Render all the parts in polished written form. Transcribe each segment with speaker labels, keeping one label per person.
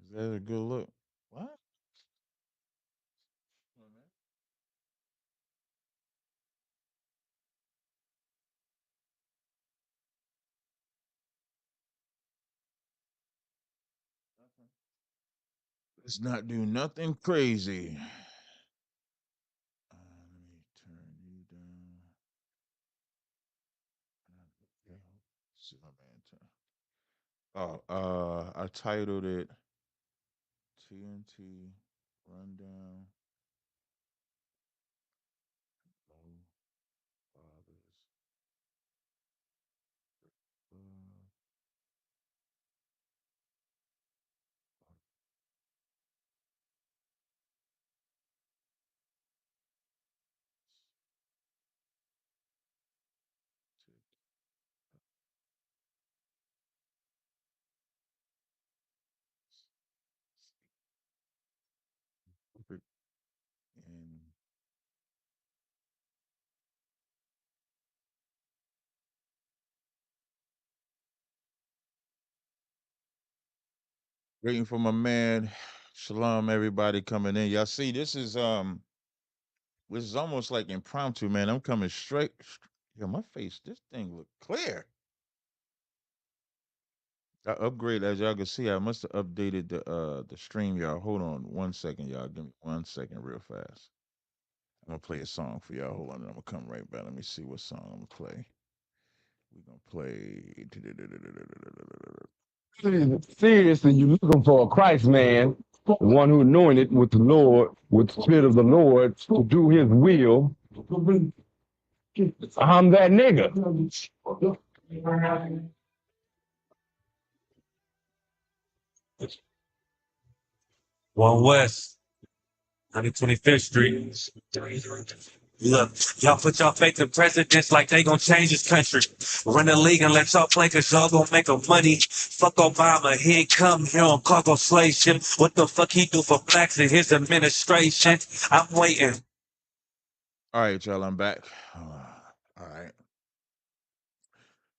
Speaker 1: Is that a good look? What? Let's not do nothing crazy. Let me turn you down. See my man turn. Oh, I titled it TNT Rundown. Low Fathers. Uh, and waiting for my man. Shalom, everybody coming in. Y'all see, this is almost like impromptu, man. I'm coming straight. Yeah, my face. This thing look clear. I upgrade as y'all can see. I must have updated the stream, y'all. Hold on 1 second, y'all. Give me 1 second, real fast. I'm gonna play a song for y'all. Hold on, and I'm gonna come right back. Let me see what song I'm gonna play. We're gonna play.
Speaker 2: Seriously, you're looking for a Christ man, one who anointed with the Lord, with the Spirit of the Lord, to do his will. I'm that nigga.
Speaker 3: One West, 125th Street. Look, y'all put y'all faith in presidents like they gonna change this country. Run the league and let y'all play cause y'all gonna make a money. Fuck Obama, he ain't come here on cargo slave ship. What the fuck he do for blacks in his administration? I'm waiting.
Speaker 1: All right, y'all. I'm back. All right.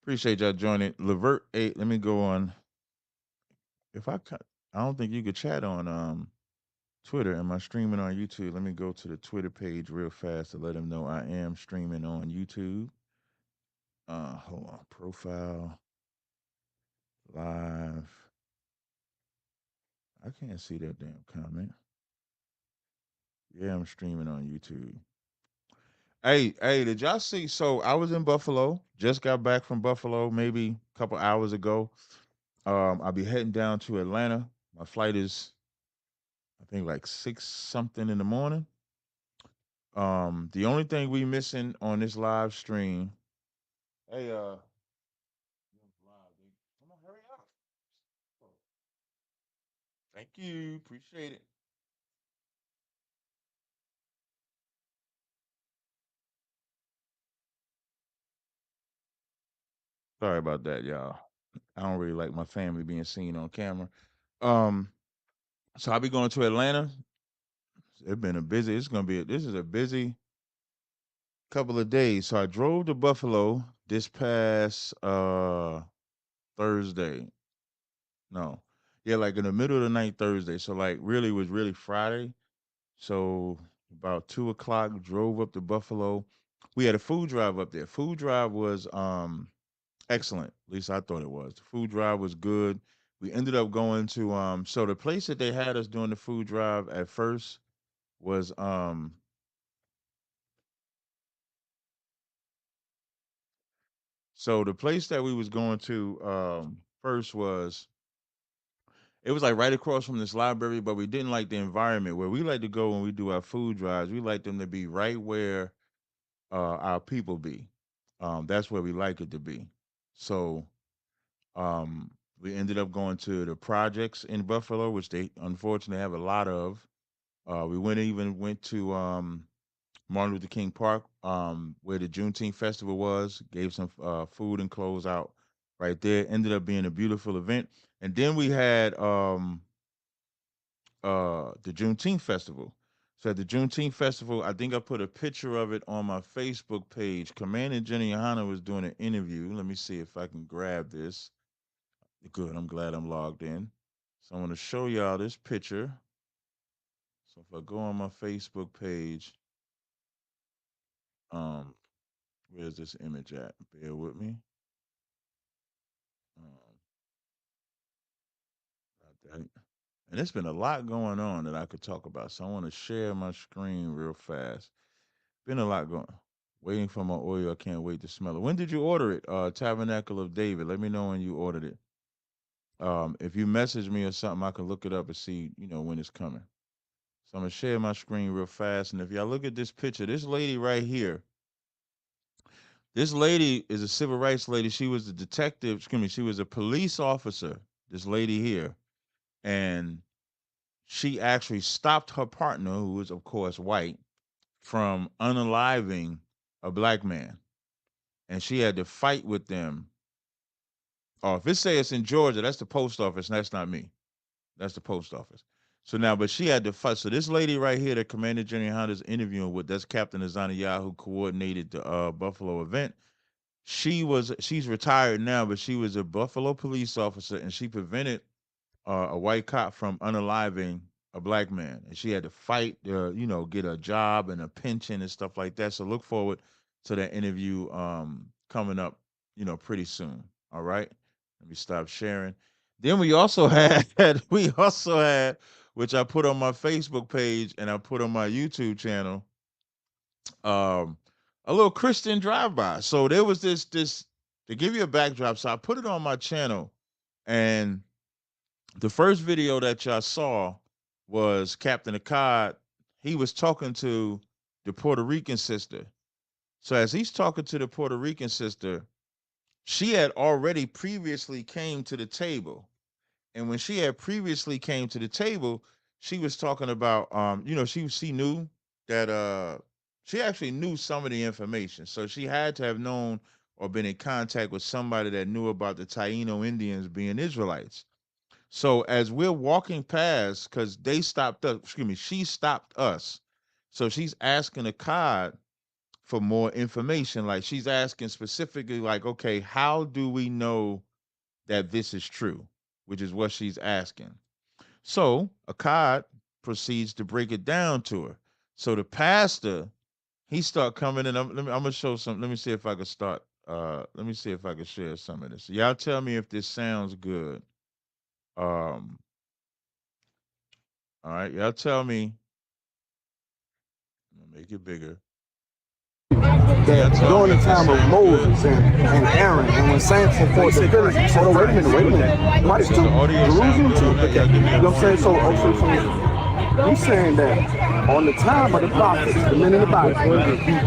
Speaker 1: Appreciate y'all joining. Levert 8. Let me go on. If I cut, I don't think you could chat on Twitter. Am I streaming on YouTube? Let me go to the Twitter page real fast to let them know I am streaming on YouTube. Hold on. Profile live. I can't see that damn comment. Yeah, I'm streaming on YouTube. Hey, did y'all see? So I was in Buffalo. Just got back from Buffalo, maybe a couple hours ago. I'll be heading down to Atlanta. My flight is, I think, like six something in the morning. The only thing we missing on this live stream. Hey, come on, hurry up. Thank you, appreciate it. Sorry about that, y'all. I don't really like my family being seen on camera. Um, so I'll be going to Atlanta. It's been a busy. It's gonna be. This is a busy couple of days. So I drove to Buffalo this past Thursday. No. Yeah, like in the middle of the night Thursday. So like really it was really Friday. So about 2 o'clock, drove up to Buffalo. We had a food drive up there. Food drive was excellent. At least I thought it was. The food drive was good. We ended up going to so the place that they had us doing the food drive at first was so the place that we was going to first was it was like right across from this library, but we didn't like the environment where we like to go when we do our food drives. We like them to be right where our people be. That's where we like it to be. So um, we ended up going to the projects in Buffalo, which they unfortunately have a lot of. We went to Martin Luther King Park, where the Juneteenth festival was. Gave some food and clothes out right there. Ended up being a beautiful event. And then we had the Juneteenth festival. So at the Juneteenth festival, I think I put a picture of it on my Facebook page. Commander Jenny Hanna was doing an interview. Let me see if I can grab this. Good. I'm glad I'm logged in. So I'm gonna show y'all this picture. So if I go on my Facebook page, um, where's this image at? Bear with me. Um, got that. And there's been a lot going on that I could talk about. So I want to share my screen real fast. Been a lot going. Waiting for my oil. I can't wait to smell it. When did you order it? Tabernacle of David. Let me know when you ordered it. If you message me or something, I can look it up and see, when it's coming. So I'm gonna share my screen real fast. And if y'all look at this picture, this lady right here, this lady is a civil rights lady. She was a detective, excuse me, she was a police officer, this lady here. And she actually stopped her partner, who was, of course, white, from unaliving a black man. And she had to fight with them. Oh, if it says it's in Georgia, that's the post office, and that's not me. That's the post office. So now, but she had to fight. So this lady right here that Commander Jenny Hunter's interviewing with, that's Captain Azaniah, who coordinated the Buffalo event. She's retired now, but she was a Buffalo police officer, and she prevented a white cop from unaliving a black man, and she had to fight, get a job and a pension and stuff like that. So look forward to that interview coming up, pretty soon. All right, let me stop sharing. Then we also had, which I put on my Facebook page and I put on my YouTube channel, um, a little Christian drive-by. So there was this to give you a backdrop. So I put it on my channel, and the first video that y'all saw was Captain Akkad. He was talking to the Puerto Rican sister. So as he's talking to the Puerto Rican sister, she had already previously came to the table. And when she had previously came to the table, she was talking about she knew that she actually knew some of the information. So she had to have known or been in contact with somebody that knew about the Taino Indians being Israelites. So as we're walking past, because they stopped us, excuse me, she stopped us. So she's asking the cod for more information. Like she's asking specifically, like, okay, how do we know that this is true? Which is what she's asking. So Akkad proceeds to break it down to her. So the pastor, he start coming in. I'm gonna show some. Let me see if I can start. Let me see if I can share some of this. Y'all tell me if this sounds good. Um, All right, y'all tell me. I'm gonna make it bigger.
Speaker 2: That during the time of Moses and Aaron, and when Samson fought the Philistines, hold on, wait a minute. Mice too, Jerusalem too. Okay. You know what I'm saying? So he's saying that on the time of the prophets, the men in the Bible,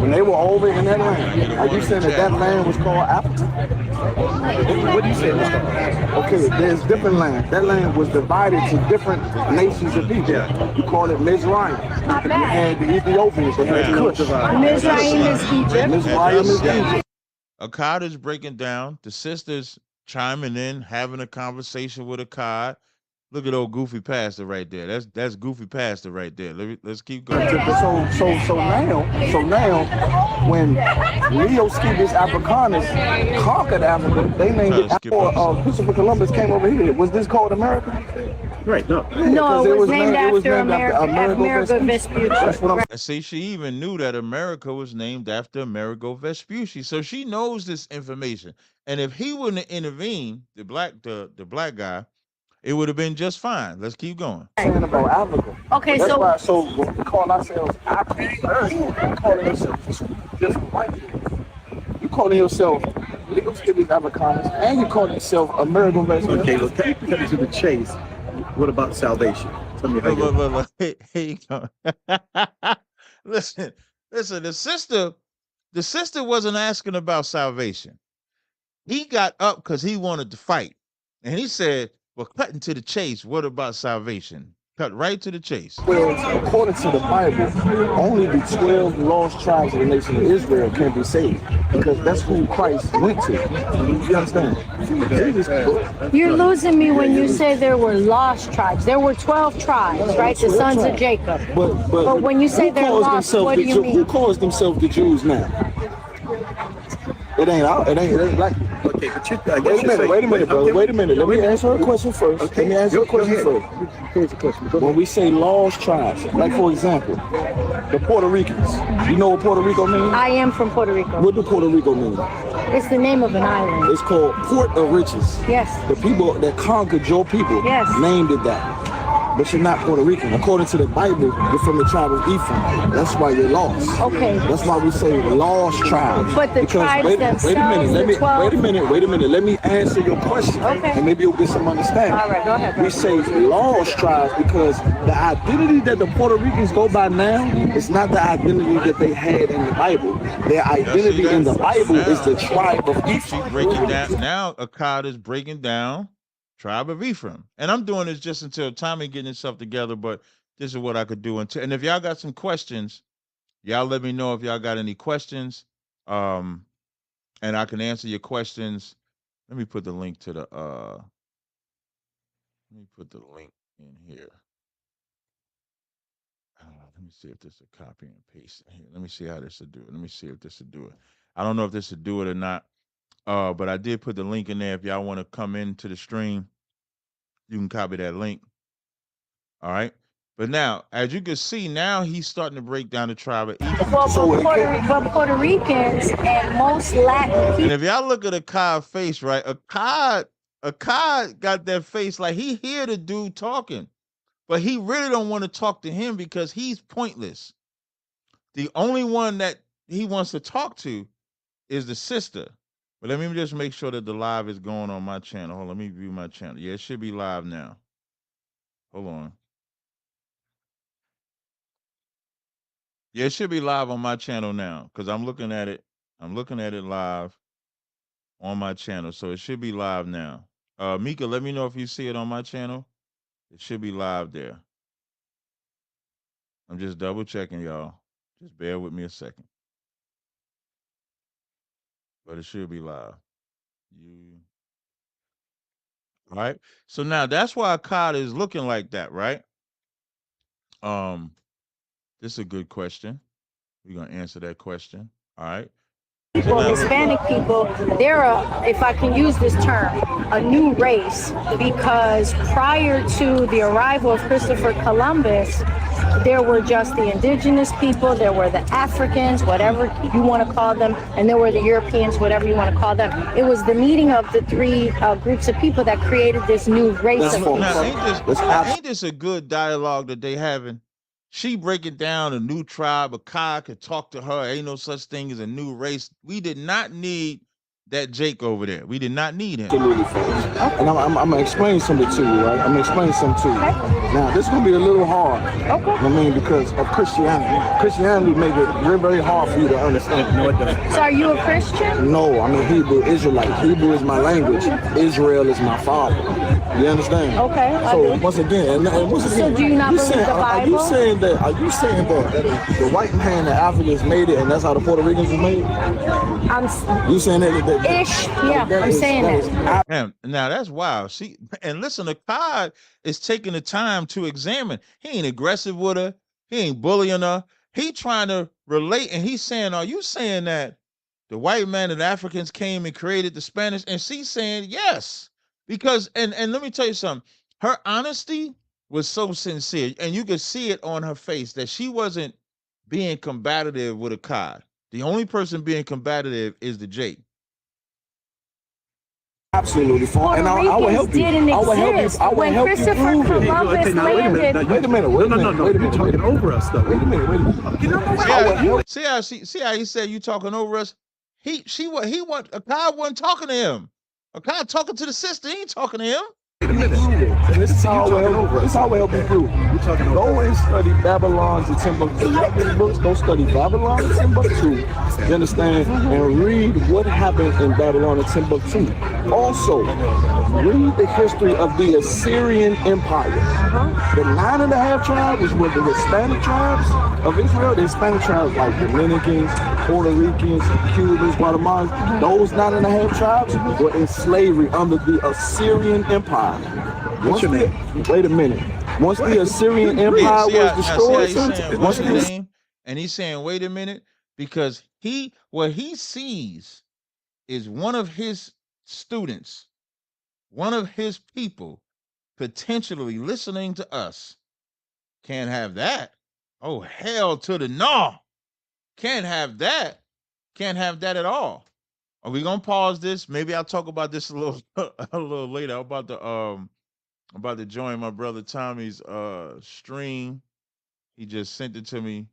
Speaker 2: when they were over in that land, are you saying that land was called Africa? What do you say? Okay, there's different land. That land was divided to different nations of people. You call it Mizraim. You had the Ethiopians, they had Kush.
Speaker 4: Mizraim is Egypt.
Speaker 2: Mizraim is Egypt.
Speaker 1: Akkad is breaking down. The sisters chiming in, having a conversation with Akkad. Look at old Goofy Pastor right there. That's Goofy Pastor right there. Let's keep going.
Speaker 2: So now, when Leo Scipio Africanus conquered Africa, they named it after Christopher Columbus came over here. Was this called America?
Speaker 5: Right, no.
Speaker 4: No, it was named after Amerigo Vespucci.
Speaker 1: See, she even knew that America was named after Amerigo Vespucci. So she knows this information. And if he wouldn't intervene, the black guy, it would have been just fine. Let's keep going.
Speaker 2: Saying about Africa.
Speaker 4: Okay,
Speaker 2: That's why, so when we call ourselves Africans, we're calling ourselves different white people. You calling yourself Leo Scipio Africanus, and you calling yourself American Vespucci.
Speaker 5: Okay, let's cut it to the chase. What about salvation? Tell me how
Speaker 1: Look, here you go. Listen, the sister wasn't asking about salvation. He got up because he wanted to fight. And he said, well, cutting to the chase, what about salvation? Cut right to the chase.
Speaker 2: Well, according to the Bible, only the 12 lost tribes of the nation of Israel can be saved, because that's who Christ went to. You understand?
Speaker 4: You're losing me when you say there were lost tribes. There were 12 tribes, right? The sons of Jacob. But when you say they're lost, what do you mean?
Speaker 2: Who calls themselves the Jews now? It ain't black people.
Speaker 5: Okay, but you,
Speaker 2: Wait a minute, brother. Wait a minute. Let me answer her question first.
Speaker 5: Okay.
Speaker 2: Let me answer her question
Speaker 5: Go
Speaker 2: first.
Speaker 5: ahead. Here's the question. Go
Speaker 2: When
Speaker 5: ahead.
Speaker 2: we say lost tribes, like for example, the Puerto Ricans. You know what Puerto Rico means?
Speaker 4: I am from Puerto Rico.
Speaker 2: What do Puerto Rico mean?
Speaker 4: It's the name of an island.
Speaker 2: It's called Port of Riches.
Speaker 4: Yes.
Speaker 2: The people that conquered your people
Speaker 4: Yes.
Speaker 2: named it that. But you're not Puerto Rican. According to the Bible, you're from the tribe of Ephraim. That's why you're lost.
Speaker 4: Okay.
Speaker 2: That's why we say lost tribes.
Speaker 4: But the tribes
Speaker 2: wait
Speaker 4: themselves,
Speaker 2: a minute.
Speaker 4: the 12
Speaker 2: Wait a minute. Let me answer your question.
Speaker 4: Okay.
Speaker 2: And maybe you'll get some understanding.
Speaker 4: All right, go ahead.
Speaker 2: We say lost tribes because the identity that the Puerto Ricans go by now is not the identity that they had in the Bible. Their identity in the Bible is the tribe of Ephraim.
Speaker 1: She's breaking down now. Akkad is breaking down tribe of Ephraim, and I'm doing this just until Tommy getting himself together. But this is what I could do until. And if y'all got some questions, y'all let me know if y'all got any questions, and I can answer your questions. Let me put the link to the. Let me put the link in here. Let me see if this is a copy and paste here. Let me see how this will do it. Let me see if this will do it. I don't know if this will do it or not. But I did put the link in there. If y'all want to come into the stream, you can copy that link. All right. But now, as you can see, now he's starting to break down the tribe of Ephraim.
Speaker 4: But Puerto Ricans and most Latin people.
Speaker 1: And if y'all look at Akkad's face, right? Akkad got that face like he hear the dude talking, but he really don't want to talk to him because he's pointless. The only one that he wants to talk to is the sister. But let me just make sure that the live is going on my channel. Hold on, let me view my channel. Yeah, it should be live now. Hold on. Yeah, it should be live on my channel now because I'm looking at it. I'm looking at it live on my channel. So it should be live now. Mika, let me know if you see it on my channel. It should be live there. I'm just double checking, y'all. Just bear with me a second. But it should be live. All right. So now that's why Akkad is looking like that, right? This is a good question. We're gonna answer that question. All right.
Speaker 4: People, Hispanic people, they're if I can use this term, a new race, because prior to the arrival of Christopher Columbus, there were just the indigenous people, there were the Africans, whatever you want to call them, and there were the Europeans, whatever you want to call them. It was the meeting of the three groups of people that created this new race of people.
Speaker 1: Now, ain't this a good dialogue that they having? She breaking down a new tribe. Akkad could talk to her. Ain't no such thing as a new race. We did not need that Jake over there. We did not need him.
Speaker 2: And I'm going to explain something to you, right? I'm going to explain something to you. Okay. Now, this is going to be a little hard. Okay. I mean, because of Christianity. Christianity make it very, very hard for you to understand. No, it doesn't.
Speaker 4: So are you a Christian?
Speaker 2: No, I'm a Hebrew Israelite. Hebrew is my language. Israel is my father. You understand?
Speaker 4: Okay.
Speaker 2: So once again,
Speaker 4: so do you not believe the Bible?
Speaker 2: Are you saying that the white man, the Africans made it, and that's how the Puerto Ricans was made? You saying that?
Speaker 4: Ish. Yeah, I'm saying that.
Speaker 1: Now that's wild. And listen, Akkad is taking the time to examine. He ain't aggressive with her. He ain't bullying her. He trying to relate, and he's saying, "Are you saying that the white man and the Africans came and created the Spanish?" And she's saying, "Yes." Because and let me tell you something, her honesty was so sincere, and you could see it on her face that she wasn't being combative with Akkad. The only person being combative is the Jake.
Speaker 2: Absolutely fine. And I will help you. I will help you. I will help you prove it. Wait a minute.
Speaker 5: No. You're talking over us, though.
Speaker 2: Wait a minute.
Speaker 1: See how he said you talking over us? Akkad wasn't talking to him. Akkad talking to the sister. He ain't talking to him.
Speaker 5: Wait a minute.
Speaker 2: This is how I help you prove. Go and study Babylon's and Timbuktu. You have these books, go study Babylon and Timbuktu. You understand? And read what happened in Babylon and Timbuktu. Also, read the history of the Assyrian Empire. The 9.5 tribes were the Hispanic tribes of Israel. The Hispanic tribes like Dominicans, Puerto Ricans, Cubans, Guatemalans. Those 9.5 tribes were in slavery under the Assyrian Empire. Wait a minute. Once the Assyrian Empire was destroyed,
Speaker 1: and he's saying, wait a minute, because what he sees is one of his students, one of his people, potentially listening to us. Can't have that. Oh, hell to the no. Can't have that. Can't have that at all. Are we gonna pause this? Maybe I'll talk about this a little a little later. I'm about to join my brother Tommy's stream. He just sent it to me.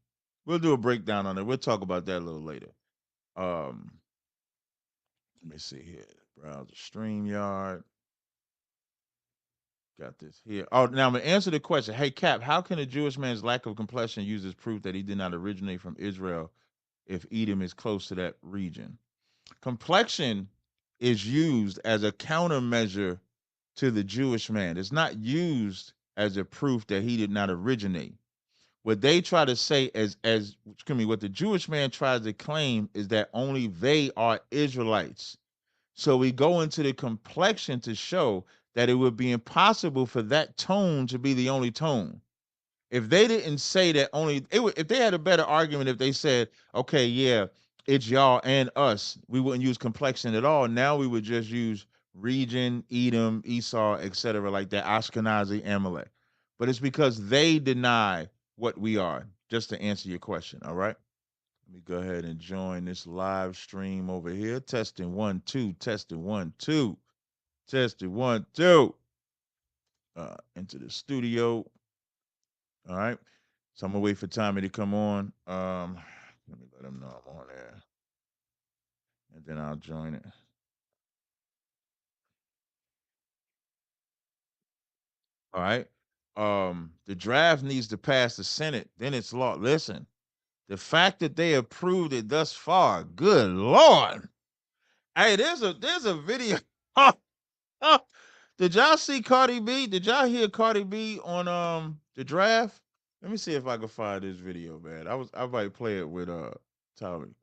Speaker 1: We'll do a breakdown on it. We'll talk about that a little later. Um, let me see here. Browser StreamYard. Got this here. Oh, now I'm gonna answer the question. Hey Cap, how can a Jewish man's lack of complexion use as proof that he did not originate from Israel if Edom is close to that region? Complexion is used as a countermeasure to the Jewish man. It's not used as a proof that he did not originate. What they try to say excuse me, what the Jewish man tries to claim is that only they are Israelites. So we go into the complexion to show that it would be impossible for that tone to be the only tone. If they didn't say that only if they had a better argument if they said, okay, yeah, it's y'all and us, we wouldn't use complexion at all. Now we would just use region, Edom, Esau, etc., like that, Ashkenazi, Amalek. But it's because they deny what we are. Just to answer your question, all right. Let me go ahead and join this live stream over here. Testing 1 2, testing 1 2, testing 1 2. Into the studio. All right. So I'm gonna wait for Tommy to come on. Let me let him know I'm on there, and then I'll join it. All right. The draft needs to pass the Senate, then it's law. Listen, the fact that they approved it thus far, good lord. Hey, there's a video. Did y'all see Cardi B? Did y'all hear Cardi B on the draft? Let me see if I can find this video, man. I might play it with Tommy.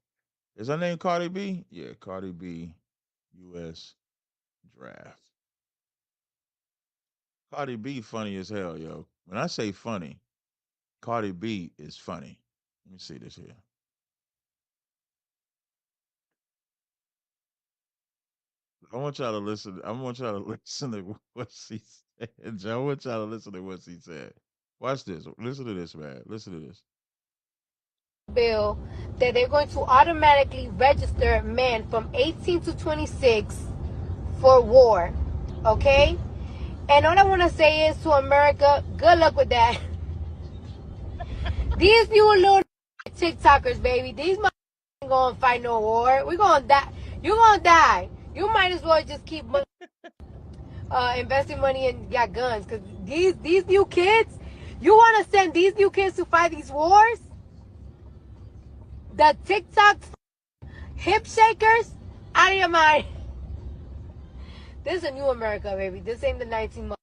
Speaker 1: Is her name Cardi B? Yeah, Cardi B, U.S. draft. Cardi B funny as hell, yo. When I say funny, Cardi B is funny. Let me see this here. I want y'all to listen. I want y'all to listen to what she said. I want y'all to listen to what she said. Watch this. Listen to this, man. Listen to this.
Speaker 4: Bill that they're going to automatically register men from 18 to 26 for war. Okay? And all I want to say is to America, good luck with that. These few little TikTokers, baby, these ain't gonna fight no war. We're gonna die. You're gonna die. You might as well just keep investing money in your guns, because these new kids, you want to send these new kids to fight these wars? The TikTok hip shakers, out of your mind. This is a new America, baby. This ain't the 19 months.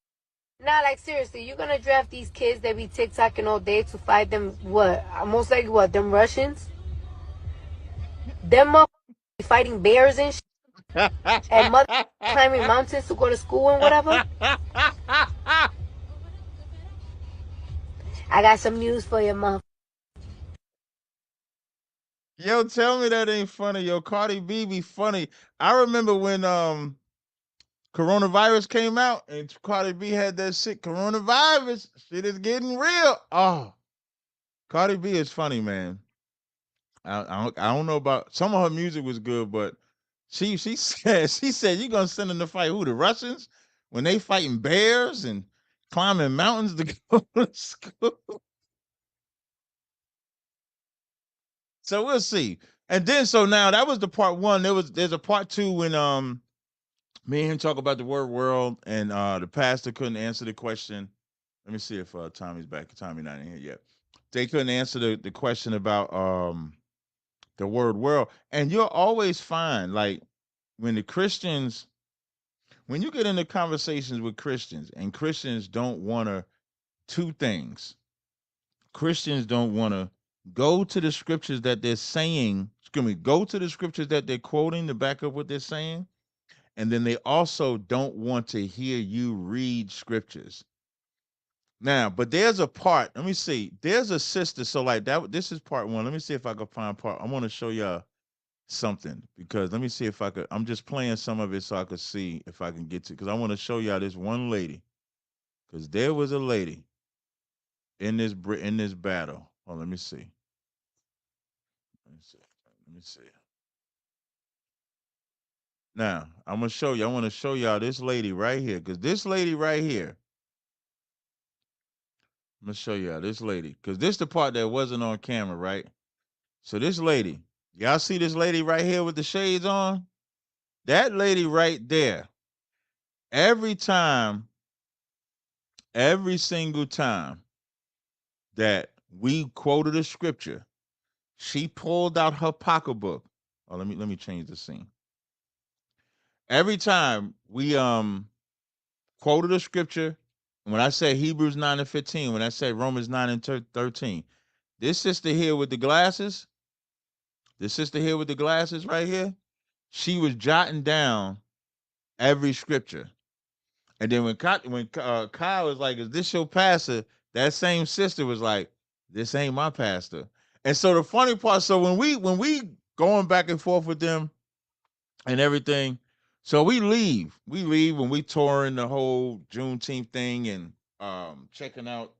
Speaker 4: Now, like, seriously, you're gonna draft these kids that be TikToking all day to fight them, what? Most likely, what? Them Russians? Them motherfuckers fighting bears and shit, and mother climbing mountains to go to school and whatever. I got some news for you, mother.
Speaker 1: Yo, tell me that ain't funny. Yo, Cardi B be funny. I remember when coronavirus came out and Cardi B had that shit. Coronavirus, shit is getting real. Oh, Cardi B is funny, man. I don't know about some of her music was good, but she said you gonna send them to fight who, the Russians, when they fighting bears and climbing mountains to go to school. So we'll see. And then so now that was the part one. There's a part two when me and him talk about the word world and the pastor couldn't answer the question. Let me see if Tommy's back. Tommy not in here yet. They couldn't answer the question about the word world. And you'll always find like when the Christians, when you get into conversations with Christians and Christians don't want to, two things. Christians don't want to go to the scriptures that they're saying, excuse me, go to the scriptures that they're quoting to back up what they're saying. And then they also don't want to hear you read scriptures. Now, but there's a part, let me see. There's a sister. So like that, this is part one. Let me see if I can find part. I want to show y'all something because let me see if I could. I'm just playing some of it so I could see if I can get to because I want to show y'all this one lady because there was a lady in this battle. Oh, let me see. Let me see. Let me see. Now I'm gonna show you. I want to show y'all this lady right here because this lady right here. I'm gonna show y'all this lady because this the part that wasn't on camera, right? So this lady, y'all see this lady right here with the shades on? That lady right there. Every time, every single time that we quoted a scripture, she pulled out her pocketbook. Oh, let me change the scene. Every time we quoted a scripture, when I say Hebrews 9 and 15, when I say Romans 9 and 13, this sister here with the glasses, this sister here with the glasses right here, she was jotting down every scripture. And then when Kyle was like, "Is this your pastor?" That same sister was like, "This ain't my pastor." And so the funny part, so when we going back and forth with them and everything, so we leave when we touring the whole Juneteenth thing and checking out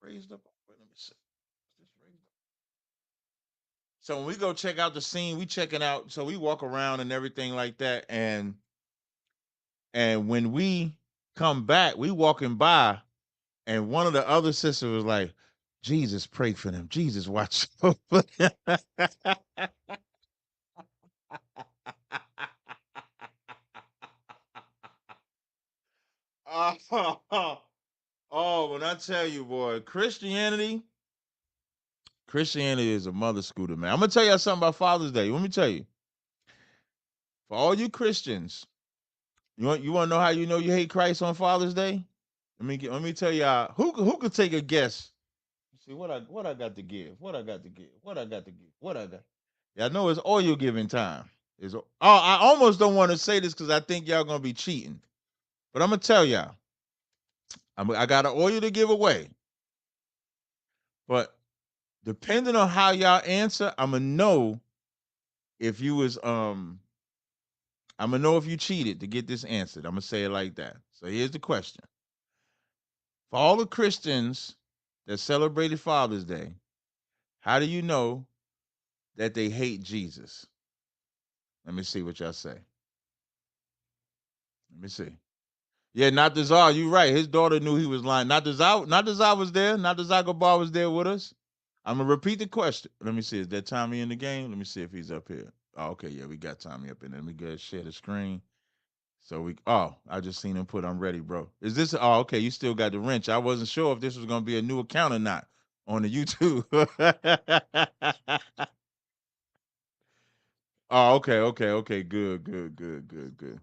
Speaker 1: raised up. Wait, let me see. Is this raised up? So when we go check out the scene, we checking out. So we walk around and everything like that, and when we come back, we walking by and one of the other sisters was like, Jesus, pray for them. Jesus, watch over them. oh, oh, when I tell you, boy, Christianity is a mother scooter, man. I'm gonna tell y'all something about Father's Day. Let me tell you, for all you Christians, you want to know how you know you hate Christ on Father's Day? Let me tell y'all who could take a guess. See what I got to give. What I got to give. What I got to give. What I got. Yeah, I know it's oil giving time. I almost don't want to say this because I think y'all gonna be cheating, but I'm gonna tell y'all. I got an oil to give away, but depending on how y'all answer, I'm gonna know if you was I'm gonna know if you cheated to get this answered. I'm gonna say it like that. So here's the question: for all the Christians that celebrated Father's Day, how do you know that they hate Jesus? Let me see what y'all say. Let me see. Yeah, not Desire. You right. His daughter knew he was lying. Not Desire. Not Desire was there. Not Desire Gabar was there with us. I'm gonna repeat the question. Let me see. Is that Tommy in the game? Let me see if he's up here. Oh, okay. Yeah, we got Tommy up in there. Let me go share the screen. So we. Oh, I just seen him put. I'm ready, bro. Is this? Oh, okay. You still got the wrench. I wasn't sure if this was gonna be a new account or not on the YouTube. Oh, okay, okay, okay. Good, good, good, good, good.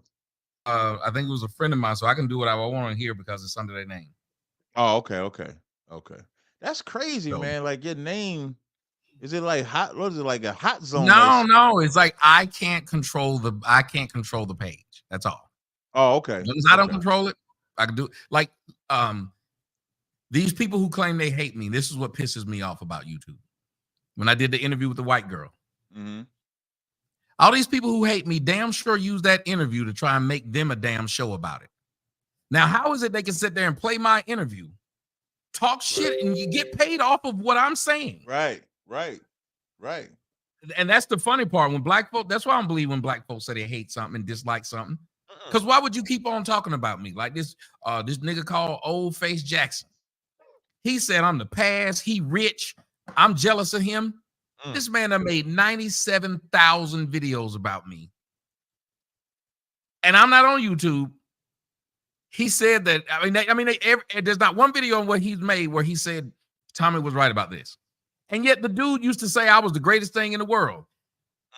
Speaker 6: I think it was a friend of mine, so I can do what I want on here because it's under their name.
Speaker 1: Oh, okay, okay, okay. That's crazy,
Speaker 6: So
Speaker 1: man. Like your name, is it like hot? What is it like a hot zone? Like,
Speaker 6: no, it's like I can't control the page. That's all.
Speaker 1: oh, okay,
Speaker 6: As long as I don't
Speaker 1: okay.
Speaker 6: control it, I can do it. Like these people who claim they hate me. This is what pisses me off about YouTube. When I did the interview with the white girl,
Speaker 1: Mm-hmm.
Speaker 6: all these people who hate me damn sure use that interview to try and make them a damn show about it. Now, how is it they can sit there and play my interview, talk shit, and you get paid off of what I'm saying?
Speaker 1: Right, right, right.
Speaker 6: And that's the funny part. When black folk, that's why I don't believe when black folks say they hate something and dislike something.
Speaker 1: Uh-uh.
Speaker 6: Because why would you keep on talking about me? Like this nigga called Old Face Jackson. He said I'm the past, he rich, I'm jealous of him. This man done made 97,000 videos about me. And I'm not on YouTube. He said that, there's not one video on what he's made where he said Tommy was right about this. And yet the dude used to say I was the greatest thing in the world.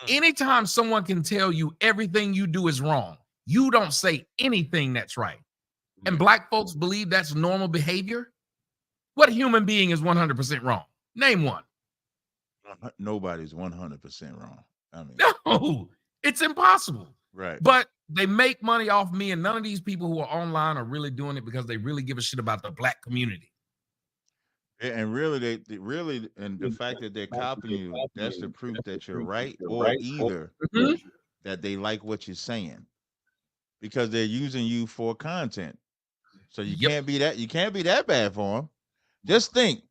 Speaker 6: Anytime someone can tell you everything you do is wrong, you don't say anything that's right. And black folks believe that's normal behavior. What human being is 100% wrong? Name one.
Speaker 1: Nobody's 100% wrong. I mean,
Speaker 6: No, it's impossible.
Speaker 1: right.
Speaker 6: But they make money off me, and none of these people who are online are really doing it because they really give a shit about the black community.
Speaker 1: And really, they really, and the fact that they're copying you, that's the proof that you're right, or either
Speaker 6: Mhm.
Speaker 1: that they like what you're saying because they're using you for content. So you
Speaker 6: Yep.
Speaker 1: can't be that. You can't be that bad for them. Just think,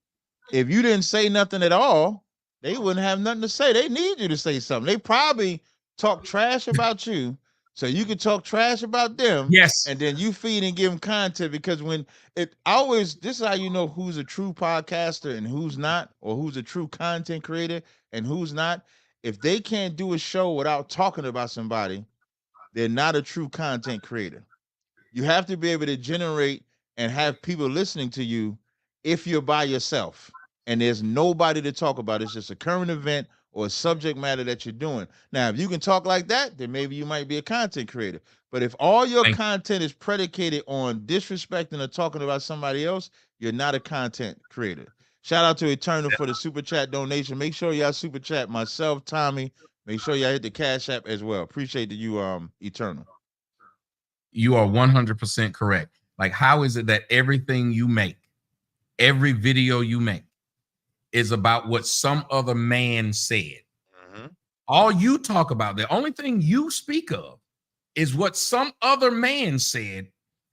Speaker 1: if you didn't say nothing at all, they wouldn't have nothing to say. They need you to say something. They probably talk trash about you so you can talk trash about them,
Speaker 6: Yes.
Speaker 1: and then you feed and give them content. Because when it always, this is how you know who's a true podcaster and who's not, or who's a true content creator and who's not. If they can't do a show without talking about somebody, they're not a true content creator. You have to be able to generate and have people listening to you if you're by yourself and there's nobody to talk about. It's just a current event or a subject matter that you're doing. Now, if you can talk like that, then maybe you might be a content creator. But if all your
Speaker 6: Thank
Speaker 1: content is predicated on disrespecting or talking about somebody else, you're not a content creator. Shout out to Eternal for the super chat donation. Make sure y'all super chat myself, Tommy. Make sure y'all hit the Cash App as well. Appreciate you, Eternal.
Speaker 6: You are 100% correct. Like, how is it that everything you make, every video you make, is about what some other man said?
Speaker 1: Mhm.
Speaker 6: All you talk about, the only thing you speak of, is what some other man said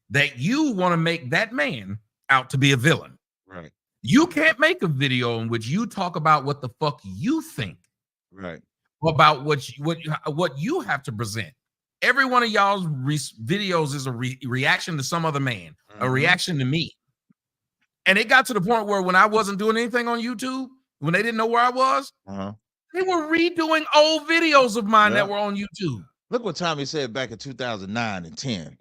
Speaker 6: that you want to make that man out to be a villain.
Speaker 1: Right.
Speaker 6: You can't make a video in which you talk about what the fuck you think
Speaker 1: Right.
Speaker 6: about what you have to present. Every one of y'all's videos is a reaction to some other man, a
Speaker 1: Mhm.
Speaker 6: reaction to me. And it got to the point where when I wasn't doing anything on YouTube, when they didn't know where I was,
Speaker 1: Uh-huh.
Speaker 6: they were redoing old videos of mine that
Speaker 1: Yeah.
Speaker 6: were on YouTube.
Speaker 1: Look what Tommy said back in 2009 and 10.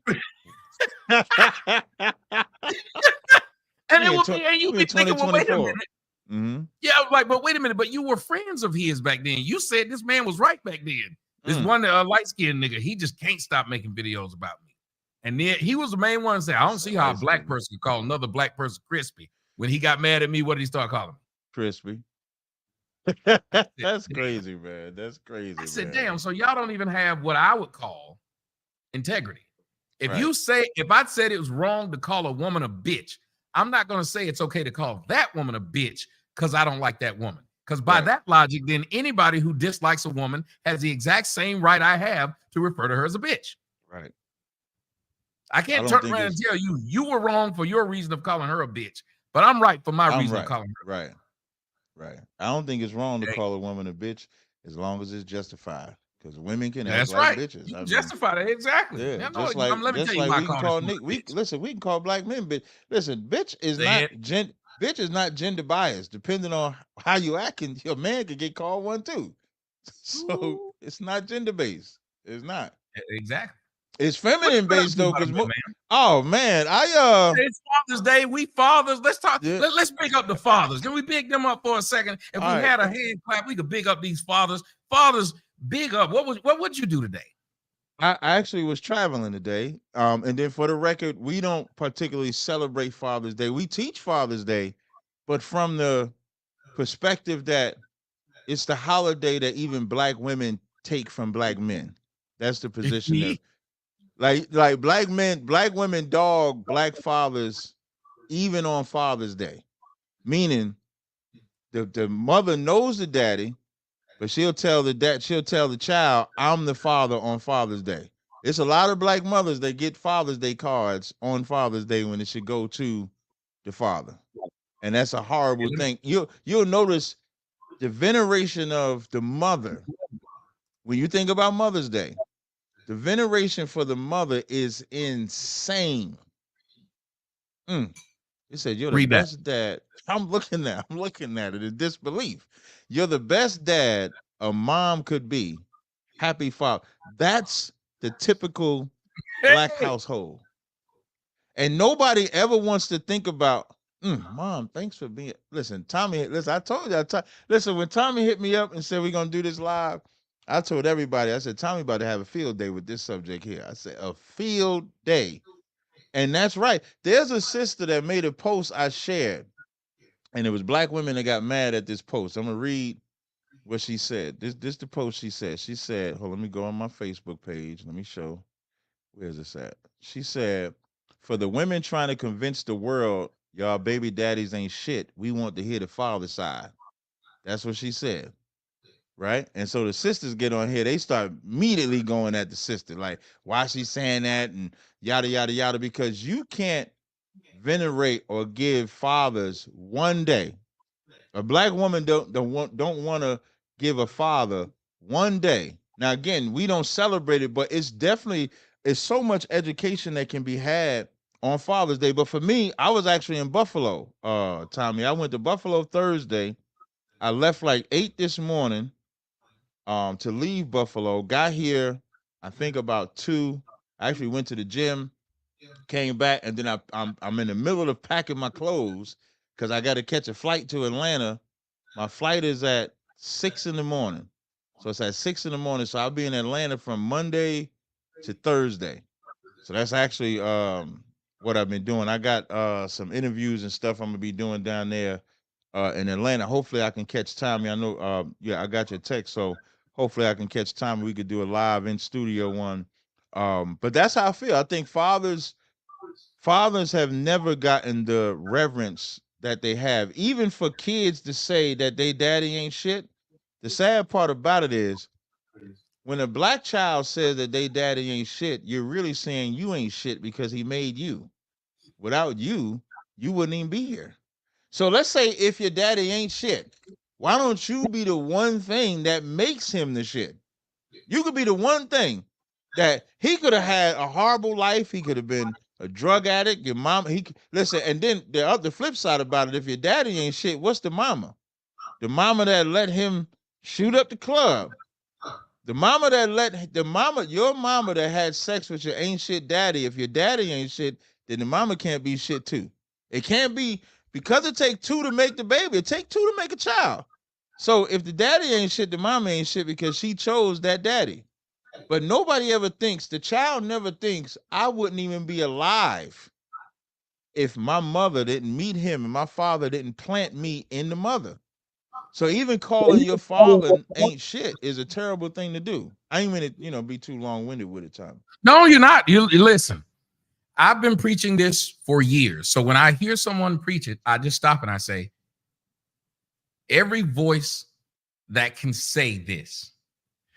Speaker 6: And it
Speaker 1: we in
Speaker 6: would be, and you'd
Speaker 1: we
Speaker 6: be
Speaker 1: in
Speaker 6: thinking, well, wait a
Speaker 1: 2024.
Speaker 6: minute.
Speaker 1: Mm-hmm.
Speaker 6: Yeah, I was like, but wait a minute, but you were friends of his back then. You said this man was right back then. This
Speaker 1: Mm.
Speaker 6: one light-skinned nigga, he just can't stop making videos about me. And then he was the main one to say, I don't
Speaker 1: So
Speaker 6: see how a
Speaker 1: light
Speaker 6: black
Speaker 1: skin.
Speaker 6: person could call another black person crispy. When he got mad at me, what did he start calling me?
Speaker 1: Crispy.
Speaker 6: I said,
Speaker 1: That's
Speaker 6: damn.
Speaker 1: crazy, man. That's
Speaker 6: I
Speaker 1: crazy,
Speaker 6: said,
Speaker 1: man.
Speaker 6: damn, so y'all don't even have what I would call integrity.
Speaker 1: Right.
Speaker 6: If I said it was wrong to call a woman a bitch, I'm not going to say it's okay to call that woman a bitch because I don't like that woman. Because by
Speaker 1: Right.
Speaker 6: that logic, then anybody who dislikes a woman has the exact same right I have to refer to her as a bitch.
Speaker 1: Right.
Speaker 6: I
Speaker 1: I
Speaker 6: can't
Speaker 1: don't
Speaker 6: turn
Speaker 1: think
Speaker 6: around and
Speaker 1: it's
Speaker 6: tell you you were wrong for your reason of calling her a bitch, but I'm right for my
Speaker 1: I'm
Speaker 6: reason of
Speaker 1: right.
Speaker 6: calling her.
Speaker 1: Right. Right. I don't think it's wrong to
Speaker 6: Hey,
Speaker 1: call a woman a bitch as long as it's justified. Because women can act
Speaker 6: that's
Speaker 1: like
Speaker 6: right.
Speaker 1: bitches.
Speaker 6: You
Speaker 1: I
Speaker 6: can
Speaker 1: mean,
Speaker 6: justify that exactly.
Speaker 1: yeah,
Speaker 6: Now, no, let me
Speaker 1: just
Speaker 6: tell you
Speaker 1: like
Speaker 6: why I
Speaker 1: we can
Speaker 6: call this
Speaker 1: call
Speaker 6: woman
Speaker 1: Nick.
Speaker 6: a
Speaker 1: We
Speaker 6: bitch.
Speaker 1: listen. We can call black men, but listen,
Speaker 6: Say it.
Speaker 1: bitch is not gender biased. Depending on how you acting, your man could get called one too. So
Speaker 6: Ooh,
Speaker 1: it's not gender based. It's not.
Speaker 6: exactly.
Speaker 1: It's
Speaker 6: What
Speaker 1: feminine
Speaker 6: you been up
Speaker 1: based
Speaker 6: to
Speaker 1: though,
Speaker 6: by the
Speaker 1: because
Speaker 6: way, man?
Speaker 1: oh man,
Speaker 6: It's Father's Day. We fathers. Let's talk.
Speaker 1: yeah.
Speaker 6: Let's big up the fathers. Can we big them up for a second? If
Speaker 1: All
Speaker 6: we
Speaker 1: right.
Speaker 6: had a hand clap, we could big up these fathers. Fathers, big up. What would you do today?
Speaker 1: I actually was traveling today. And then for the record, we don't particularly celebrate Father's Day. We teach Father's Day, but from the perspective that it's the holiday that even black women take from black men. That's the position that like black women dog black fathers even on Father's Day. Meaning the mother knows the daddy, but she'll tell the child, I'm the father on Father's Day. It's a lot of black mothers that get Father's Day cards on Father's Day when it should go to the father. And that's a horrible thing. You'll notice the veneration of the mother. When you think about Mother's Day, the veneration for the mother is insane. Mm. He said, "You're the
Speaker 6: Read that.
Speaker 1: best dad." I'm looking at it in disbelief. You're the best dad a mom could be. Happy father. That's the typical black
Speaker 6: Hey,
Speaker 1: household. And nobody ever wants to think about, Mom, thanks for being. Listen, Tommy, listen, I told you, listen, when Tommy hit me up and said we're going to do this live, I told everybody, I said, Tommy about to have a field day with this subject here. I said, a field day. And that's right. There's a sister that made a post I shared, and it was black women that got mad at this post. I'm gonna read what she said. This the post she said. She said, hold on, let me go on my Facebook page. Let me show where's this at. She said, for the women trying to convince the world Y'all baby daddies ain't shit. We want to hear the father side. That's what she said. Right? And so the sisters get on here, they start immediately going at the sister, like, why she saying that and yada yada yada, because you can't venerate or give fathers one day. A black woman don't want to give a father one day. Now again, we don't celebrate it, but it's so much education that can be had on Father's Day. But for me, I was actually in Buffalo, Tommy. I went to Buffalo Thursday. I left like 8 this morning to leave Buffalo. Got here, I think about 2. I actually went to the gym, came back, and then I'm in the middle of packing my clothes because I got to catch a flight to Atlanta. My flight is at 6 in the morning. So it's at 6 in the morning. So I'll be in Atlanta from Monday to Thursday. So that's actually what I've been doing. I got some interviews and stuff I'm gonna be doing down there in Atlanta. Hopefully I can catch Tommy. I know yeah, I got your text, so hopefully I can catch Tommy. We could do a live in studio one. But that's how I feel. I think fathers have never gotten the reverence that they have. Even for kids to say that they daddy ain't shit. The sad part about it is when a black child says that they daddy ain't shit, you're really saying you ain't shit because he made you. Without you, you wouldn't even be here. So let's say if your daddy ain't shit, why don't you be the one thing that makes him the shit? You could be the one thing that he could have had a horrible life. He could have been a drug addict. Your mom, listen, and then the flip side about it, if your daddy ain't shit, what's the mama? The mama that let him shoot up the club. The mama that your mama that had sex with your ain't shit daddy. If your daddy ain't shit, then the mama can't be shit too. It can't be, because it take 2 to make the baby. It take 2 to make a child. So if the daddy ain't shit, the mama ain't shit because she chose that daddy. But nobody ever thinks, the child never thinks, I wouldn't even be alive if my mother didn't meet him and my father didn't plant me in the mother. So even calling your father ain't shit is a terrible thing to do. I ain't mean to, be too long-winded with it, Tom.
Speaker 6: No, you're not. You listen. I've been preaching this for years. So when I hear someone preach it, I just stop and I say, every voice that can say this,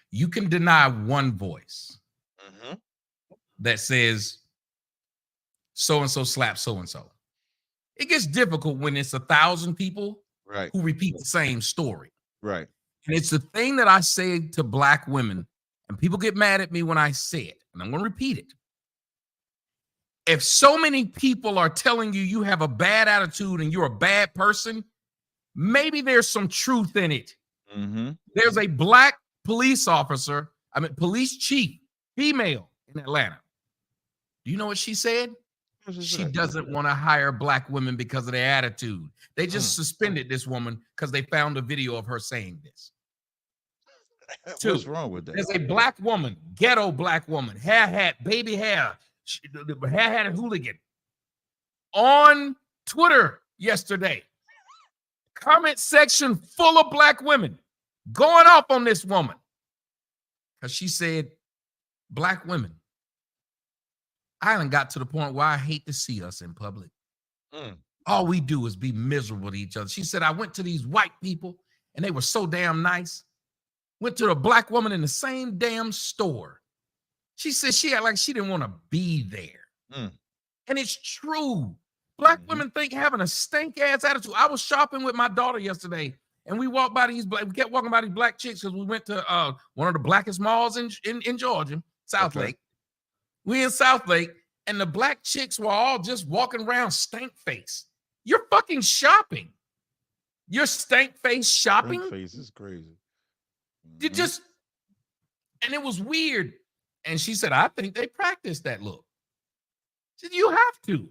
Speaker 6: you can deny one voice that says so-and-so slapped so-and-so. It gets difficult when it's 1,000 people who repeat the same story.
Speaker 1: Right.
Speaker 6: And it's the thing that I say to black women, and people get mad at me when I say it, and I'm going to repeat it. If so many people are telling you you have a bad attitude and you're a bad person, maybe there's some truth in it. There's a black police chief, female in Atlanta. Do you know what she said? She doesn't want to hire black women because of their attitude. They just suspended this woman because they found a video of her saying this.
Speaker 1: What's wrong with that?
Speaker 6: There's a black woman, ghetto black woman, hair hat, baby hair, hair hat hooligan on Twitter yesterday. Comment section full of black women going off on this woman because she said, black women, I done got to the point where I hate to see us in public. All we do is be miserable to each other. She said, I went to these white people and they were so damn nice. Went to a black woman in the same damn store. She said she had like she didn't want to be there. And it's true. Black women think having a stink ass attitude. I was shopping with my daughter yesterday and we kept walking by these black chicks because we went to one of the blackest malls in Georgia, South Lake. We in South Lake, and the black chicks were all just walking around stank face. You're fucking shopping. You're stank face shopping.
Speaker 1: Stank face is crazy.
Speaker 6: You just, and it was weird. And she said, I think they practice that look. She said, you have to.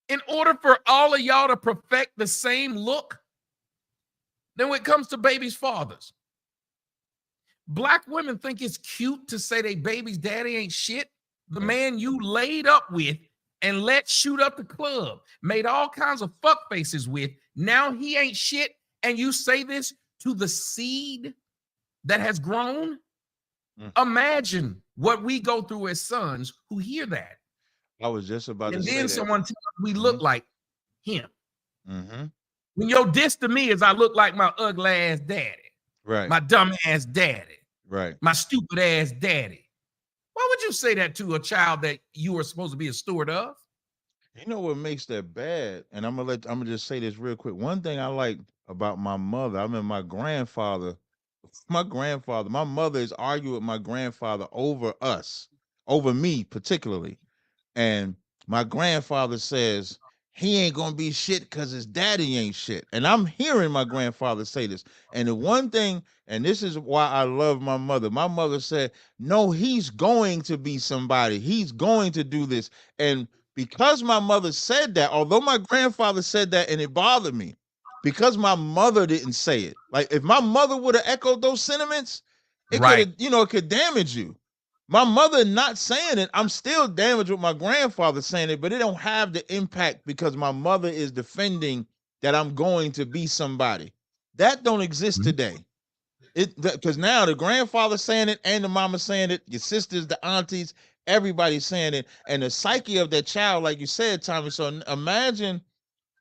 Speaker 6: In order for all of y'all to perfect the same look, then when it comes to babies' fathers, black women think it's cute to say they baby's daddy ain't shit. The man you laid up with and let shoot up the club, made all kinds of fuck faces with, now he ain't shit, and you say this to the seed that has grown? Imagine what we go through as sons who hear that.
Speaker 1: I was just about to say that.
Speaker 6: And then someone tells us we look like him.
Speaker 1: Mm-hmm.
Speaker 6: When your diss to me is I look like my ugly ass daddy,
Speaker 1: Right.
Speaker 6: my dumb ass daddy,
Speaker 1: Right.
Speaker 6: my stupid ass daddy. Why would you say that to a child that you are supposed to be a steward of?
Speaker 1: You know what makes that bad? And I'm gonna just say this real quick. One thing I like about my mother, I remember my mother is arguing with my grandfather over us, over me particularly. And my grandfather says he ain't gonna be shit because his daddy ain't shit. And I'm hearing my grandfather say this. And the one thing, and this is why I love my mother. My mother said, no, he's going to be somebody. He's going to do this. And because my mother said that, although my grandfather said that and it bothered me, because my mother didn't say it. Like if my mother would have echoed those sentiments, it could
Speaker 6: Right.
Speaker 1: have, it could damage you. My mother not saying it, I'm still damaged with my grandfather saying it, but it don't have the impact because my mother is defending that I'm going to be somebody. That don't exist
Speaker 6: Mhm.
Speaker 1: today. Because now the grandfather saying it and the mama saying it, your sisters, the aunties, everybody's saying it, and the psyche of that child, like you said, Tommy. So imagine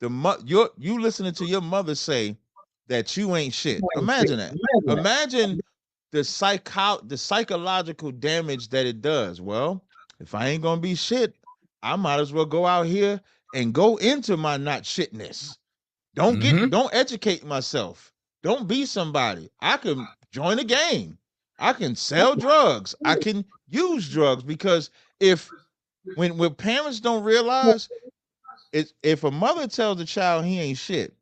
Speaker 1: you listening to your mother say that you ain't shit. Imagine that. Imagine the psychological damage that it does. Well, if I ain't gonna be shit, I might as well go out here and go into my not shitness. Don't educate myself. Don't be somebody. I can join a gang. I can sell drugs. I can use drugs because if when parents don't realize it, if a mother tells a child he ain't shit,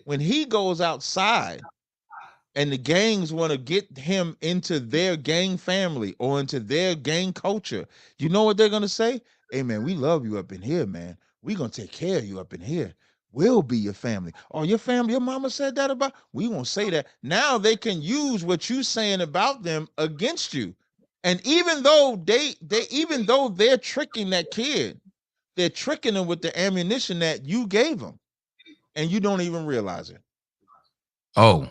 Speaker 1: when he goes outside and the gangs want to get him into their gang family or into their gang culture, you know what they're gonna say? Hey man, we love you up in here, man. We gonna take care of you up in here. We'll be your family. Oh, your family, your mama said that about. We won't say that. Now they can use what you saying about them against you. And even though even though they're tricking that kid, they're tricking them with the ammunition that you gave them, and you don't even realize it.
Speaker 6: Oh,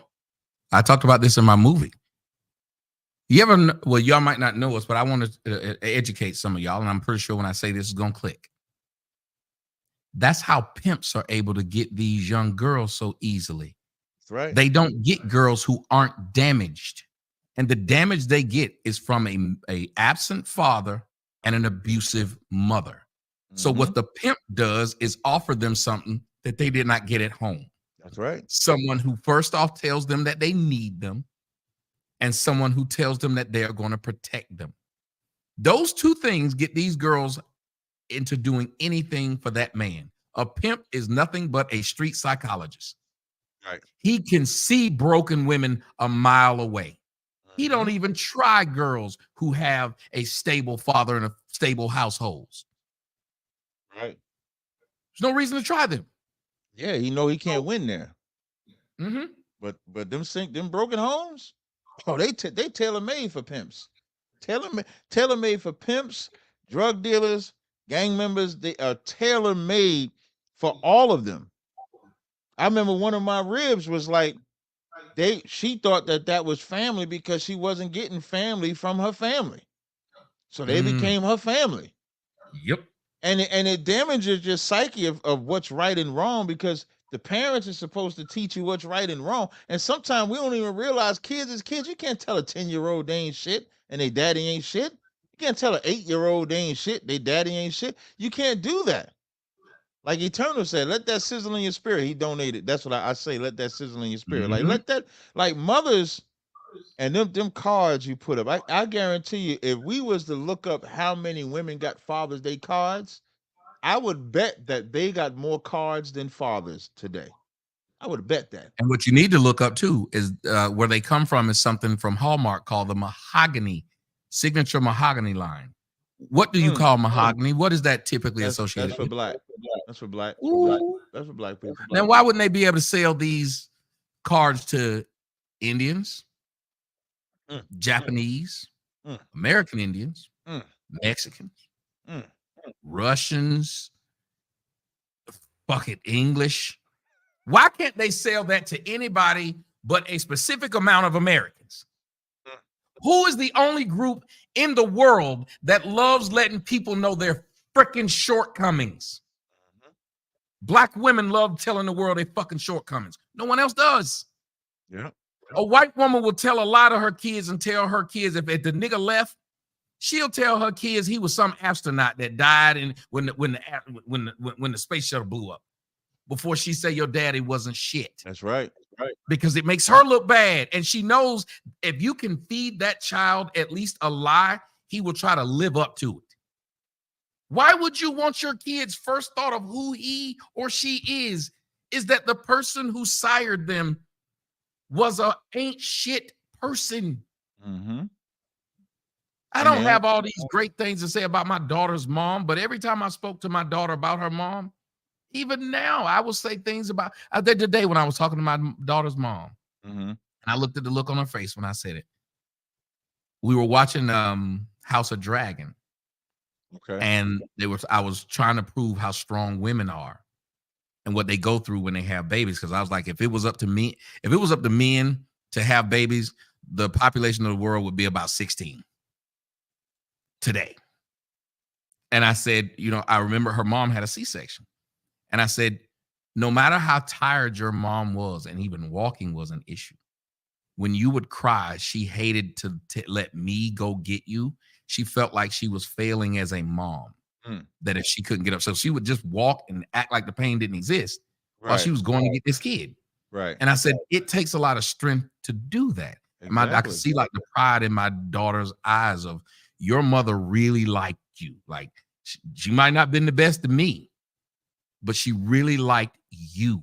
Speaker 6: I talked about this in my movie. You ever, well, y'all might not know us, but I want to educate some of y'all, and I'm pretty sure when I say this is going to click. That's how pimps are able to get these young girls so easily.
Speaker 1: That's right.
Speaker 6: They don't get girls who aren't damaged. And the damage they get is from a absent father and an abusive mother. So what the pimp does is offer them something that they did not get at home.
Speaker 1: That's right.
Speaker 6: Someone who first off tells them that they need them, and someone who tells them that they are going to protect them. Those two things get these girls into doing anything for that man. A pimp is nothing but a street psychologist.
Speaker 1: Right.
Speaker 6: He can see broken women a mile away. He don't even try girls who have a stable father and a stable households.
Speaker 1: Right.
Speaker 6: There's no reason to try them.
Speaker 1: Yeah, he can't win there.
Speaker 6: Mm-hmm.
Speaker 1: But them broken homes, oh, they tailor made for pimps. Tailor made for pimps, drug dealers, gang members. They are tailor made for all of them. I remember one of my ribs was like, she thought that was family because she wasn't getting family from her family, so they became her family.
Speaker 6: Yep.
Speaker 1: And it damages your psyche of what's right and wrong because the parents are supposed to teach you what's right and wrong. And sometimes we don't even realize kids as kids. You can't tell a 10-year-old they ain't shit and they daddy ain't shit. You can't tell an 8-year-old they ain't shit, they daddy ain't shit. You can't do that. Like Eternal said, let that sizzle in your spirit. He donated. That's what I say. Let that sizzle in your spirit. Like let that, like mothers and them cards you put up. I guarantee you, if we was to look up how many women got Father's Day cards, I would bet that they got more cards than fathers today. I would bet that.
Speaker 6: And what you need to look up too is where they come from is something from Hallmark called the mahogany, signature mahogany line. What do you call mahogany? What is that typically associated
Speaker 1: That's for
Speaker 6: with?
Speaker 1: black. That's for black.
Speaker 6: Ooh.
Speaker 1: That's for black people.
Speaker 6: Now, why wouldn't they be able to sell these cards to Indians, Japanese, American Indians, Mexicans, Russians, fuck it, English? Why can't they sell that to anybody but a specific amount of Americans? Who is the only group in the world that loves letting people know their freaking shortcomings? Black women love telling the world their fucking shortcomings. No one else does.
Speaker 1: Yeah.
Speaker 6: A white woman will tell a lot of her kids and tell her kids if the nigga left, she'll tell her kids he was some astronaut that died in when the space shuttle blew up. Before she say your daddy wasn't shit.
Speaker 1: That's right.
Speaker 6: Because it makes her look bad. And she knows if you can feed that child at least a lie, he will try to live up to it. Why would you want your kid's first thought of who he or she is that the person who sired them was a ain't shit person?
Speaker 1: Mm-hmm.
Speaker 6: I don't have all these great things to say about my daughter's mom, but every time I spoke to my daughter about her mom, even now, I will say things about. I did today when I was talking to my daughter's mom, and I looked at the look on her face when I said it. We were watching House of Dragon, and I was trying to prove how strong women are and what they go through when they have babies. Because I was like, if it was up to men to have babies, the population of the world would be about 16 today. And I said, I remember her mom had a C-section. And I said, no matter how tired your mom was, and even walking was an issue, when you would cry, she hated to let me go get you. She felt like she was failing as a mom, that if she couldn't get up. So she would just walk and act like the pain didn't exist while she was going to get this kid.
Speaker 1: Right.
Speaker 6: And I said, it takes a lot of strength to do that.
Speaker 1: Exactly.
Speaker 6: I could see like the pride in my daughter's eyes of your mother really liked you. Like she might not have been the best to me, but she really liked you.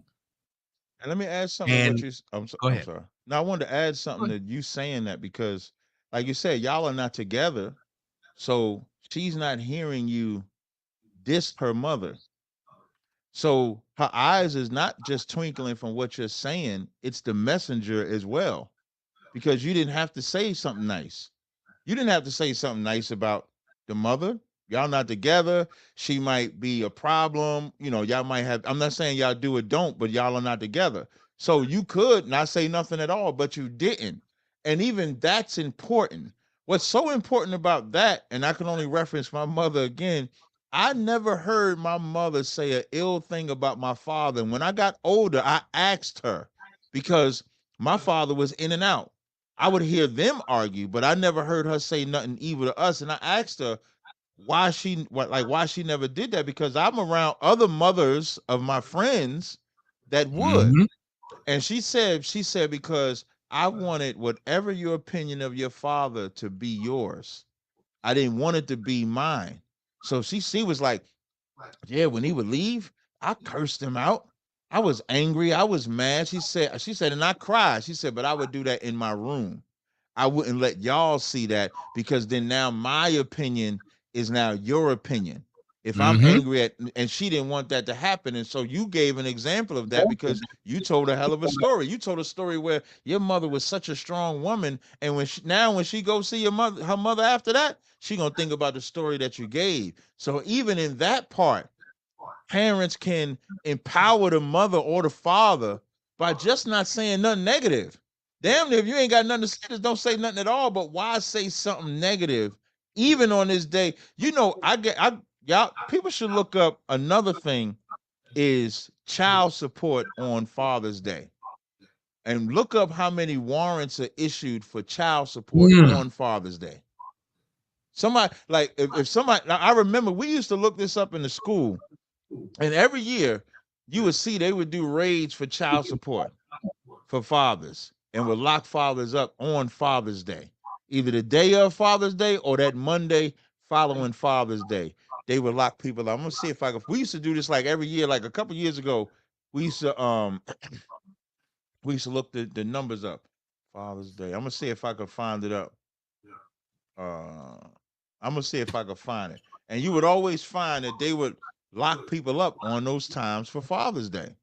Speaker 1: And let me add something. I'm sorry. Now I wanted to add something to you saying that because, like you said, y'all are not together, so she's not hearing you diss her mother. So her eyes is not just twinkling from what you're saying; it's the messenger as well, because you didn't have to say something nice. You didn't have to say something nice about the mother. Y'all not together. She might be a problem. Y'all might have, I'm not saying y'all do or don't, but y'all are not together. So you could not say nothing at all, but you didn't. And even that's important. What's so important about that, and I can only reference my mother again, I never heard my mother say an ill thing about my father. And when I got older, I asked her because my father was in and out. I would hear them argue, but I never heard her say nothing evil to us. And I asked her why she never did that, because I'm around other mothers of my friends that would. And she said because I wanted whatever your opinion of your father to be yours. I didn't want it to be mine. So she was like, yeah, when he would leave, I cursed him out. I was angry. I was mad. She said, and I cried. She said, but I would do that in my room. I wouldn't let y'all see that, because then now my opinion is now your opinion. If I'm angry and she didn't want that to happen. And so you gave an example of that because you told a hell of a story. You told a story where your mother was such a strong woman. And when she goes see her mother after that, she going to think about the story that you gave. So even in that part, parents can empower the mother or the father by just not saying nothing negative. Damn, if you ain't got nothing to say, just don't say nothing at all. But why say something negative, even on this day? Y'all people should look up another thing is child support on Father's Day, and look up how many warrants are issued for child support on Father's Day. Somebody like if somebody, I remember we used to look this up in the school, and every year you would see they would do raids for child support for fathers and would lock fathers up on Father's Day, either the day of Father's Day or that Monday following Father's Day. They would lock people up. I'm gonna see if I can. We used to do this like every year, like a couple years ago. We used to look the numbers up. Father's Day. I'm gonna see if I can find it up. I'm gonna see if I can find it. And you would always find that they would lock people up on those times for Father's Day.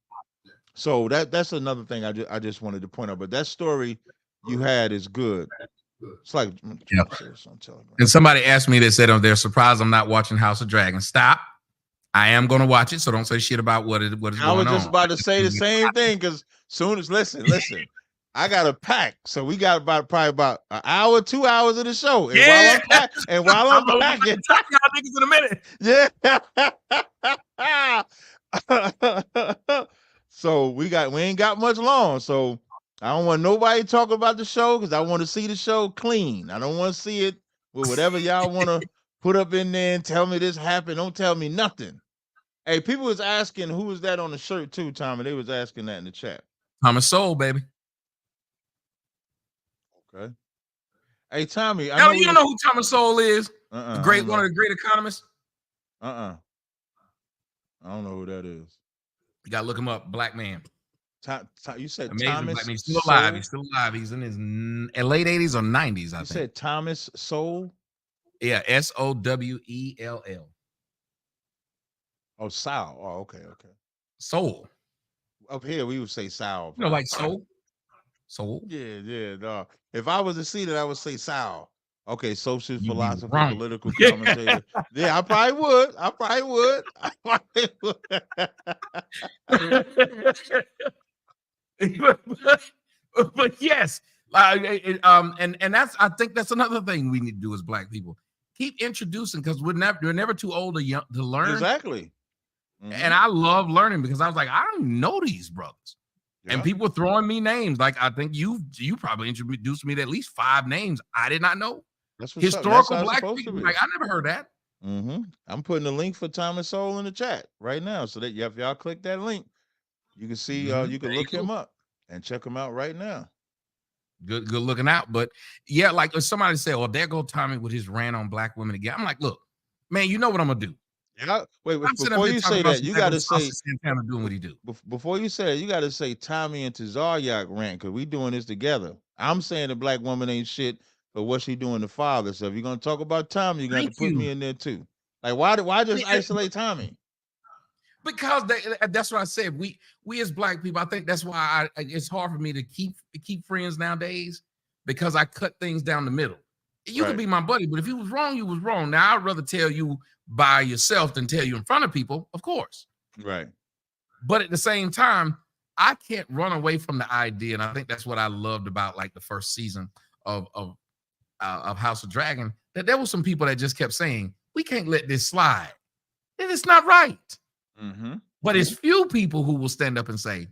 Speaker 1: So that's another thing I just wanted to point out. But that story you had is good. It's like,
Speaker 6: and somebody asked me, they said, they're surprised I'm not watching House of Dragon. Stop. I am going to watch it, so don't say shit about what is going on.
Speaker 1: I was just about to say the same thing, because soon as listen, I got a pack, so we got probably about an hour, 2 hours of the show. And while I'm packing,
Speaker 6: y'all niggas in a minute.
Speaker 1: Yeah. So we ain't got much long. So I don't want nobody talking about the show because I want to see the show clean. I don't want to see it with whatever y'all want to put up in there and tell me this happened. Don't tell me nothing. Hey, people was asking who was that on the shirt too, Tommy. They was asking that in the chat.
Speaker 6: Thomas Sowell, baby.
Speaker 1: Okay. Hey, Tommy, I
Speaker 6: Now,
Speaker 1: know
Speaker 6: you don't know who Thomas Sowell is?
Speaker 1: one
Speaker 6: One
Speaker 1: of
Speaker 6: of the great economists.
Speaker 1: I don't know who that is.
Speaker 6: You gotta look him up. Black man.
Speaker 1: You said
Speaker 6: Amazing
Speaker 1: Thomas
Speaker 6: black man. He's still alive.
Speaker 1: Sowell?
Speaker 6: He's still alive. He's in his late 80s or 90s, I
Speaker 1: You
Speaker 6: think.
Speaker 1: said Thomas Sowell?
Speaker 6: Yeah, Sowell.
Speaker 1: Oh, Sal. Oh, okay.
Speaker 6: Soul.
Speaker 1: Up here, we would say Sal.
Speaker 6: You know, like soul. Soul.
Speaker 1: Yeah. No. If I was to see that, I would say Sal. Okay, social
Speaker 6: You'd be
Speaker 1: philosopher,
Speaker 6: wrong.
Speaker 1: political commentator. Yeah, I probably would.
Speaker 6: But yes, and that's, I think that's another thing we need to do as black people. Keep introducing, because we're never too old to learn.
Speaker 1: Exactly. Mm-hmm.
Speaker 6: And I love learning because I was like, I don't know these brothers.
Speaker 1: Yeah.
Speaker 6: And people throwing me names. Like, I think you probably introduced me to at least 5 names I did not know.
Speaker 1: That's
Speaker 6: Historical black people. Like, I never heard that.
Speaker 1: Mm-hmm. I'm putting the link for Thomas Sowell in the chat right now, so that if y'all click that link, you can see you can look him up and check him out right now.
Speaker 6: Good looking out. But yeah, like if somebody say, "Oh, there go Tommy with his rant on black women again," I'm like, look, man, you know what I'm gonna do.
Speaker 1: Yeah. Wait, before you say that, you got to say
Speaker 6: Santana doing what he do.
Speaker 1: Before you say it, you got to say Tommy and Tazaryak rant, because we doing this together. I'm saying the black woman ain't shit, but what she doing to father. So if you're gonna talk about Tommy, you're gonna have to put me in there too. Like, why just isolate Tommy?
Speaker 6: Because that's what I said. We as black people, I think that's why it's hard for me to keep friends nowadays, because I cut things down the middle. You could be my buddy, but if you was wrong, you was wrong. Now I'd rather tell you by yourself than tell you in front of people, of course.
Speaker 1: Right.
Speaker 6: But at the same time, I can't run away from the idea, and I think that's what I loved about like the first season of House of Dragon, that there were some people that just kept saying, we can't let this slide. And it's not right.
Speaker 1: Mm-hmm.
Speaker 6: But it's few people who will stand up and say,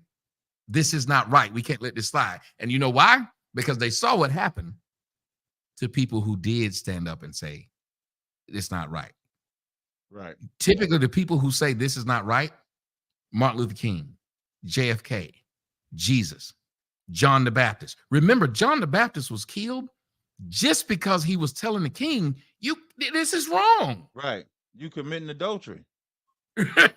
Speaker 6: this is not right. We can't let this slide. And you know why? Because they saw what happened to people who did stand up and say, it's not right.
Speaker 1: Right.
Speaker 6: Typically, the people who say this is not right, Martin Luther King, JFK, Jesus, John the Baptist. Remember, John the Baptist was killed just because he was telling the king, this is wrong.
Speaker 1: Right. You committing adultery.
Speaker 6: What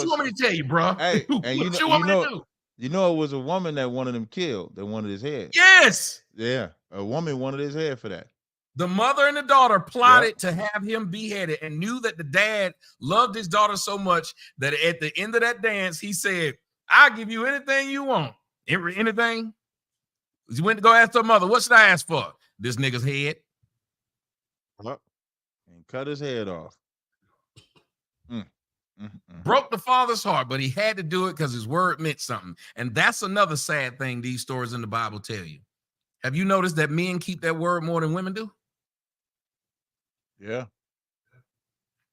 Speaker 6: you want me to tell you, bro?
Speaker 1: Hey, and
Speaker 6: what you want me to do?
Speaker 1: You know, it was a woman that wanted him killed. That wanted his head.
Speaker 6: Yes.
Speaker 1: Yeah, a woman wanted his head for that.
Speaker 6: The mother and the daughter plotted to have him beheaded and knew that the dad loved his daughter so much that at the end of that dance, he said, I'll give you anything you want. Anything? He went to go ask her mother, what should I ask for? This nigga's head.
Speaker 1: And cut his head off.
Speaker 6: Broke the father's heart, but he had to do it because his word meant something. And that's another sad thing these stories in the Bible tell you. Have you noticed that men keep their word more than women do?
Speaker 1: Yeah.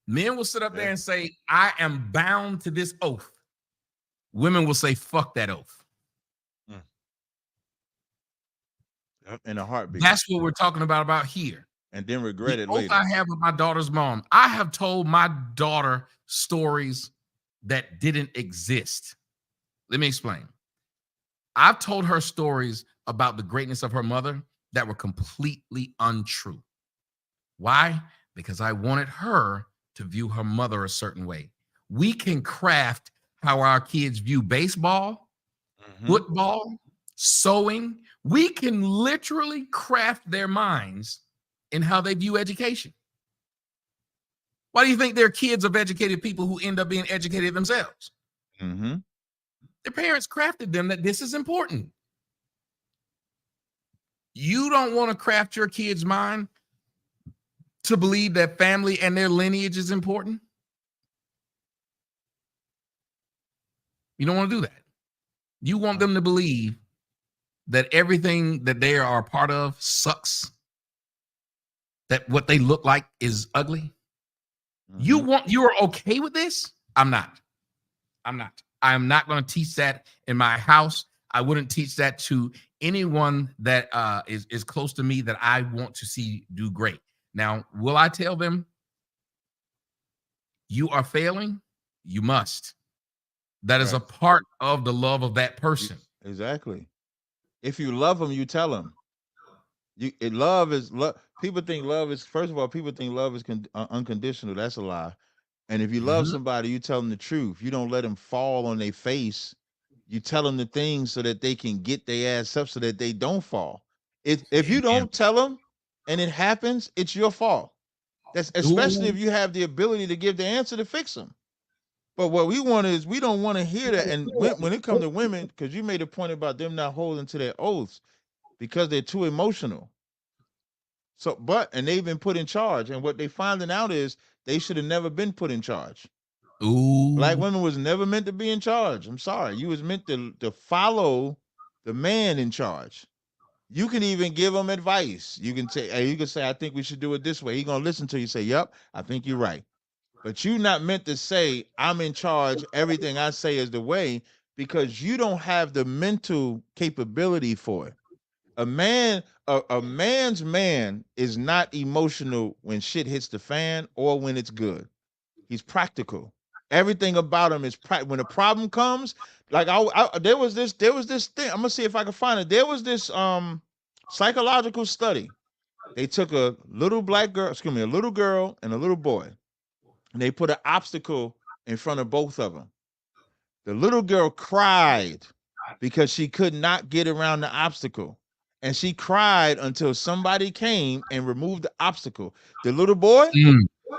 Speaker 6: Men will sit up there and say, I am bound to this oath. Women will say, fuck that oath.
Speaker 1: In a heartbeat.
Speaker 6: That's what we're talking about here.
Speaker 1: And then regret it
Speaker 6: later.
Speaker 1: later.
Speaker 6: I have with my daughter's mom. I have told my daughter stories that didn't exist. Let me explain. I've told her stories about the greatness of her mother that were completely untrue. Why? Because I wanted her to view her mother a certain way. We can craft how our kids view baseball, football, sewing. We can literally craft their minds in how they view education. Why do you think they're kids of educated people who end up being educated themselves? Their parents crafted them that this is important. You don't want to craft your kid's mind to believe that family and their lineage is important. You don't want to do that. You want them to believe that everything that they are a part of sucks, that what they look like is ugly. You are okay with this? I'm not. I am not going to teach that in my house. I wouldn't teach that to anyone that is close to me that I want to see do great. Now, will I tell them you are failing? You must. That is a part of the love of that person.
Speaker 1: Exactly. If you love them, you tell them. Love is love. People think love is, first of all, people think love is unconditional. That's a lie. And if you love somebody, you tell them the truth. You don't let them fall on their face. You tell them the things so that they can get their ass up so that they don't fall. If you don't tell them and it happens, it's your fault. That's especially if you have the ability to give the answer to fix them. But what we want is, we don't want to hear that. And when it comes to women, because you made a point about them not holding to their oaths because they're too emotional. So, and they've been put in charge. And what they finding out is they should have never been put in charge. Black women was never meant to be in charge. I'm sorry. You was meant to follow the man in charge. You can even give him advice. You can say, hey, you can say, I think we should do it this way. He's gonna listen to you, say, yep, I think you're right. But you're not meant to say, I'm in charge, everything I say is the way, because you don't have the mental capability for it. A man's man is not emotional when shit hits the fan or when it's good. He's practical. Everything about him is when a problem comes. Like there was this thing. I'm gonna see if I can find it. There was this psychological study. They took a little girl and a little boy, and they put an obstacle in front of both of them. The little girl cried because she could not get around the obstacle. And she cried until somebody came and removed the obstacle. The little boy,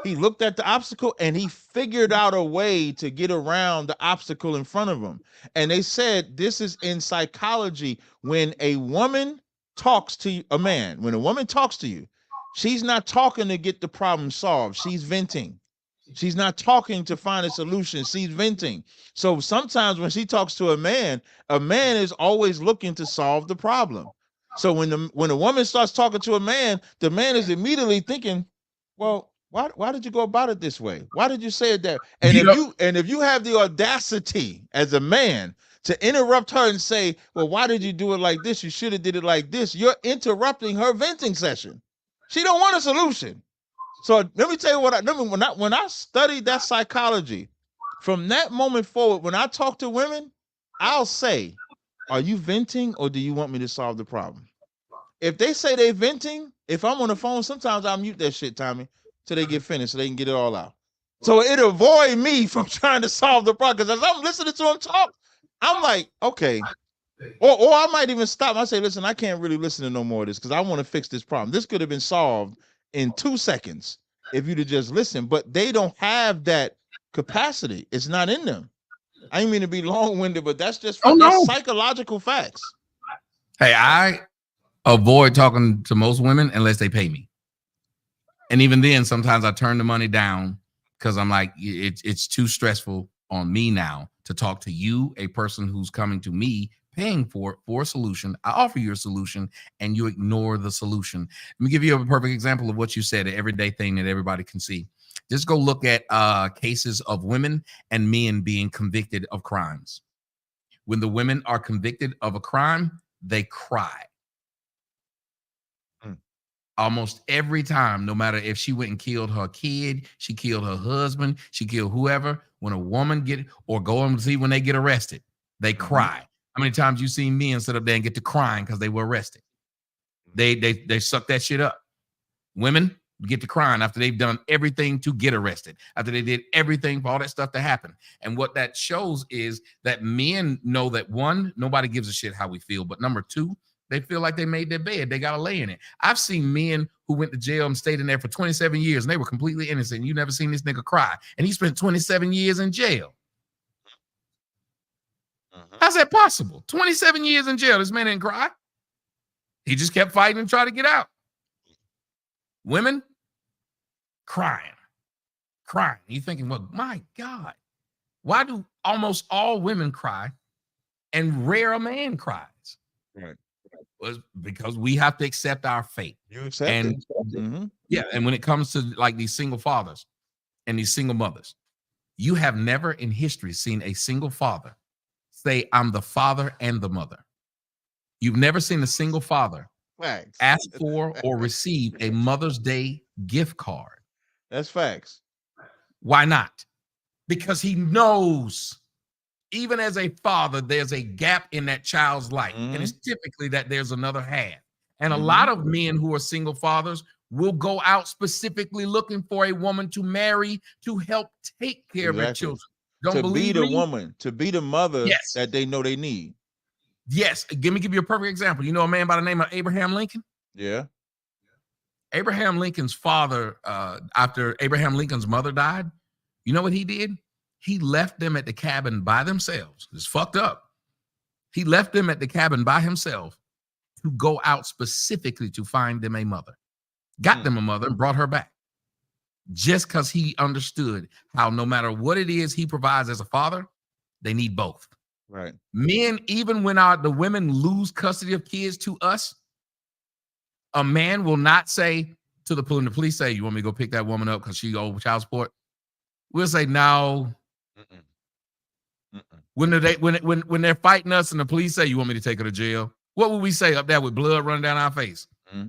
Speaker 1: he looked at the obstacle and he figured out a way to get around the obstacle in front of him. And they said this is in psychology. When a woman talks to a man, when a woman talks to you, she's not talking to get the problem solved. She's venting. She's not talking to find a solution. She's venting. So sometimes when she talks to a man is always looking to solve the problem. So when a woman starts talking to a man, the man is immediately thinking, well, why did you go about it this way? Why did you say it that? And if you have the audacity as a man to interrupt her and say, well, why did you do it like this? You should have did it like this. You're interrupting her venting session. She don't want a solution. So let me tell you when I studied that psychology, from that moment forward, when I talk to women, I'll say, are you venting or do you want me to solve the problem? If they say they venting, if I'm on the phone, sometimes I'll mute that shit, Tommy, till they get finished so they can get it all out. So it avoid me from trying to solve the problem. Because as I'm listening to them talk, I'm like, okay. Or I might even stop. I say, listen, I can't really listen to no more of this because I want to fix this problem. This could have been solved in 2 seconds if you'd have just listened. But they don't have that capacity. It's not in them. I didn't mean to be long-winded, but that's just that's psychological facts.
Speaker 6: Hey, I avoid talking to most women unless they pay me. And even then, sometimes I turn the money down because I'm like, it's too stressful on me now to talk to you, a person who's coming to me, paying for a solution. I offer you a solution and you ignore the solution. Let me give you a perfect example of what you said, an everyday thing that everybody can see. Just go look at cases of women and men being convicted of crimes. When the women are convicted of a crime, they cry. Almost every time, no matter if she went and killed her kid, she killed her husband, she killed whoever, when a woman go and see when they get arrested, they cry. How many times you seen men sit up there and get to crying because they were arrested? They suck that shit up. Women get to crying after they've done everything to get arrested, after they did everything for all that stuff to happen. And what that shows is that men know that, one, nobody gives a shit how we feel, but number two, they feel like they made their bed. They got to lay in it. I've seen men who went to jail and stayed in there for 27 years, and they were completely innocent. You never seen this nigga cry, and he spent 27 years in jail. How's that possible? 27 years in jail. This man didn't cry. He just kept fighting and tried to get out. Women crying. You thinking, well, my God, why do almost all women cry and rare a man cries?
Speaker 1: Right.
Speaker 6: Was because we have to accept our fate.
Speaker 1: You accept it.
Speaker 6: Yeah, and when it comes to like these single fathers, and these single mothers, you have never in history seen a single father say, I'm the father and the mother. You've never seen a single father
Speaker 1: Facts.
Speaker 6: ask for or receive a Mother's Day gift card.
Speaker 1: That's facts.
Speaker 6: Why not? Because he knows, even as a father, there's a gap in that child's life. And it's typically that there's another half. And a lot of men who are single fathers will go out specifically looking for a woman to marry to help take care of their children. Don't
Speaker 1: to
Speaker 6: believe
Speaker 1: be the
Speaker 6: me?
Speaker 1: woman, to be the mother that they know they need.
Speaker 6: Yes. Give you a perfect example. You know a man by the name of Abraham Lincoln?
Speaker 1: Yeah.
Speaker 6: Abraham Lincoln's father, after Abraham Lincoln's mother died, you know what he did? He left them at the cabin by themselves. It's fucked up. He left them at the cabin by himself to go out specifically to find them a mother. Got them a mother and brought her back. Just because he understood how no matter what it is he provides as a father, they need both.
Speaker 1: Right.
Speaker 6: Men, even when the women lose custody of kids to us, a man will not say to the police say, you want me to go pick that woman up because she owed child support? We'll say no. When they're fighting us and the police say, you want me to take her to jail? What would we say up there with blood running down our face?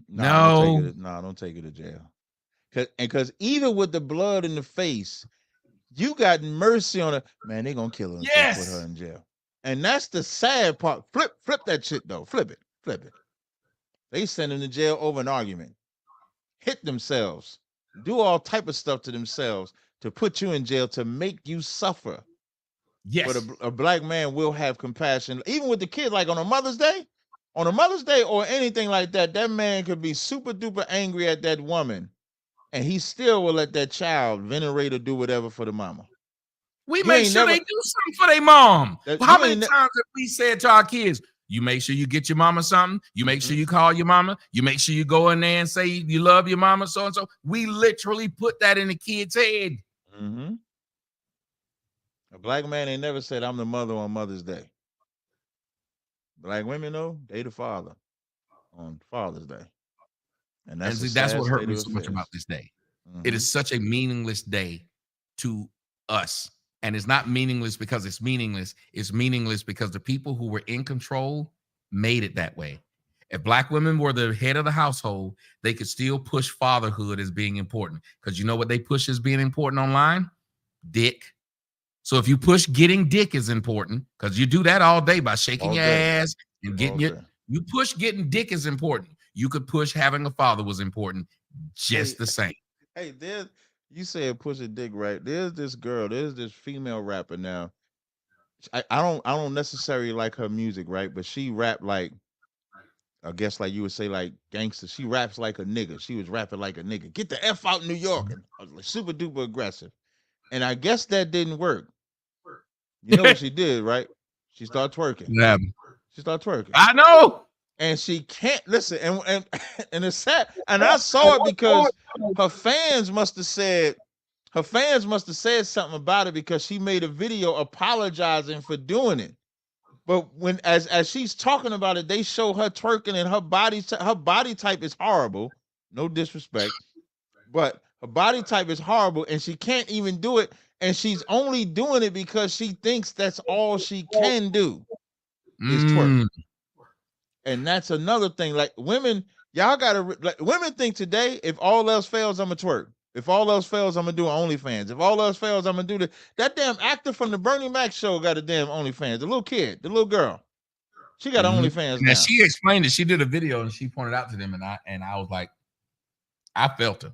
Speaker 6: No.
Speaker 1: Don't take her to jail. Because even with the blood in the face, you got mercy on her. Man, they gonna kill her and put her in jail. And that's the sad part. Flip that shit though. Flip it. They send them to jail over an argument. Hit themselves. Do all type of stuff to themselves to put you in jail to make you suffer.
Speaker 6: Yes.
Speaker 1: But a black man will have compassion. Even with the kid, like on a Mother's Day or anything like that, that man could be super duper angry at that woman. And he still will let that child venerate or do whatever for the mama.
Speaker 6: We make sure they do something for their mom. How many times have we said to our kids, you make sure you get your mama something. You make sure you call your mama. You make sure you go in there and say you love your mama, so and so. We literally put that in the kid's head.
Speaker 1: A black man ain't never said, I'm the mother on Mother's Day. Black women, though, they the father on Father's Day. And
Speaker 6: that's what hurt me so much about this day. It is such a meaningless day to us. And it's not meaningless because it's meaningless. It's meaningless because the people who were in control made it that way. If black women were the head of the household, they could still push fatherhood as being important. Because you know what they push as being important online? Dick. So if you push getting dick is important, because you do that all day by shaking your ass and getting you push getting dick is important. You could push having a father was important just the same.
Speaker 1: Hey, you said push a dick, right? There's this female rapper now. I don't necessarily like her music, right? But she rap like, I guess like you would say like gangster. She raps like a nigga. She was rapping like a nigga. Get the F out New York. And like super duper aggressive. And I guess that didn't work. You know what she did, right? She started twerking.
Speaker 6: Yeah.
Speaker 1: She started twerking.
Speaker 6: I know.
Speaker 1: And she can't listen. And it's sad. And I saw it because her fans must have said something about it because she made a video apologizing for doing it. But when as she's talking about it, they show her twerking and her body type is horrible. No disrespect, but her body type is horrible, and she can't even do it. And she's only doing it because she thinks that's all she can do is twerk. And that's another thing. Like women, y'all gotta women think today, if all else fails, I'm gonna twerk. If all else fails, I'm gonna do OnlyFans. If all else fails, I'm gonna do that damn actor from the Bernie Mac show got a damn OnlyFans. The little kid, the little girl. She got OnlyFans now.
Speaker 6: She explained it. She did a video and she pointed out to them, and I was like, I felt her.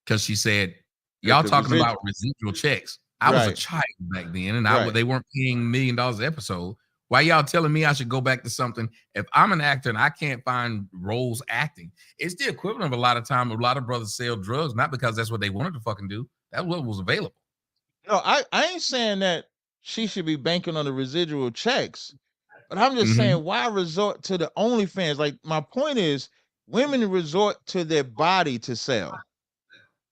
Speaker 6: Because she said, y'all talking about residual checks. I was a child back then, and they weren't paying $1 million an episode. Why y'all telling me I should go back to something? If I'm an actor and I can't find roles acting, it's the equivalent of a lot of time. A lot of brothers sell drugs, not because that's what they wanted to fucking do. That's what was available.
Speaker 1: No, I ain't saying that she should be banking on the residual checks, but I'm just saying, why resort to the OnlyFans? Like, my point is, women resort to their body to sell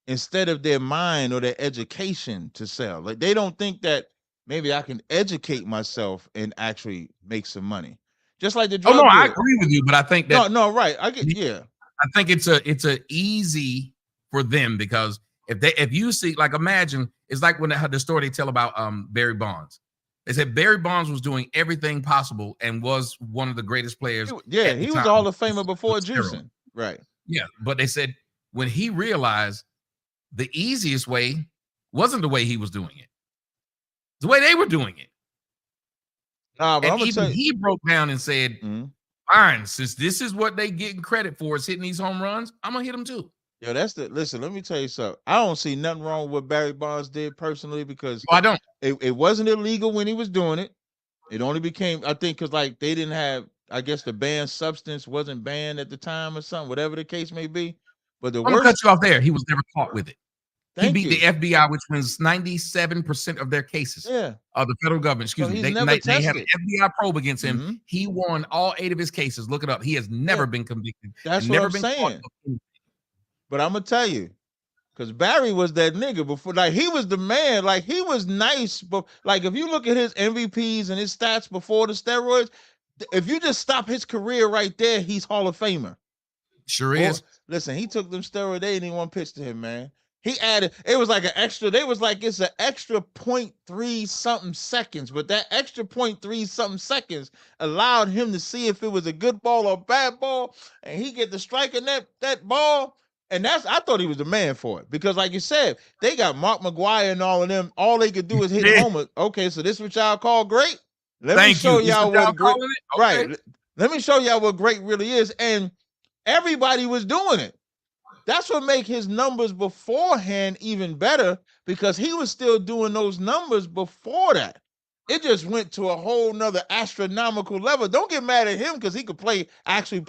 Speaker 1: instead of their mind or their education to sell. Like, they don't think that maybe I can educate myself and actually make some money. Just like the drug deal.
Speaker 6: I agree with you, but I think that
Speaker 1: no, right. I get,
Speaker 6: I think it's a easy for them because If you see, like, imagine it's like when the story they tell about Barry Bonds. They said Barry Bonds was doing everything possible and was one of the greatest players
Speaker 1: Yeah,
Speaker 6: at the
Speaker 1: he was
Speaker 6: time.
Speaker 1: a Hall of Famer before
Speaker 6: with steroids.
Speaker 1: juicing. Right.
Speaker 6: Yeah, but they said when he realized the easiest way wasn't the way he was doing it, the way they were doing it.
Speaker 1: Nah, but
Speaker 6: And
Speaker 1: I'm gonna
Speaker 6: even
Speaker 1: tell you.
Speaker 6: he broke down and said,
Speaker 1: Mhm.
Speaker 6: fine, since this is what they getting credit for is hitting these home runs, I'm gonna hit them too.
Speaker 1: Yo, listen, let me tell you something. I don't see nothing wrong with what Barry Bonds did personally because
Speaker 6: I don't.
Speaker 1: it wasn't illegal when he was doing it. It only became, I think, because like they didn't have, I guess the banned substance wasn't banned at the time or something, whatever the case may be. But the
Speaker 6: I'm gonna cut
Speaker 1: worst,
Speaker 6: you off there. He was never caught with it. He
Speaker 1: thank
Speaker 6: beat the
Speaker 1: you.
Speaker 6: FBI, which wins 97% of their cases.
Speaker 1: Yeah.
Speaker 6: Of the federal government.
Speaker 1: So
Speaker 6: Excuse me.
Speaker 1: he's
Speaker 6: They
Speaker 1: never
Speaker 6: had an
Speaker 1: tested.
Speaker 6: FBI probe against him.
Speaker 1: Mhm.
Speaker 6: He won all 8 of his cases. Look it up. He has never been convicted.
Speaker 1: That's
Speaker 6: and
Speaker 1: what
Speaker 6: never
Speaker 1: I'm
Speaker 6: been caught
Speaker 1: saying.
Speaker 6: of anything.
Speaker 1: But I'm gonna tell you, because Barry was that nigga before, like he was the man, like he was nice, but like if you look at his MVPs and his stats before the steroids, if you just stop his career right there, he's Hall of Famer.
Speaker 6: Sure
Speaker 1: Boy,
Speaker 6: is.
Speaker 1: listen, he took them steroids. They didn't even want to pitch to him, man. He added, it was like an extra, they was like, it's an extra 0.3 something seconds, but that extra 0.3 something seconds allowed him to see if it was a good ball or a bad ball, and he get the strike in that ball. And I thought he was the man for it. Because like you said, they got Mark McGwire and all of them. All they could do is hit
Speaker 6: Yeah.
Speaker 1: homers. Okay, so this what y'all call great? Let me
Speaker 6: Thank
Speaker 1: show
Speaker 6: you. This
Speaker 1: y'all
Speaker 6: what
Speaker 1: what great,
Speaker 6: calling it? Okay.
Speaker 1: right. Let me show y'all what great really is. And everybody was doing it. That's what make his numbers beforehand even better because he was still doing those numbers before that. It just went to a whole nother astronomical level. Don't get mad at him because he could actually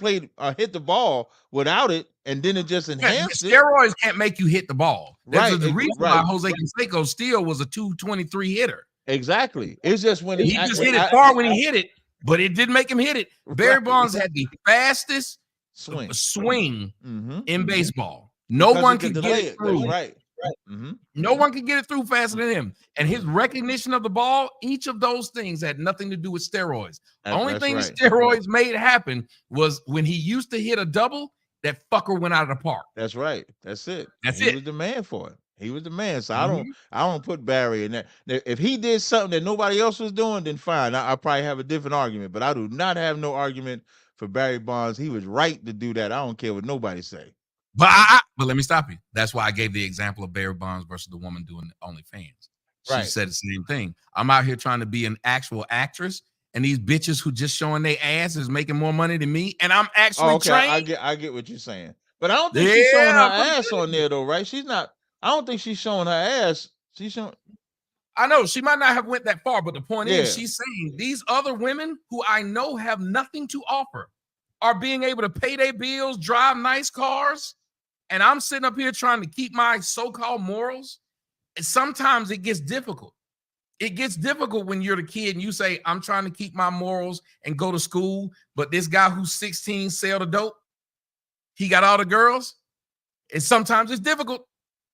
Speaker 1: hit the ball without it, and then it just
Speaker 6: Yeah,
Speaker 1: enhanced it.
Speaker 6: steroids can't make you hit the ball. There's
Speaker 1: Right,
Speaker 6: a reason why Jose Canseco still was a 223 hitter.
Speaker 1: Exactly. It's just when
Speaker 6: He just hit it far when he hit it, but it didn't make him hit it. Barry
Speaker 1: Right.
Speaker 6: Bonds had the fastest swing in baseball. No one could get it through.
Speaker 1: That's right. Mhm.
Speaker 6: No one could get it through faster than him. And his recognition of the ball, each of those things had nothing to do with steroids. The only thing
Speaker 1: right.
Speaker 6: steroids made happen was when he used to hit a double, that fucker went out of the park.
Speaker 1: That's right. That's it.
Speaker 6: That's
Speaker 1: He
Speaker 6: it.
Speaker 1: was the man for it. He was the man. So I don't put Barry in that. Now, if he did something that nobody else was doing, then fine. I probably have a different argument. But I do not have no argument for Barry Bonds. He was right to do that. I don't care what nobody say.
Speaker 6: But let me stop you. That's why I gave the example of Barry Bonds versus the woman doing OnlyFans. She said the same thing. I'm out here trying to be an actual actress, and these bitches who just showing their ass is making more money than me, and I'm actually trained.
Speaker 1: I get what you're saying. But I don't think she's showing her ass on there though, right? She's not. I don't think she's showing her ass. She's showing.
Speaker 6: I know she might not have went that far, but the point is, she's saying these other women who I know have nothing to offer are being able to pay their bills, drive nice cars, and I'm sitting up here trying to keep my so-called morals. And sometimes it gets difficult. It gets difficult when you're the kid and you say, I'm trying to keep my morals and go to school, but this guy who's 16 sell the dope. He got all the girls. And sometimes it's difficult.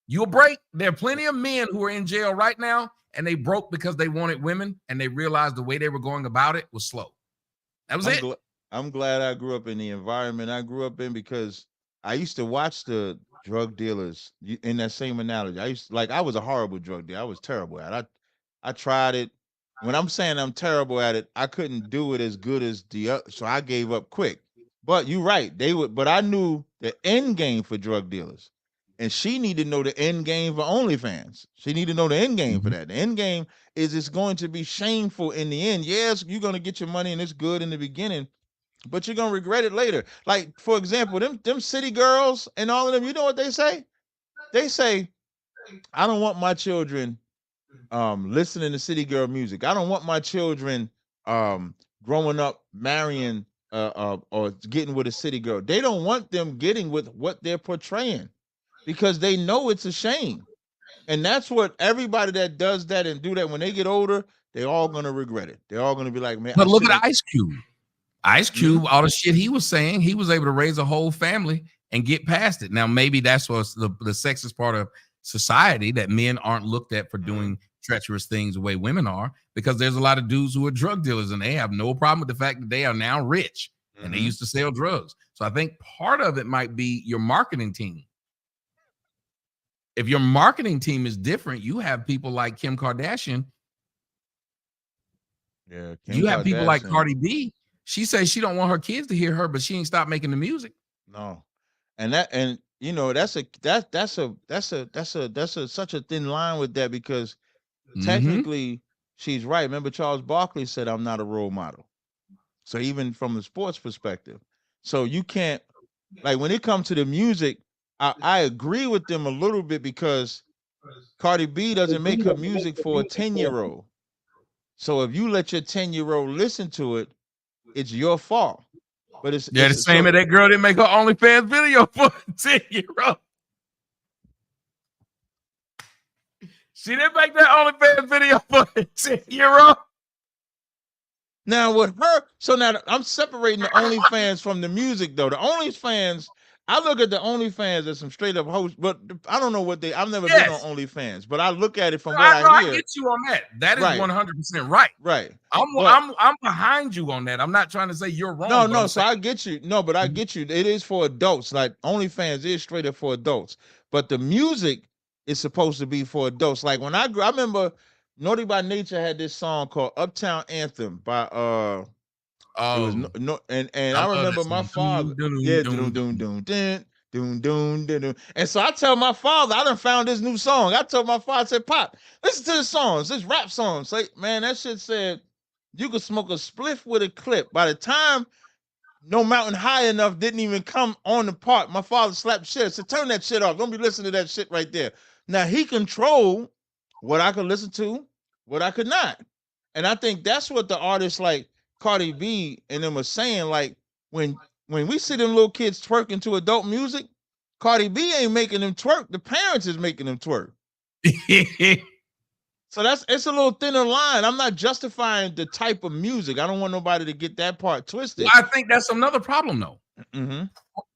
Speaker 6: You'll break. There are plenty of men who are in jail right now, and they broke because they wanted women, and they realized the way they were going about it was slow. That was it.
Speaker 1: I'm glad I grew up in the environment I grew up in because I used to watch the drug dealers in that same analogy. I was a horrible drug dealer. I was terrible at it. I tried it. When I'm saying I'm terrible at it, I couldn't do it as good as the other, so I gave up quick. But you're right. But I knew the end game for drug dealers. And she needed to know the end game for OnlyFans. She needed to know the end game for that. The end game is it's going to be shameful in the end. Yes, you're going to get your money and it's good in the beginning, but you're going to regret it later. Like, for example, them city girls and all of them, you know what they say? They say, I don't want my children listening to city girl music. I don't want my children growing up marrying or getting with a city girl. They don't want them getting with what they're portraying because they know it's a shame. And that's what everybody that does that and do that when they get older, they're all gonna regret it. They're all gonna be like, man.
Speaker 6: But look at Ice Cube. Ice Cube, all the shit he was saying, he was able to raise a whole family and get past it. Now, maybe that's what's the sexist part of society, that men aren't looked at for doing treacherous things the way women are, because there's a lot of dudes who are drug dealers and they have no problem with the fact that they are now rich and they used to sell drugs. So I think part of it might be your marketing team. If your marketing team is different, you have people like Kim Kardashian.
Speaker 1: Yeah, Kim
Speaker 6: You have people like
Speaker 1: Kardashian.
Speaker 6: Cardi B. She says she don't want her kids to hear her, but she ain't stopped making the music.
Speaker 1: No, and you know that's such a thin line with that because technically she's right. Remember Charles Barkley said I'm not a role model. So even from the sports perspective, so you can't like when it comes to the music, I agree with them a little bit because Cardi B doesn't make her music for a 10-year-old. So if you let your 10-year-old listen to it, it's your fault. But
Speaker 6: Yeah, the
Speaker 1: it's
Speaker 6: same
Speaker 1: so
Speaker 6: as that girl didn't make her OnlyFans video for a 10-year-old. She didn't make that OnlyFans video for a 10-year-old.
Speaker 1: now with her, so now I'm separating the OnlyFans from the music though. The OnlyFans, I look at the OnlyFans as some straight up hosts, but I don't know what I've never been on
Speaker 6: Yes.
Speaker 1: OnlyFans, but I look at it from what
Speaker 6: I know,
Speaker 1: I
Speaker 6: I
Speaker 1: hear.
Speaker 6: get you on that. That is
Speaker 1: Right.
Speaker 6: 100% right.
Speaker 1: Right.
Speaker 6: I'm behind you on that. I'm not trying to say you're wrong.
Speaker 1: No,
Speaker 6: but I'm
Speaker 1: so
Speaker 6: saying,
Speaker 1: I get you. No, but I get you. It is for adults. Like OnlyFans is straight up for adults. But the music is supposed to be for adults. Like when I remember Naughty by Nature had this song called Uptown Anthem by it was
Speaker 6: oh,
Speaker 1: and
Speaker 6: I
Speaker 1: I
Speaker 6: love
Speaker 1: remember
Speaker 6: that
Speaker 1: my
Speaker 6: song.
Speaker 1: father.
Speaker 6: Doom, doom,
Speaker 1: Yeah,
Speaker 6: doom,
Speaker 1: doom
Speaker 6: doom.
Speaker 1: doom doom doom doom doom doom. And so I tell my father, I done found this new song. I told my father, I said, Pop, listen to this song. It's this rap song. Say, man, that shit said you could smoke a spliff with a clip. By the time No Mountain High Enough didn't even come on the part, my father slapped the shit. I said, turn that shit off. Don't be listening to that shit right there. Now he controlled what I could listen to, what I could not. And I think that's what the artists like Cardi B and them are saying. Like when we see them little kids twerking to adult music, Cardi B ain't making them twerk. The parents is making them twerk. So it's a little thinner line. I'm not justifying the type of music. I don't want nobody to get that part twisted.
Speaker 6: Well, I think that's another problem, though.
Speaker 1: Mm-hmm.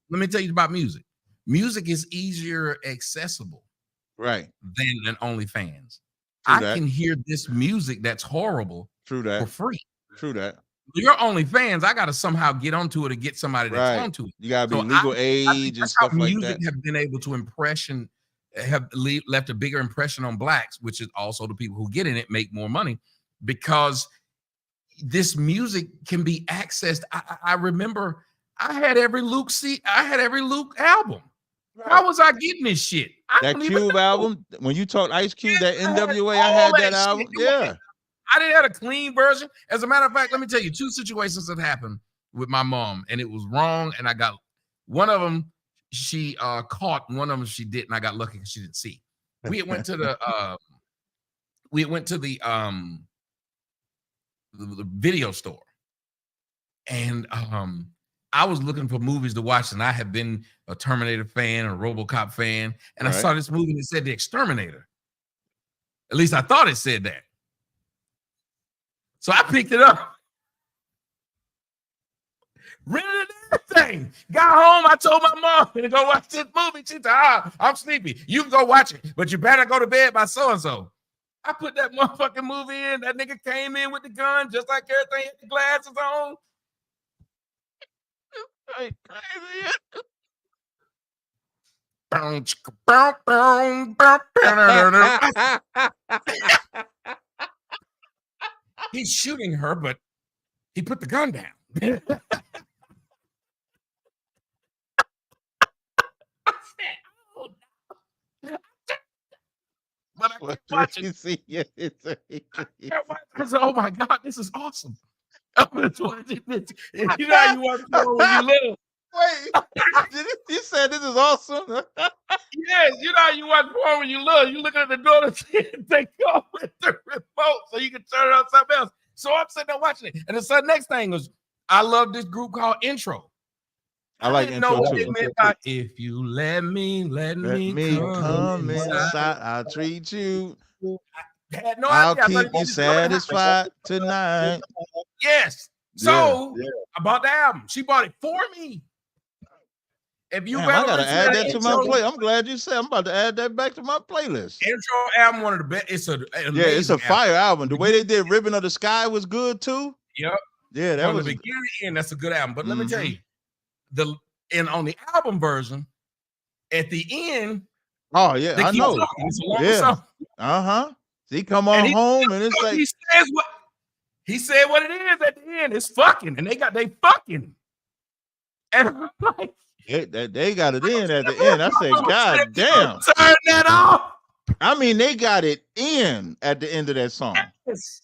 Speaker 6: Let me tell you about music. Music is easier accessible,
Speaker 1: Right,
Speaker 6: than an OnlyFans.
Speaker 1: True
Speaker 6: I
Speaker 1: that.
Speaker 6: can hear this music that's horrible
Speaker 1: True that.
Speaker 6: for free.
Speaker 1: True that.
Speaker 6: Your OnlyFans, I got to somehow get onto it and get somebody that's
Speaker 1: Right.
Speaker 6: onto it.
Speaker 1: You gotta be
Speaker 6: So
Speaker 1: legal
Speaker 6: I think
Speaker 1: age and
Speaker 6: that's how
Speaker 1: stuff like
Speaker 6: music
Speaker 1: that.
Speaker 6: have been able to left a bigger impression on blacks, which is also the people who get in it make more money because this music can be accessed. I remember I had every Luke album. How was I getting this shit? I
Speaker 1: That
Speaker 6: don't even
Speaker 1: Cube
Speaker 6: know.
Speaker 1: album, when you talk Ice Cube, that
Speaker 6: I had
Speaker 1: NWA, I
Speaker 6: all
Speaker 1: had
Speaker 6: that
Speaker 1: that album.
Speaker 6: shit.
Speaker 1: Yeah.
Speaker 6: I didn't have a clean version. As a matter of fact, let me tell you 2 situations that happened with my mom, and it was wrong. And I got one of them, she caught, one of them she didn't. And I got lucky because she didn't see. We had went to the the video store, and I was looking for movies to watch, and I had been a Terminator fan, a RoboCop fan, and I saw this movie that said The Exterminator. At least I thought it said that. So I picked it up, rented everything. Got home, I told my mom to go watch this movie. She said, I'm sleepy. You can go watch it, but you better go to bed by so-and-so. I put that motherfucking movie in. That nigga came in with the gun, just like everything, had the glasses on. He's shooting her, but he put the gun down. But I keep watching.
Speaker 1: You see, yeah,
Speaker 6: I said, oh my God, this is awesome. You know how you watch porn when you little.
Speaker 1: Wait, you said this is awesome.
Speaker 6: Yes, you know how you watch porn when you little. You look at the door to see if they go with the remote so you can turn it on something else. So I'm sitting there watching it. And the next thing was, I love this group called Intro.
Speaker 1: I like
Speaker 6: didn't know
Speaker 1: Intro
Speaker 6: what
Speaker 1: too.
Speaker 6: it meant by, if you let me come
Speaker 1: inside. I'll treat you.
Speaker 6: Had no
Speaker 1: I'll
Speaker 6: idea. I thought
Speaker 1: keep
Speaker 6: it
Speaker 1: you
Speaker 6: was just coming out.
Speaker 1: satisfied tonight.
Speaker 6: Yes. So I bought the album. She bought it for me. If you
Speaker 1: Damn, I gotta add that to my play. I'm glad you said I'm about to add that back to my playlist.
Speaker 6: Intro album, one of the best. It's
Speaker 1: it's a fire album. The way they did Ribbon of the Sky was good too.
Speaker 6: Yep.
Speaker 1: Yeah, that
Speaker 6: From
Speaker 1: was
Speaker 6: the beginning to end. That's a good album. But let me tell you, on the album version, at the end,
Speaker 1: Oh yeah,
Speaker 6: They
Speaker 1: I
Speaker 6: keep
Speaker 1: know.
Speaker 6: talking. It's a long
Speaker 1: Yeah.
Speaker 6: song.
Speaker 1: Uh-huh. He come
Speaker 6: And
Speaker 1: on home and it's
Speaker 6: he
Speaker 1: like
Speaker 6: says what it is at the end. It's fucking, and they fucking. And I'm like,
Speaker 1: they got it in at the end. I said, God damn.
Speaker 6: turn that off.
Speaker 1: I mean, they got it in at the end of that song.
Speaker 6: Yes.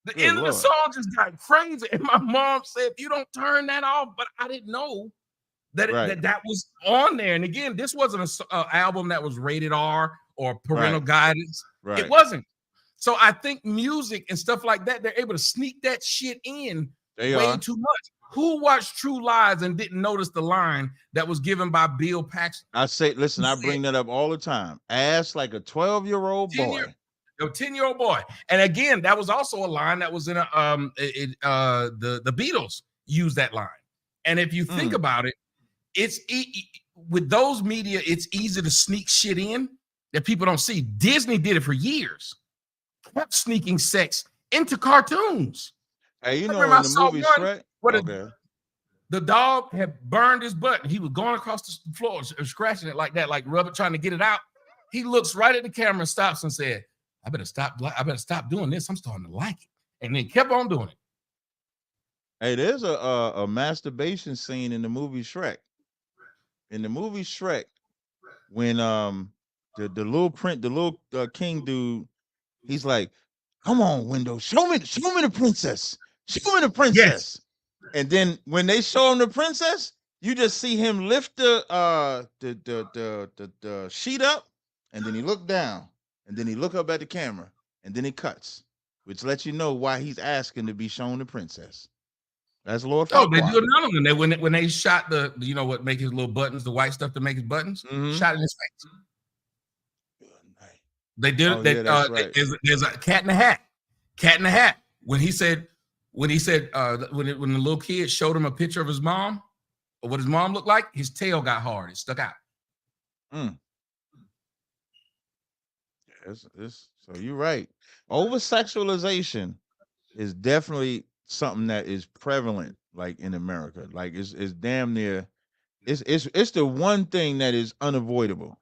Speaker 6: The
Speaker 1: Good
Speaker 6: end of the
Speaker 1: Lord.
Speaker 6: song just got crazy. And my mom said, you don't turn that off. But I didn't know that
Speaker 1: Right.
Speaker 6: that was on there. And again, this wasn't an album that was rated R or parental
Speaker 1: Right.
Speaker 6: guidance.
Speaker 1: Right.
Speaker 6: It wasn't. So I think music and stuff like that, they're able to sneak that shit in
Speaker 1: They
Speaker 6: way
Speaker 1: are.
Speaker 6: too much. Who watched True Lies and didn't notice the line that was given by Bill Paxton?
Speaker 1: I say, listen, I bring that up all the time. Ass like a 12-year-old boy.
Speaker 6: 10-year-old boy. And again, that was also a line that was in the Beatles used that line. And if you think about it, it's with those media, it's easy to sneak shit in that people don't see. Disney did it for years, kept sneaking sex into cartoons.
Speaker 1: Hey, you know in the movie Shrek?
Speaker 6: Okay. The dog had burned his butt. He was going across the floor, scratching it like that, like rubber, trying to get it out. He looks right at the camera and stops and said, I better stop doing this. I'm starting to like it. And then kept on doing it.
Speaker 1: Hey, there's a masturbation scene in the movie Shrek. In the movie Shrek, when the little king dude, he's like, come on, window, show me the princess. Show me the princess. Yes. And then when they show him the princess, you just see him lift the sheet up, and then he look down, and then he look up at the camera, and then he cuts, which lets you know why he's asking to be shown the princess. That's Lord Farquaad.
Speaker 6: Oh, they do another one. When they shot the, you know what make his little buttons, the white stuff to make his buttons, shot in his face. They did. Oh, right. There's a cat in the hat. Cat in the hat. When the little kid showed him a picture of his mom or what his mom looked like, his tail got hard. It stuck out.
Speaker 1: So you're right. Over sexualization is definitely something that is prevalent, like in America. Like it's damn near. It's the one thing that is unavoidable.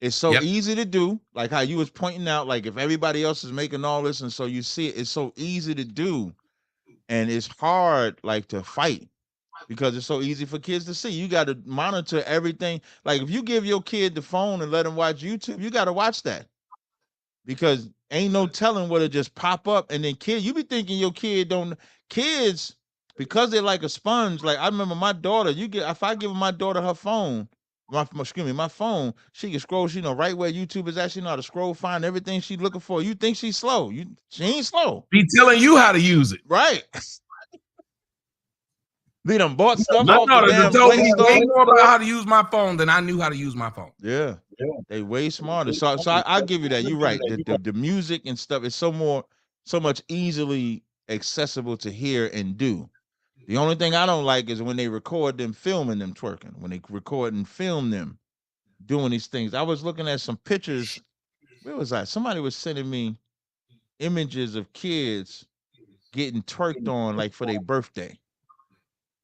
Speaker 1: It's so easy to do, like how you was pointing out. Like if everybody else is making all this, and so you see it, it's so easy to do, and it's hard like to fight because it's so easy for kids to see. You got to monitor everything. Like if you give your kid the phone and let him watch YouTube, you got to watch that because ain't no telling what'll just pop up. And then you be thinking your kid don't. Kids, because they're like a sponge. Like I remember my daughter. If I give my daughter her phone. My phone, she can scroll, she know right where YouTube is at. She know how to scroll, find everything she's looking for. You think she's slow. She ain't slow.
Speaker 6: Be telling you how to use it.
Speaker 1: Right. They done bought stuff
Speaker 6: my
Speaker 1: off the damn
Speaker 6: told
Speaker 1: Play
Speaker 6: me
Speaker 1: Store.
Speaker 6: way more about how to use my phone than I knew how to use my phone.
Speaker 1: Yeah. They way smarter. So I give you that. You're right. The music and stuff is so much easily accessible to hear and do. The only thing I don't like is when they record them filming them twerking, when they record and film them doing these things. I was looking at some pictures. Where was I? Somebody was sending me images of kids getting twerked on like for their birthday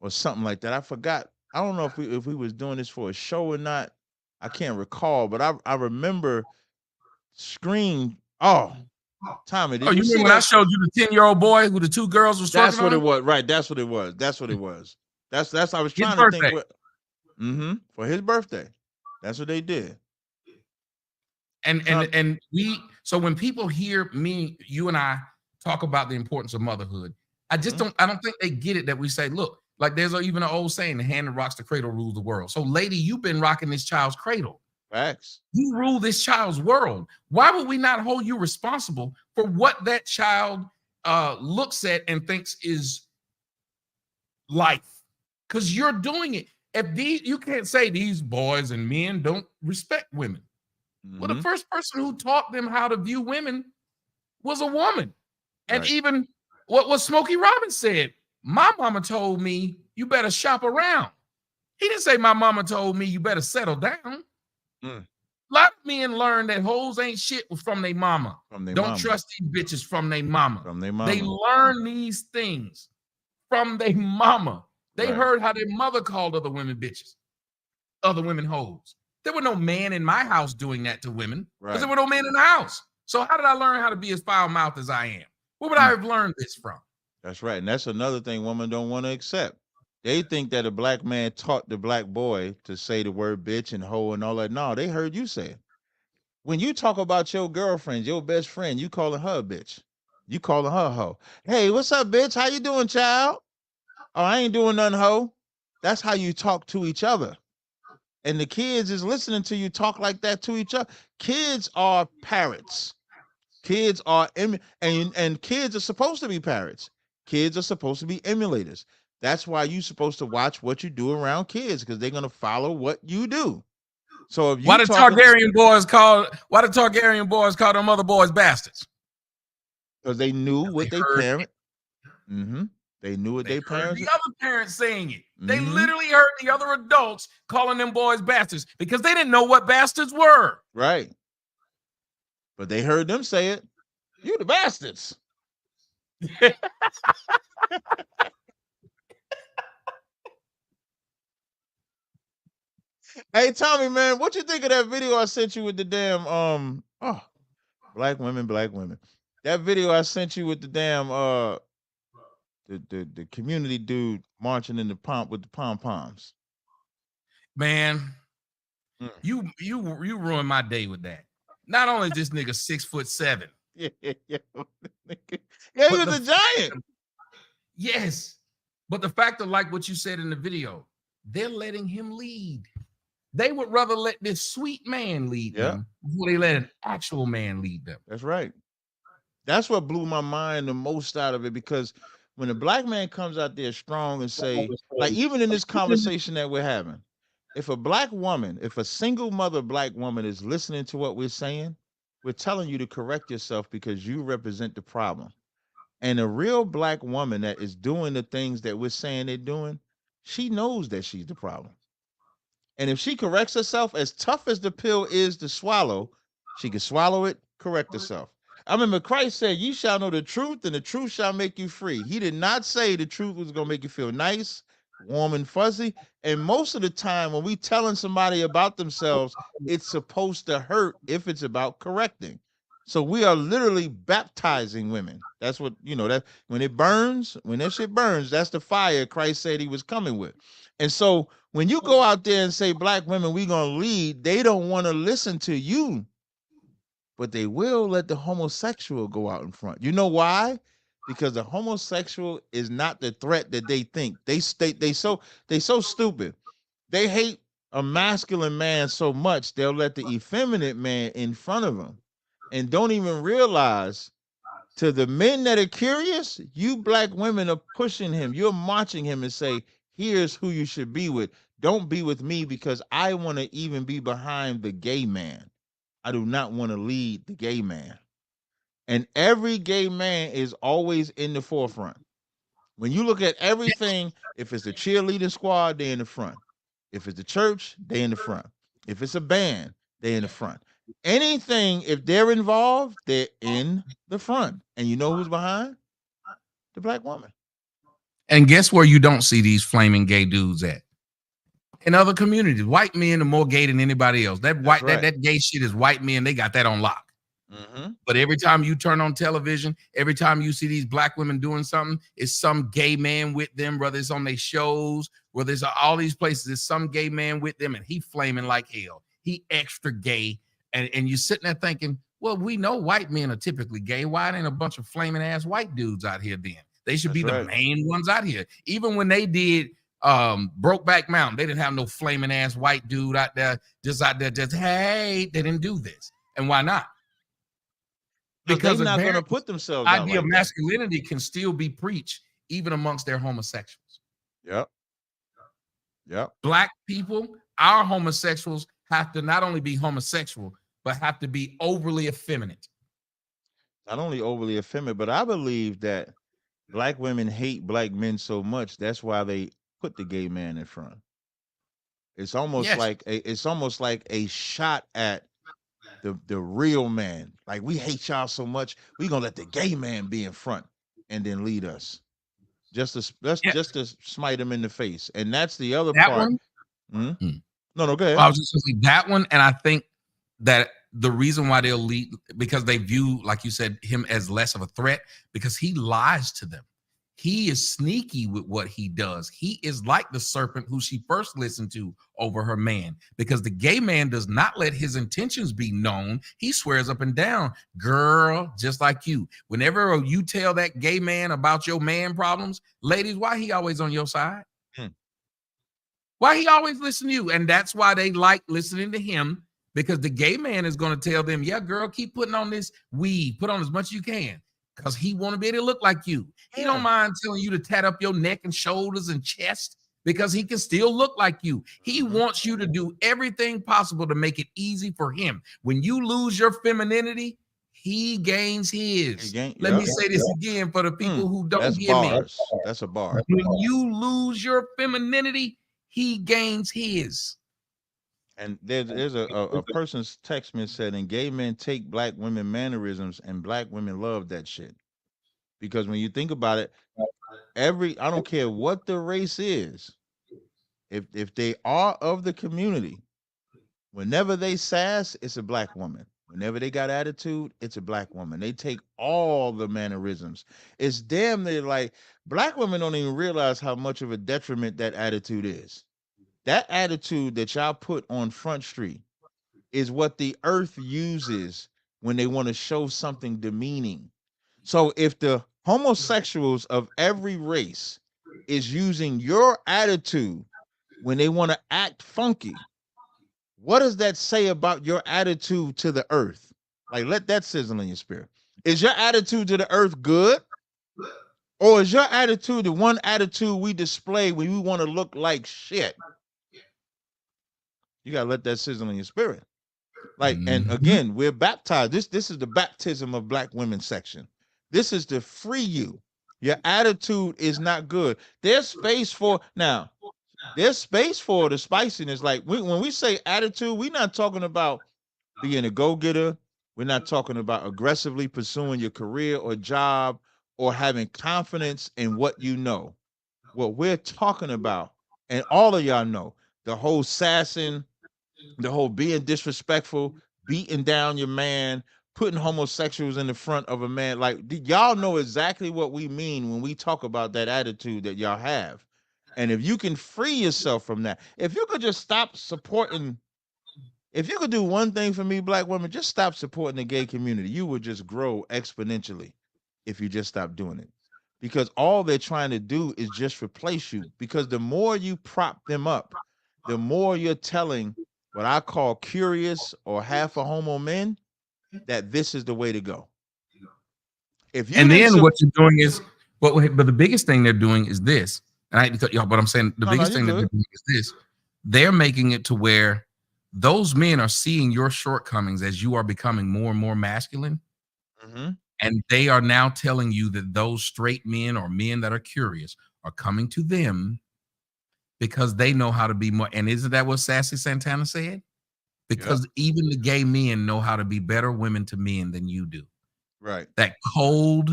Speaker 1: or something like that. I forgot. I don't know if we was doing this for a show or not. I can't recall, but I remember scream. Oh, Tommy, did you see
Speaker 6: mean
Speaker 1: when
Speaker 6: I showed you the 10-year-old boy who the two girls was twerking
Speaker 1: That's what
Speaker 6: on?
Speaker 1: it was. Right. That's what it was. That's I was trying to think what for his birthday. That's what they did.
Speaker 6: And so when people hear you and I talk about the importance of motherhood, I just don't think they get it that we say, look, like there's even an old saying, the hand that rocks the cradle rules the world. So lady, you've been rocking this child's cradle.
Speaker 1: Facts.
Speaker 6: You rule this child's world. Why would we not hold you responsible for what that child looks at and thinks is life? Because you're doing it. You can't say these boys and men don't respect women. Well, the first person who taught them how to view women was a woman. And even what Smokey Robinson said, my mama told me you better shop around. He didn't say my mama told me you better settle down. A lot of men learn that hoes ain't shit from their mama. Don't trust these bitches from their mama. They learn these things from their mama. They heard how their mother called other women bitches, other women hoes. There were no men in my house doing that to women because
Speaker 1: Right.
Speaker 6: there were no men in the house. So how did I learn how to be as foul-mouthed as I am? Where would I have learned this from?
Speaker 1: That's right. And that's another thing women don't want to accept. They think that a black man taught the black boy to say the word bitch and hoe and all that. No, they heard you say it. When you talk about your girlfriend, your best friend, you calling her a bitch. You calling her a hoe. Hey, what's up, bitch? How you doing, child? Oh, I ain't doing nothing, hoe. That's how you talk to each other. And the kids is listening to you talk like that to each other. Kids are parrots. Kids are and kids are supposed to be parrots. Kids are supposed to be emulators. That's why you're supposed to watch what you do around kids because they're gonna follow what you do. So if
Speaker 6: Why
Speaker 1: you
Speaker 6: the
Speaker 1: talking,
Speaker 6: Targaryen boys call them other boys bastards?
Speaker 1: because they knew
Speaker 6: They
Speaker 1: what they
Speaker 6: heard
Speaker 1: parent, they knew what
Speaker 6: They
Speaker 1: they
Speaker 6: heard
Speaker 1: parents.
Speaker 6: the other parents saying it. They
Speaker 1: Mm-hmm.
Speaker 6: literally heard the other adults calling them boys bastards because they didn't know what bastards were.
Speaker 1: Right. But they heard them say it. You the bastards. Hey Tommy, man, what you think of that video I sent you with the damn black women, black women. That video I sent you with the damn the community dude marching in the pomp with the pom poms.
Speaker 6: Man,
Speaker 1: Mm.
Speaker 6: you ruined my day with that. Not only is this nigga 6'7",
Speaker 1: Yeah, yeah, yeah, he
Speaker 6: but
Speaker 1: was a giant.
Speaker 6: Yes, but the fact of like what you said in the video, they're letting him lead. They would rather let this sweet man lead them before they let an actual man lead them.
Speaker 1: That's right. That's what blew my mind the most out of it because when a black man comes out there strong and say, like, even in this conversation that we're having, if a black woman, if a single mother black woman is listening to what we're saying, we're telling you to correct yourself because you represent the problem. And a real black woman that is doing the things that we're saying they're doing, she knows that she's the problem. And if she corrects herself, as tough as the pill is to swallow, she can swallow it, correct herself. I remember Christ said, "You shall know the truth, and the truth shall make you free." He did not say the truth was going to make you feel nice, warm, and fuzzy. And most of the time, when we telling somebody about themselves, it's supposed to hurt if it's about correcting. So we are literally baptizing women. That's what, that when it burns, when that shit burns, that's the fire Christ said he was coming with. And so when you go out there and say black women, we gonna lead, they don't want to listen to you, but they will let the homosexual go out in front. You know why? Because the homosexual is not the threat that they think. They so stupid. They hate a masculine man so much they'll let the effeminate man in front of them, and don't even realize to the men that are curious, you black women are pushing him. You're marching him and say, here's who you should be with. Don't be with me because I want to even be behind the gay man. I do not want to lead the gay man. And every gay man is always in the forefront. When you look at everything, if it's the cheerleading squad, they in the front. If it's the church, they in the front. If it's a band, they in the front. Anything, if they're involved, they're in the front. And you know who's behind? The black woman.
Speaker 6: And guess where you don't see these flaming gay dudes at? In other communities. White men are more gay than anybody else. That gay shit is white men. They got that on lock.
Speaker 1: Mm-hmm.
Speaker 6: But every time you turn on television, every time you see these black women doing something, it's some gay man with them, whether it's on their shows, whether it's all these places, it's some gay man with them, and he flaming like hell. He extra gay. And you're sitting there thinking, well, we know white men are typically gay. Why ain't a bunch of flaming ass white dudes out here then? They should be the main ones out here. Even when they did Brokeback Mountain, they didn't have no flaming ass white dude out there, just hey, they didn't do this. And why not?
Speaker 1: Because they're not going to put themselves out
Speaker 6: idea
Speaker 1: like
Speaker 6: of masculinity can still be preached even amongst their homosexuals.
Speaker 1: Yep.
Speaker 6: Black people, our homosexuals have to not only be homosexual, but have to be overly effeminate.
Speaker 1: Not only overly effeminate, but I believe that black women hate black men so much that's why they put the gay man in front. It's almost like a shot at the real man. Like, we hate y'all so much, we gonna let the gay man be in front and then lead us. Just to smite him in the face. And that's the other part. No, no, go
Speaker 6: I
Speaker 1: ahead.
Speaker 6: was just gonna say that one, and I think that the reason why they'll lead because they view, like you said, him as less of a threat because he lies to them. He is sneaky with what he does. He is like the serpent who she first listened to over her man because the gay man does not let his intentions be known. He swears up and down, girl, just like you. Whenever you tell that gay man about your man problems, ladies, why he always on your side?
Speaker 1: Hmm.
Speaker 6: Why he always listen to you? And that's why they like listening to him because the gay man is going to tell them, yeah, girl, keep putting on this weave, put on as much as you can because he want to be able to look like you. He don't
Speaker 1: Yeah.
Speaker 6: mind telling you to tat up your neck and shoulders and chest because he can still look like you. He
Speaker 1: Mhm.
Speaker 6: wants you to do everything possible to make it easy for him. When you lose your femininity, he gains his.
Speaker 1: Again,
Speaker 6: Let me
Speaker 1: yep.
Speaker 6: say this again for the people who don't
Speaker 1: That's
Speaker 6: hear me.
Speaker 1: bars. That's a bar.
Speaker 6: When you lose your femininity, he gains his.
Speaker 1: And there's a person's text me said, and gay men take black women mannerisms, and black women love that shit. Because when you think about it, I don't care what the race is, if they are of the community, whenever they sass, it's a black woman. Whenever they got attitude, it's a black woman. They take all the mannerisms. It's damn near like black women don't even realize how much of a detriment that attitude is. That attitude that y'all put on Front Street is what the earth uses when they want to show something demeaning. So if the homosexuals of every race is using your attitude when they want to act funky, what does that say about your attitude to the earth? Like, let that sizzle in your spirit. Is your attitude to the earth good? Or is your attitude the one attitude we display when we want to look like shit? You gotta let that sizzle in your spirit. Like, and
Speaker 6: Mhm.
Speaker 1: again, we're baptized. This is the baptism of black women section. This is to free you. Your attitude is not good. There's space for now. There's space for the spiciness. Like when we say attitude, we're not talking about being a go-getter. We're not talking about aggressively pursuing your career or job or having confidence in what you know. What we're talking about, and all of y'all know, the whole sassing, the whole being disrespectful, beating down your man, putting homosexuals in the front of a man. Like y'all know exactly what we mean when we talk about that attitude that y'all have. And if you can free yourself from that, if you could just stop supporting, if you could do one thing for me, black women, just stop supporting the gay community. You would just grow exponentially if you just stop doing it. Because all they're trying to do is just replace you. Because the more you prop them up, the more you're telling what I call curious or half a homo men that this is the way to go. If you
Speaker 6: And
Speaker 1: didn't
Speaker 6: then
Speaker 1: sup-
Speaker 6: what you're doing is, but the biggest thing they're doing is this. And I hate to cut you off, but I'm saying the
Speaker 1: no, no,
Speaker 6: biggest
Speaker 1: you
Speaker 6: thing that they're
Speaker 1: good.
Speaker 6: doing is this. They're making it to where those men are seeing your shortcomings as you are becoming more and more masculine.
Speaker 1: Hmm.
Speaker 6: And they are now telling you that those straight men or men that are curious are coming to them because they know how to be more. And isn't that what Sassy Santana said?
Speaker 1: Yep.
Speaker 6: Because even the gay men know how to be better women to men than you do.
Speaker 1: Right.
Speaker 6: That cold,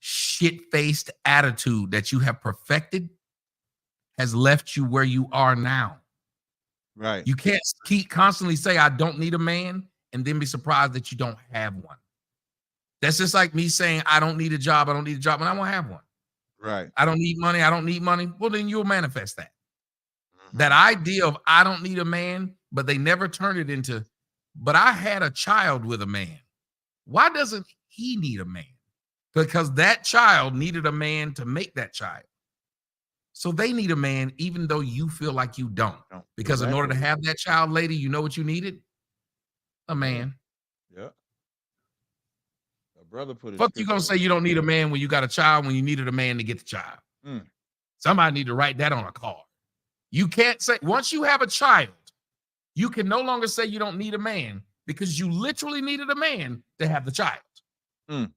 Speaker 6: shit-faced attitude that you have perfected has left you where you are now.
Speaker 1: Right.
Speaker 6: You can't keep constantly say, I don't need a man, and then be surprised that you don't have one. That's just like me saying, I don't need a job, I don't need a job, and I won't have one.
Speaker 1: Right.
Speaker 6: I don't need money, I don't need money. Well, then you'll manifest that. That
Speaker 1: Hmm.
Speaker 6: idea of I don't need a man, but they never turn it into, but I had a child with a man. Why doesn't he need a man? Because that child needed a man to make that child. So they need a man, even though you feel like you don't.
Speaker 1: No,
Speaker 6: Because in order to
Speaker 1: exactly.
Speaker 6: have that child, lady, you know what you needed? A
Speaker 1: Man.
Speaker 6: man.
Speaker 1: Yep. A brother put a
Speaker 6: Fuck you gonna
Speaker 1: scripture.
Speaker 6: say you don't need a man when you got a child when you needed a man to get the child.
Speaker 1: Mm.
Speaker 6: Somebody need to write that on a card. You can't say once you have a child, you can no longer say you don't need a man because you literally needed a man to have the child.
Speaker 1: Mm.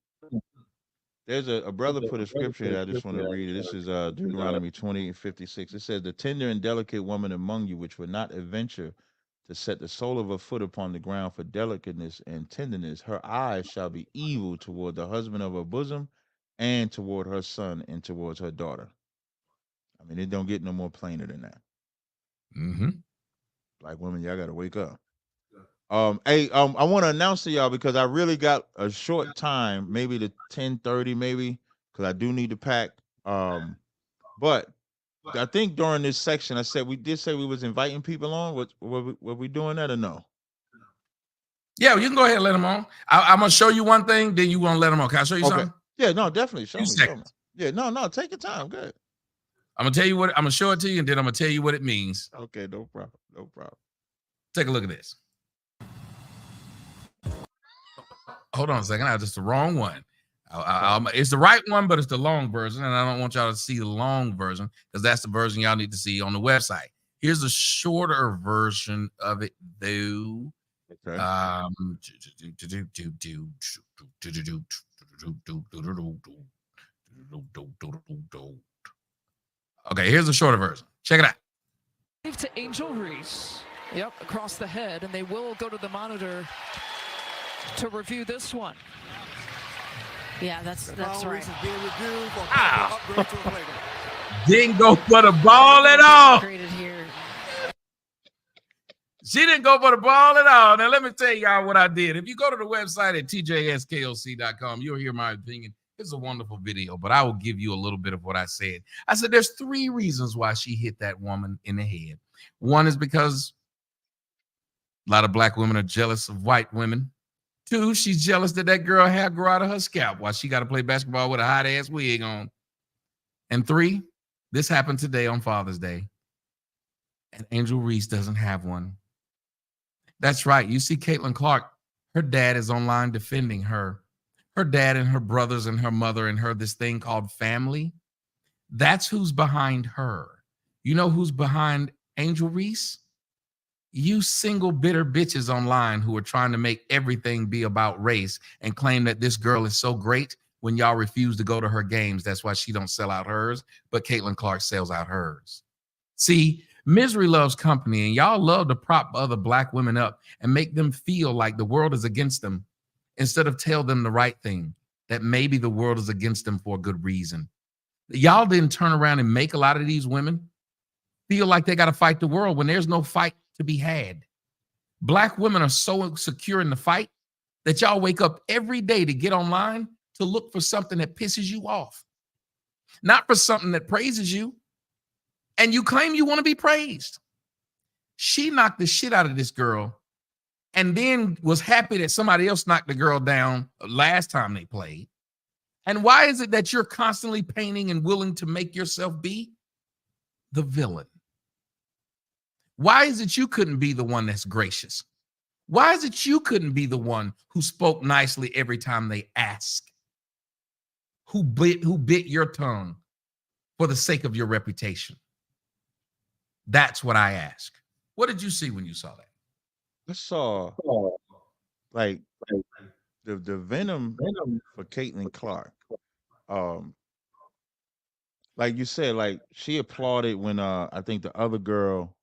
Speaker 1: There's a brother put a scripture that I just want to read it. This is Deuteronomy 20:56. It says, the tender and delicate woman among you, which would not adventure to set the sole of her foot upon the ground for delicateness and tenderness, her eyes shall be evil toward the husband of her bosom and toward her son and towards her daughter. I mean, it don't get no more plainer than that.
Speaker 6: Mm-hmm.
Speaker 1: Black women, y'all gotta wake up. Hey, I want to announce to y'all because I really got a short time, maybe to 10:30, maybe, because I do need to pack. But I think during this section, I said we did say we was inviting people on. Were we doing that or no?
Speaker 6: Yeah, you can go ahead and let them on. I'm gonna show you one thing, then you gonna let them on. Can I show you
Speaker 1: Okay.
Speaker 6: something?
Speaker 1: Yeah, no, definitely. Show
Speaker 6: Few
Speaker 1: me, show me.
Speaker 6: seconds.
Speaker 1: Yeah, no, take your time. Good.
Speaker 6: I'm gonna tell you what. I'm gonna show it to you, and then I'm gonna tell you what it means.
Speaker 1: Okay, no problem. No problem.
Speaker 6: Take a look at this. Hold on a second. I just the wrong one. It's the right one, but it's the long version, and I don't want y'all to see the long version because that's the version y'all need to see on the website. Here's a shorter version of it, though.
Speaker 1: Okay.
Speaker 6: Okay, here's the shorter version. Check it out.
Speaker 7: To Angel Reese. Yep, across the head, and they will go to the monitor to review this one.
Speaker 4: Yeah, that's right.
Speaker 6: Didn't go for the ball at all. She didn't go for the ball at all. Now, let me tell y'all what I did. If you go to the website at tjskoc.com, you'll hear my opinion. It's a wonderful video, but I will give you a little bit of what I said. I said there's 3 reasons why she hit that woman in the head. One is because a lot of black women are jealous of white women. 2, she's jealous that that girl hair grow out of her scalp while she got to play basketball with a hot-ass wig on. And 3, this happened today on Father's Day, and Angel Reese doesn't have one. That's right. You see Caitlin Clark, her dad is online defending her. Her dad and her brothers and her mother and her, this thing called family. That's who's behind her. You know who's behind Angel Reese? You single bitter bitches online who are trying to make everything be about race and claim that this girl is so great when y'all refuse to go to her games. That's why she don't sell out hers, but Caitlin Clark sells out hers. See, misery loves company, and y'all love to prop other black women up and make them feel like the world is against them instead of tell them the right thing, that maybe the world is against them for a good reason. Y'all didn't turn around and make a lot of these women feel like they got to fight the world when there's no fight to be had. Black women are so secure in the fight that y'all wake up every day to get online to look for something that pisses you off, not for something that praises you. And you claim you want to be praised. She knocked the shit out of this girl and then was happy that somebody else knocked the girl down last time they played. And why is it that you're constantly painting and willing to make yourself be the villain? Why is it you couldn't be the one that's gracious? Why is it you couldn't be the one who spoke nicely every time they asked? Who bit your tongue for the sake of your reputation? That's what I ask. What did you see when you saw that?
Speaker 1: I saw like the venom for Caitlin Clark. Like you said, like she applauded when I think the other girl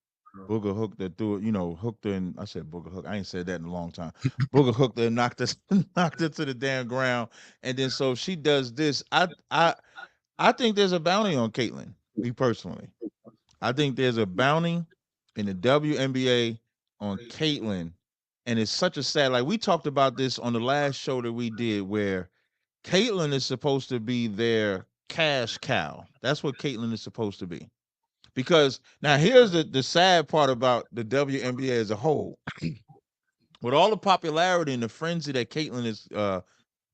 Speaker 1: Booger hooked her through it, hooked her and I said Booger hook. I ain't said that in a long time. Booger hooked her and knocked her to the damn ground. And then so she does this. I think there's a bounty on Caitlin, me personally. I think there's a bounty in the WNBA on Caitlin. And it's such a sad, like we talked about this on the last show that we did where Caitlin is supposed to be their cash cow. That's what Caitlin is supposed to be. Because now here's the sad part about the WNBA as a whole. With all the popularity and the frenzy that Caitlin is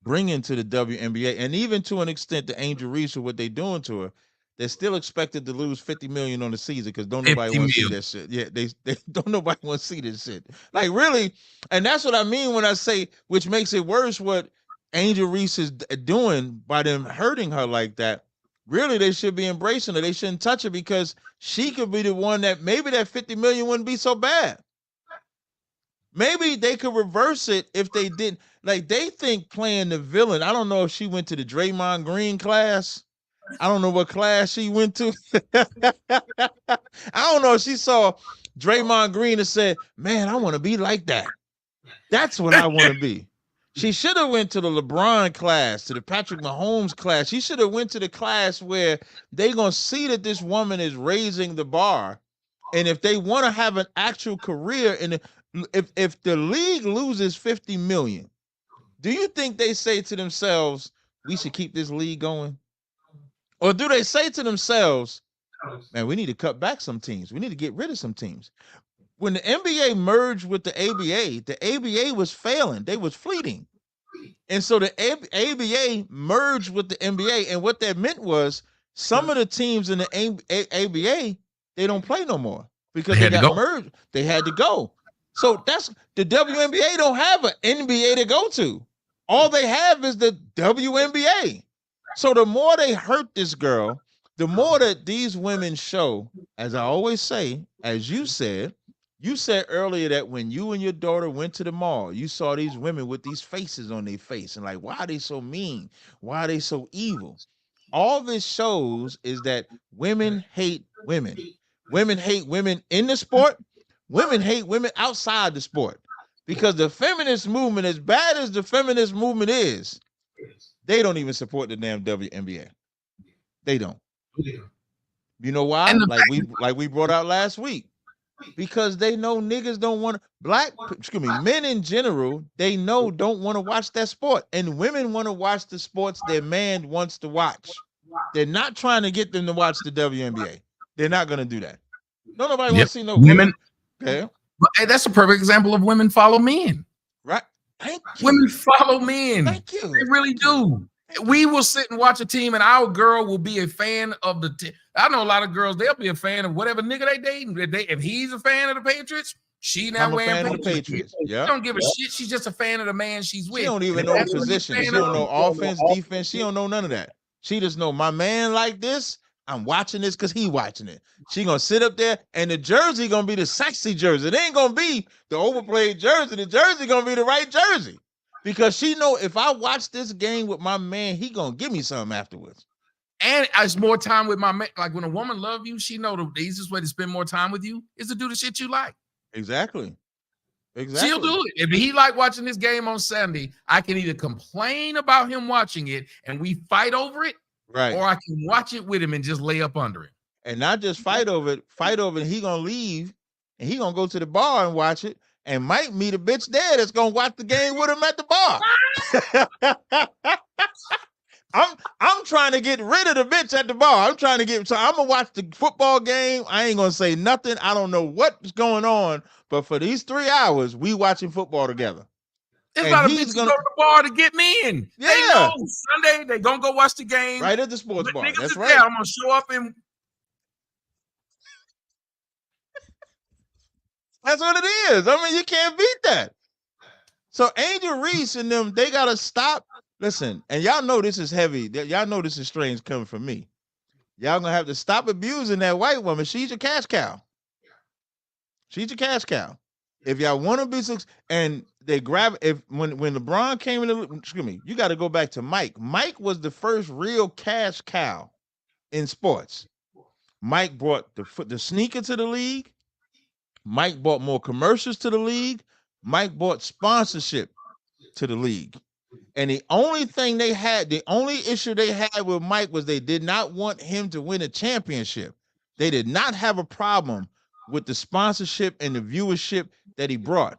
Speaker 1: bringing to the WNBA, and even to an extent the Angel Reese or what they doing to her, they're still expected to lose $50 million on the season because don't nobody want to see that shit. Yeah, they don't nobody want to see this shit. Like really, and that's what I mean when I say, which makes it worse what Angel Reese is doing by them hurting her like that. Really, they should be embracing her. They shouldn't touch her because she could be the one that maybe that 50 million wouldn't be so bad. Maybe they could reverse it if they didn't. Like they think playing the villain. I don't know if she went to the Draymond Green class. I don't know what class she went to. I don't know if she saw Draymond Green and said, "Man, I want to be like that. That's what I want to be." She should have went to the LeBron class, to the Patrick Mahomes class. She should have went to the class where they gonna see that this woman is raising the bar And if they want to have an actual career, and if the league loses 50 million, do you think they say to themselves, we should keep this league going? Or do they say to themselves, man, we need to cut back some teams. We need to get rid of some teams. When the NBA merged with the ABA was failing. They was fleeting. And so the ABA merged with the NBA. And what that meant was some of the teams in the ABA, they don't play no more because they got merged. They had to go. So that's the WNBA don't have an NBA to go to. All they have is the WNBA. So the more they hurt this girl, the more that these women show, as I always say, as you said earlier that when you and your daughter went to the mall, you saw these women with these faces on their face and like, why are they so mean? Why are they so evil? All this shows is that women hate women. Women hate women in the sport. Women hate women outside the sport. Because the feminist movement, as bad as the feminist movement is, they don't even support the damn WNBA. They don't. You know why? Like we brought out last week. Because they know niggas don't want men in general, they know don't want to watch that sport. And women want to watch the sports their man wants to watch. They're not trying to get them to watch the WNBA. They're not going to do that. No, nobody wants to see no women. Okay.
Speaker 6: Hey, that's a perfect example of women follow men.
Speaker 1: Right.
Speaker 6: Women follow men.
Speaker 1: Thank you.
Speaker 6: They really do. We will sit and watch a team, and our girl will be a fan of the team. I know a lot of girls; they'll be a fan of whatever nigga they dating. If he's a fan of the Patriots, she now wearing Patriots.
Speaker 1: Yeah.
Speaker 6: She don't give a shit. She's just a fan of the man she's with.
Speaker 1: She don't even know the position. She don't know offense, defense. She don't know none of that. She just know my man like this. I'm watching this because he watching it. She gonna sit up there, and the jersey gonna be the sexy jersey. It ain't gonna be the overplayed jersey. The jersey gonna be the right jersey. Because she know if I watch this game with my man, he gonna give me something afterwards.
Speaker 6: And it's more time with my man. Like when a woman love you, she know the easiest way to spend more time with you is to do the shit you like.
Speaker 1: Exactly.
Speaker 6: She'll do it. If he like watching this game on Sunday, I can either complain about him watching it and we fight over it,
Speaker 1: right?
Speaker 6: Or I can watch it with him and just lay up under it.
Speaker 1: And not just fight over it, and he gonna leave and he gonna go to the bar and watch it. And might meet a bitch there that's gonna watch the game with him at the bar. I'm trying to get rid of the bitch at the bar. I'm gonna watch the football game. I ain't gonna say nothing. I don't know what's going on, but for these 3 hours, we watching football together.
Speaker 6: It's not a bitch gonna go to the bar to get me in.
Speaker 1: Yeah.
Speaker 6: They know Sunday they gonna go watch the game
Speaker 1: right at the sports bar. That's right.
Speaker 6: There. I'm gonna show up and.
Speaker 1: That's what it is. I mean, you can't beat that. So Angel Reese and them, they gotta stop. Listen, and y'all know this is heavy. Y'all know this is strange coming from me. Y'all gonna have to stop abusing that white woman. She's your cash cow. She's your cash cow. If y'all want to be successful, and they grab when LeBron came in, you got to go back to Mike. Mike was the first real cash cow in sports. Mike brought the sneaker to the league. Mike brought more commercials to the league. Mike brought sponsorship to the league. And the only issue they had with Mike was they did not want him to win a championship. They did not have a problem with the sponsorship and the viewership that he brought.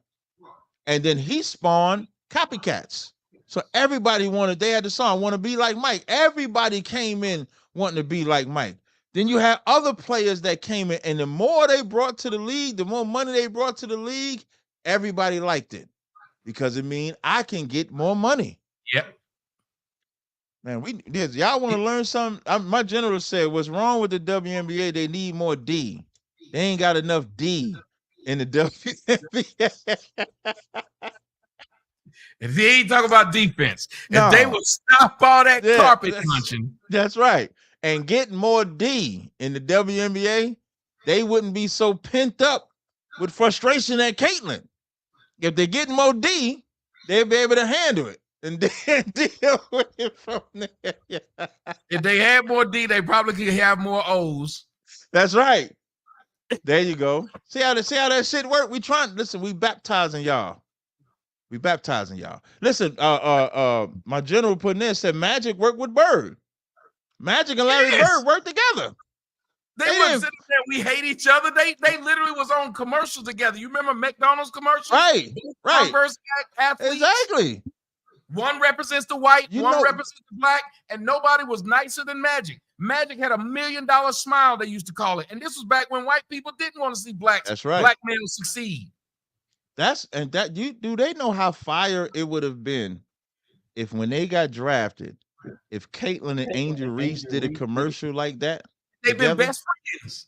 Speaker 1: And then he spawned copycats. So everybody they had the song, want to be like Mike. Everybody came in wanting to be like Mike. Then you had other players that came in, and the more they brought to the league, the more money they brought to the league, everybody liked it because it means I can get more money.
Speaker 6: Yep.
Speaker 1: Man, y'all want to learn something? My general said, what's wrong with the WNBA? They need more D. They ain't got enough D in the WNBA.
Speaker 6: If he ain't talking about defense, if they would stop all that carpet punching.
Speaker 1: That's right. And getting more D in the WNBA, they wouldn't be so pent up with frustration at Caitlyn. If they're getting more D, they'll be able to handle it and then deal with it from there.
Speaker 6: If they had more D, they probably could have more O's.
Speaker 1: That's right. There you go. See how that shit work? We baptizing y'all. Listen, my general putting in said Magic worked with Bird. Magic and Larry Bird work together.
Speaker 6: They
Speaker 1: They
Speaker 6: were
Speaker 1: didn't.
Speaker 6: sitting there. We hate each other. They literally was on commercials together. You remember McDonald's commercials?
Speaker 1: Right, right,
Speaker 6: Converse athletes.
Speaker 1: exactly.
Speaker 6: One represents the white,
Speaker 1: You
Speaker 6: one
Speaker 1: know,
Speaker 6: represents the black, and nobody was nicer than Magic. Magic had $1 million smile, they used to call it. And this was back when white people didn't want to see black
Speaker 1: that's right.
Speaker 6: males succeed.
Speaker 1: They know how fire it would have been if when they got drafted, if Caitlyn and Angel Reese did a commercial like that
Speaker 6: They've been
Speaker 1: together.
Speaker 6: best friends.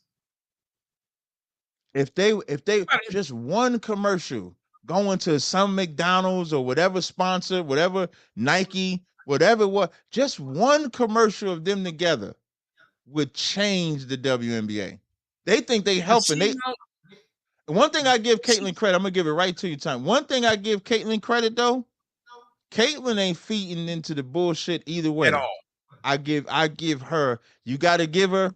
Speaker 1: If they just one commercial going to some McDonald's or whatever sponsor, whatever Nike, whatever what, just one commercial of them together would change the WNBA. They think they helping. One thing I give Caitlyn credit, I'm gonna give it right to you, Tom. One thing I give Caitlyn credit though, Caitlyn ain't feeding into the bullshit either way.
Speaker 6: At all.
Speaker 1: I give her. You got to give her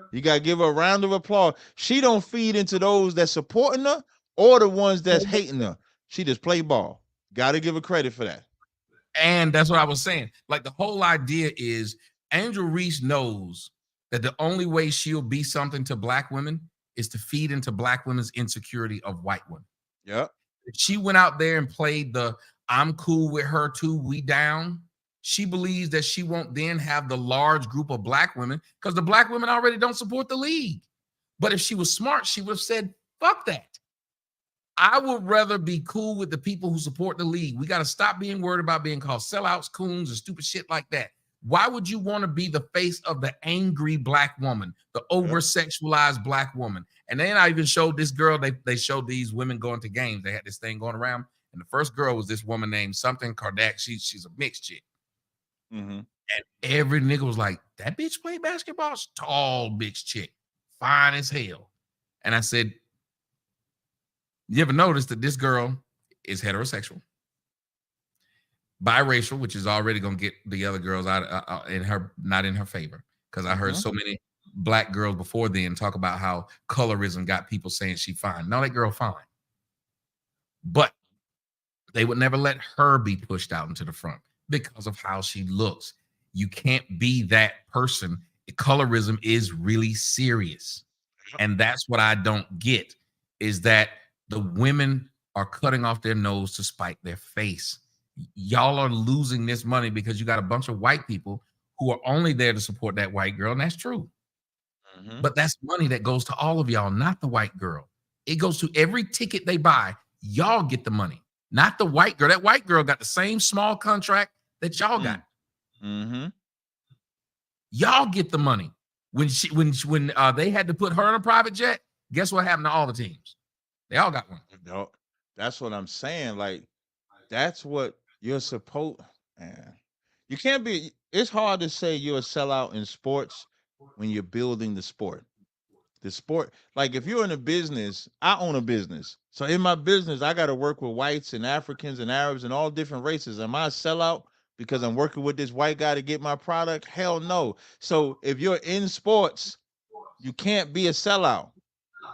Speaker 1: a round of applause. She don't feed into those that supporting her or the ones that's hating her. She just play ball. Got to give her credit for that.
Speaker 6: And that's what I was saying. Like the whole idea is Angel Reese knows that the only way she'll be something to black women is to feed into black women's insecurity of white women.
Speaker 1: Yep.
Speaker 6: If she went out there and played the I'm cool with her too, we down, she believes that she won't then have the large group of black women because the black women already don't support the league. But if she was smart, she would have said, fuck that. I would rather be cool with the people who support the league. We got to stop being worried about being called sellouts, coons, and stupid shit like that. Why would you want to be the face of the angry black woman, the over-sexualized black woman? And then I even showed this girl, they showed these women going to games. They had this thing going around. And the first girl was this woman named something Kardashian. She's a mixed chick.
Speaker 1: Mm-hmm.
Speaker 6: And every nigga was like, that bitch played basketball? Tall bitch chick, fine as hell. And I said, you ever notice that this girl is heterosexual, biracial, which is already going to get the other girls out in her, not in her favor. Because I heard so many black girls before then talk about how colorism got people saying she fine. No, that girl fine. But they would never let her be pushed out into the front because of how she looks. You can't be that person. Colorism is really serious. And that's what I don't get, is that the women are cutting off their nose to spite their face. Y'all are losing this money because you got a bunch of white people who are only there to support that white girl, and that's true. Mm-hmm. But that's money that goes to all of y'all, not the white girl. It goes to every ticket they buy. Y'all get the money, not the white girl. That white girl got the same small contract that y'all got.
Speaker 1: Mm-hmm.
Speaker 6: Y'all get the money. When they had to put her in a private jet, guess what happened to all the teams? They all got one.
Speaker 1: No, that's what I'm saying. Like, that's what you're supposed. Man, you can't be. It's hard to say you're a sellout in sports when you're building the sport. The sport, like if you're in a business, I own a business. So in my business, I got to work with whites and Africans and Arabs and all different races. Am I a sellout because I'm working with this white guy to get my product? Hell no. So if you're in sports, you can't be a sellout.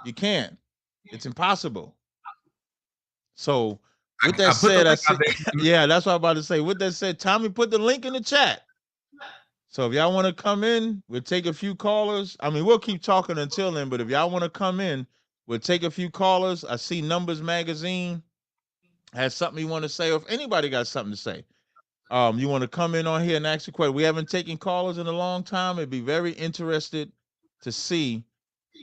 Speaker 1: You can't. It's impossible. So with that said, yeah, that's what I'm about to say. With that said, Tommy put the link in the chat. So if y'all want to come in, we'll take a few callers. I mean, we'll keep talking until then, but if y'all want to come in, we'll take a few callers. I see Numbers Magazine has something you want to say, or if anybody got something to say, you want to come in on here and ask a question. We haven't taken callers in a long time. It'd be very interested to see.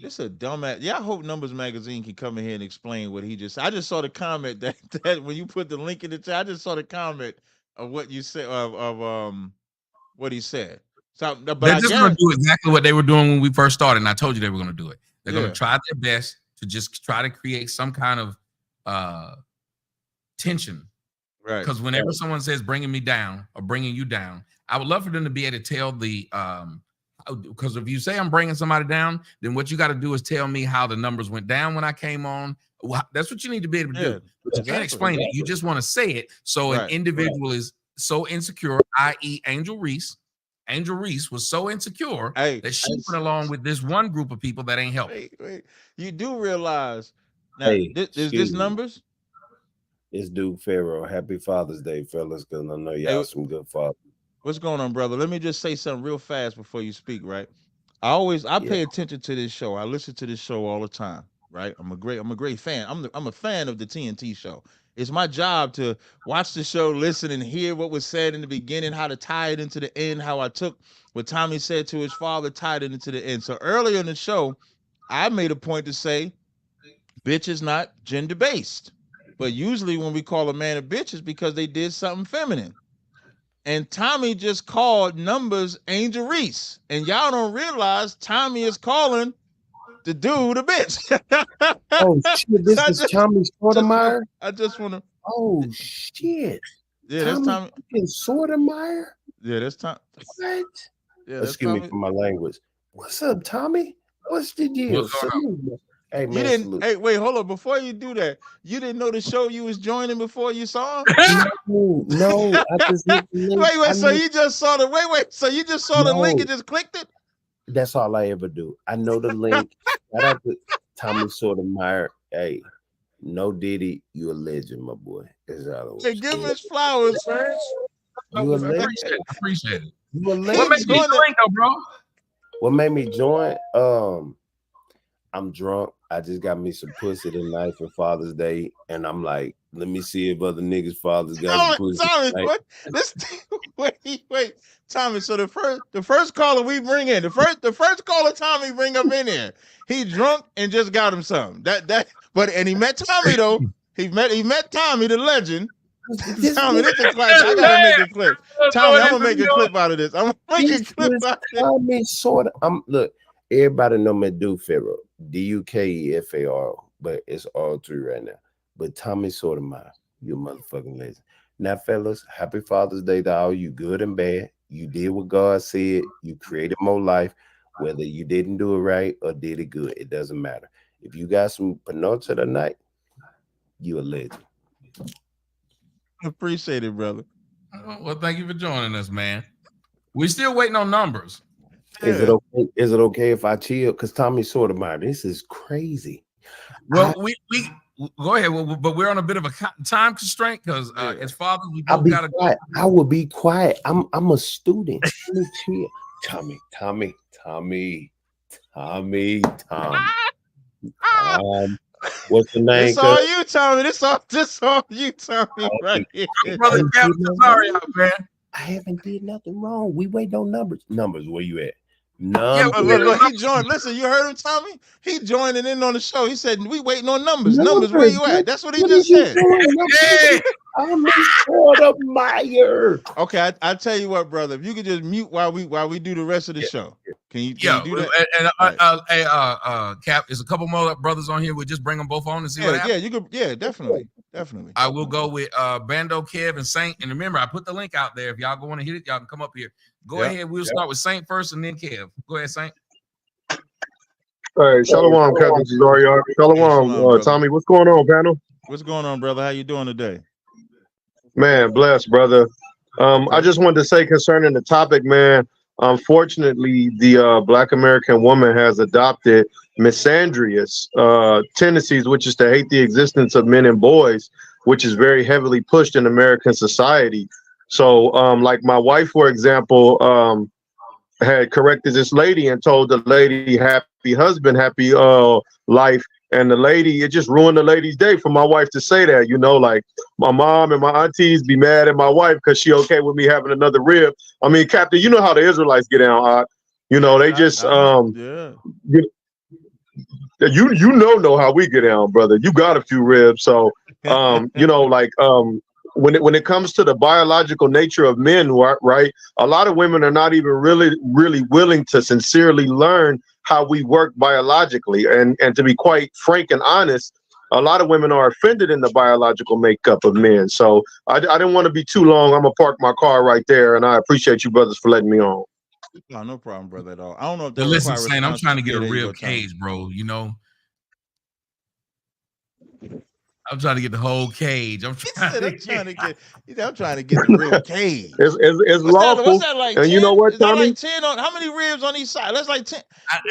Speaker 1: This is a dumbass. Yeah, I hope Numbers Magazine can come in here and explain what he just said. I just saw the comment that when you put the link in the chat, I just saw the comment of what you said of what he said. So, but
Speaker 6: they're just going to do exactly what they were doing when we first started, and I told you they were going to do it. They're going to try their best to just try to create some kind of tension. Right. Because whenever someone says bringing me down or bringing you down, I would love for them to be able to tell the because if you say I'm bringing somebody down, then what you got to do is tell me how the numbers went down when I came on. Well, that's what you need to be able to do. But you can't explain it. You just want to say it. So an individual is so insecure, i.e. Angel Reese. Angel Reese was so insecure that she went along with this one group of people that ain't helping.
Speaker 1: Wait. You do realize now, is this Numbers?
Speaker 8: It's Duke Pharaoh. Happy Father's Day, fellas, because I know y'all some good fathers.
Speaker 1: What's going on, brother? Let me just say something real fast before you speak, right? I
Speaker 8: Yeah.
Speaker 1: pay attention to this show. I listen to this show all the time. Right. I'm a great fan. I'm a fan of the TNT show. It's my job to watch the show, listen, and hear what was said in the beginning, how to tie it into the end, how I took what Tommy said to his father, tied it into the end. So earlier in the show, I made a point to say, bitch is not gender based. But usually when we call a man a bitch, it's because they did something feminine. And Tommy just called Numbers Angel Reese. And y'all don't realize Tommy is calling the dude a bitch.
Speaker 8: Oh shit!
Speaker 1: So
Speaker 8: This is Tommy Sotomayor.
Speaker 1: I just want to.
Speaker 8: Oh shit!
Speaker 1: Yeah, that's
Speaker 8: Tommy
Speaker 1: Tommy.
Speaker 8: fucking Sotomayor.
Speaker 1: Yeah, that's Tom.
Speaker 8: What?
Speaker 1: Yeah, that's
Speaker 8: Excuse me
Speaker 1: Tommy.
Speaker 8: for my language. What's up, Tommy? What's the deal?
Speaker 6: What's going on?
Speaker 8: Salute. Hey
Speaker 1: You
Speaker 8: man,
Speaker 1: didn't.
Speaker 8: salute.
Speaker 1: Hey, wait, hold on. Before you do that, you didn't know the show you was joining before you saw him.
Speaker 8: No, I just hit the link.
Speaker 1: Wait. So you just saw the So you just saw the link and just clicked it.
Speaker 8: That's all I ever do. I know the link. Shout out to Tommy Sotomayor. Hey, no Diddy, you a legend, my boy. That's all.
Speaker 1: Hey, give him his flowers, man.
Speaker 8: You a
Speaker 6: I
Speaker 8: legend.
Speaker 6: appreciate it.
Speaker 8: You a
Speaker 6: What
Speaker 8: legend.
Speaker 6: made you join though, bro?
Speaker 8: What made me join? I'm drunk. I just got me some pussy tonight for Father's Day, and I'm like, let me see if other niggas' fathers got some pussy.
Speaker 1: Tommy,
Speaker 8: tonight.
Speaker 1: what? Wait, Tommy. So the first caller we bring in, the first caller Tommy bring up in here. He drunk and just got him something. And he met Tommy though. He met Tommy, the legend. Tommy, this is a classic. I gotta make a clip. Tommy, I'm gonna make a clip out of this. I'm gonna make a clip out of this.
Speaker 8: Tommy sort of. Look. Everybody know me do Pharaoh, Dukefaro, but it's all three right now. But Tommy Sotomayor, you motherfucking legend. Now, fellas, happy Father's Day to all you, good and bad. You did what God said. You created more life. Whether you didn't do it right or did it good, it doesn't matter. If you got some panocha tonight, you a legend.
Speaker 1: Appreciate it, brother.
Speaker 6: Well, thank you for joining us, man. We're still waiting on numbers.
Speaker 8: Is it okay? Is it okay if I chill? Because Tommy Sotomayor, this is crazy.
Speaker 6: Well, we go ahead, but we're on a bit of a time constraint because as fathers, we both gotta go.
Speaker 8: I will be quiet. I'm a student. Let me chill. Tommy. What's the name?
Speaker 1: It's all you, Tommy. This all you, Tommy. Right here.
Speaker 6: Brother sorry, man.
Speaker 8: I haven't did nothing wrong. We wait on numbers. Numbers, where you at?
Speaker 1: Yeah, look, he joined. Listen, you heard him, Tommy? He joining in on the show. He said, we waiting on numbers. Numbers, where you at? That's what he just said.
Speaker 8: Hey, I'm Sotomayor.
Speaker 1: Okay, I tell you what, brother. If you could just mute while we do the rest of the show. Can you do that?
Speaker 6: And Cap, there's a couple more brothers on here. We'll just bring them both on and see what happens.
Speaker 1: Yeah, you could. Yeah, definitely.
Speaker 6: I will go with Bando, Kev, and Saint. And remember, I put the link out there. If y'all go want to hit it, y'all can come up here. Go ahead. We'll start with Saint first, and then Kev. Go ahead, Saint.
Speaker 9: All right, Shalom, Captain Cesario. Shalom, Tommy. What's going on, panel?
Speaker 1: What's going on, brother? How you doing today?
Speaker 9: Man, blessed, brother. I just wanted to say concerning the topic, man. Unfortunately, the Black American woman has adopted misandrous tendencies, which is to hate the existence of men and boys, which is very heavily pushed in American society. So, like my wife, for example, had corrected this lady and told the lady, happy husband, happy life. And the lady, it just ruined the lady's day for my wife to say that, you know, like my mom and my aunties be mad at my wife because she okay with me having another rib. I mean, Captain, you know how the Israelites get down, you know, they just, you know how we get down, brother. You got a few ribs. So, you know, like, when it comes to the biological nature of men, right, a lot of women are not even really willing to sincerely learn how we work biologically. And to be quite frank and honest, a lot of women are offended in the biological makeup of men. So I didn't want to be too long. I'm gonna park my car right there, and I appreciate you brothers for letting me on.
Speaker 1: No problem, brother, at all. I don't know if
Speaker 6: listen, Saint, I'm trying to get a real cage, bro. You know, I'm trying to get the whole cage. I'm trying to get
Speaker 1: the real cage.
Speaker 9: It's lawful.
Speaker 1: What's that like?
Speaker 9: And
Speaker 1: 10?
Speaker 9: you know what,
Speaker 1: Is that
Speaker 9: Tommy?
Speaker 1: like 10 on how many ribs on each side? That's like 10.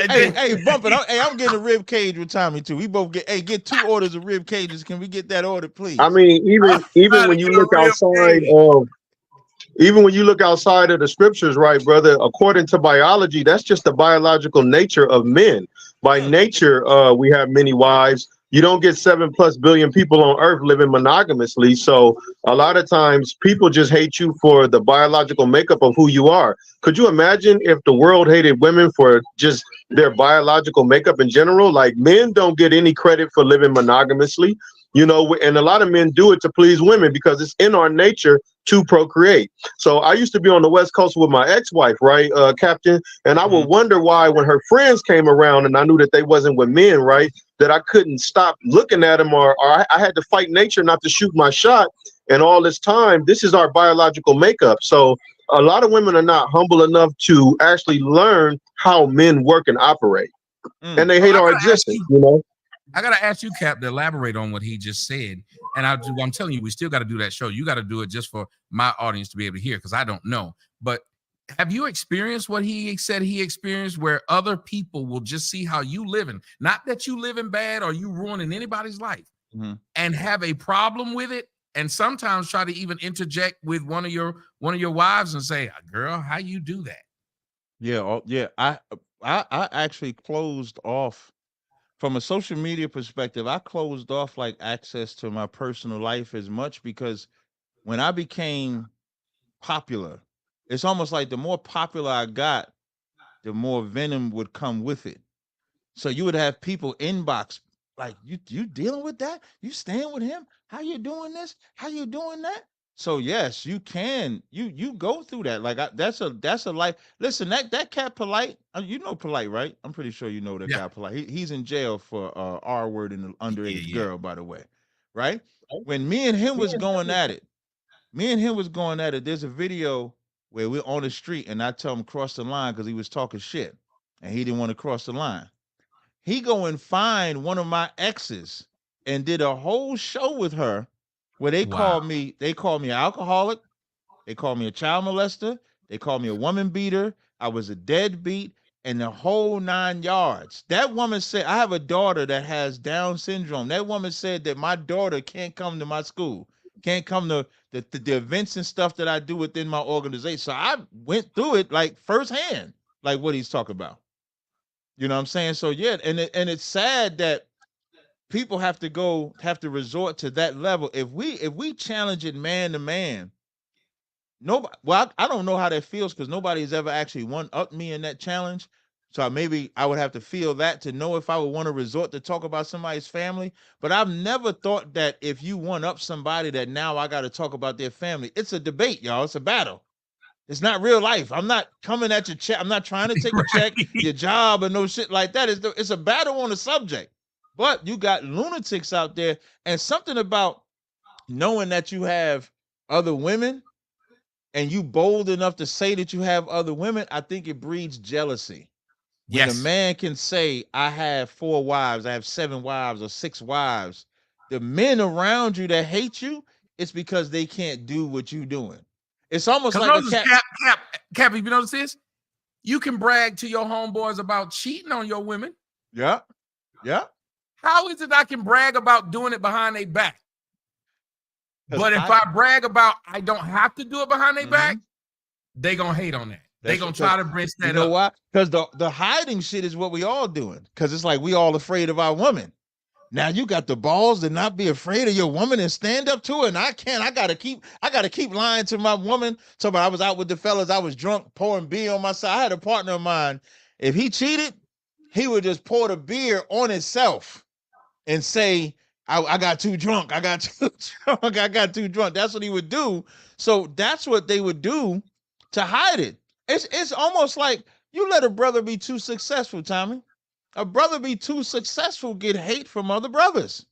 Speaker 1: Hey, bump it. I'm getting a rib cage with Tommy too. We both get 2 orders of rib cages. Can we get that order, please?
Speaker 9: I mean, even when you look outside even when you look outside of the scriptures, right, brother, according to biology, that's just the biological nature of men. By nature, we have many wives. You don't get 7+ billion people on earth living monogamously. So a lot of times people just hate you for the biological makeup of who you are. Could you imagine if the world hated women for just their biological makeup in general? Like, men don't get any credit for living monogamously, you know, and a lot of men do it to please women because it's in our nature to procreate. So I used to be on the West Coast with my ex-wife, right, Captain, and I would wonder why when her friends came around and I knew that they wasn't with men, right, that I couldn't stop looking at them, or I had to fight nature not to shoot my shot. And all this time, this is our biological makeup. So a lot of women are not humble enough to actually learn how men work and operate, and they hate our existence, you know.
Speaker 6: I gotta ask you, Cap, to elaborate on what he just said. And I'm telling you, we still got to do that show. You got to do it just for my audience to be able to hear, because I don't know. But have you experienced what he said he experienced, where other people will just see how you living, not that you living bad or you ruining anybody's life, and have a problem with it, and sometimes try to even interject with one of your wives and say, "Girl, how you do that?"
Speaker 1: Yeah, yeah. I actually closed off from a social media perspective. I closed off like access to my personal life as much, because when I became popular, it's almost like the more popular I got, the more venom would come with it. So you would have people inbox like, you dealing with that? You staying with him? How you doing this? How you doing that? So yes, you can. You go through that. Like, that's a life. Listen, that cat Polite. You know Polite, right? I'm pretty sure you know the
Speaker 6: Yeah.
Speaker 1: guy Polite. He's in jail for R word and an underage girl, by the way, right? When me and him was going at it, there's a video where we're on the street and I tell him cross the line because he was talking shit and he didn't want to cross the line. He go and find one of my exes and did a whole show with her where they called me an alcoholic, they called me a child molester, they called me a woman beater, I was a deadbeat, and the whole 9 yards. That woman said, I have a daughter that has Down syndrome. That woman said that my daughter can't come to my school, can't come to the events and stuff that I do within my organization. So I went through it like firsthand, like what he's talking about. You know what I'm saying? So yeah, and it's sad that people have to resort to that level. If we challenge it man to man, nobody. Well, I don't know how that feels because nobody's ever actually one up me in that challenge. So maybe I would have to feel that to know if I would want to resort to talk about somebody's family. But I've never thought that if you one up somebody that now I got to talk about their family. It's a debate, y'all. It's a battle. It's not real life. I'm not coming at your check. I'm not trying to take a check, your job, or no shit like that. It's a battle on the subject. But you got lunatics out there, and something about knowing that you have other women and you bold enough to say that you have other women, I think it breeds jealousy. When a man can say, I have 4 wives, I have 7 wives or 6 wives, the men around you that hate you, it's because they can't do what you doing. It's almost like a cat.
Speaker 6: Cap, if you notice this, you can brag to your homeboys about cheating on your women.
Speaker 1: Yeah. Yeah.
Speaker 6: How is it I can brag about doing it behind their back? But if I brag about I don't have to do it behind their back, they gonna hate on that. They gonna try to bring that up.
Speaker 1: You know why? Because the hiding shit is what we all doing. Because it's like we all afraid of our woman. Now you got the balls to not be afraid of your woman and stand up to her. And I can't. I gotta keep lying to my woman. So I was out with the fellas. I was drunk, pouring beer on my side. I had a partner of mine. If he cheated, he would just pour the beer on himself and say, I got too drunk. I got too drunk. I got too drunk. That's what he would do. So that's what they would do to hide it. It's almost like you let a brother be too successful, Tommy. A brother be too successful, get hate from other brothers.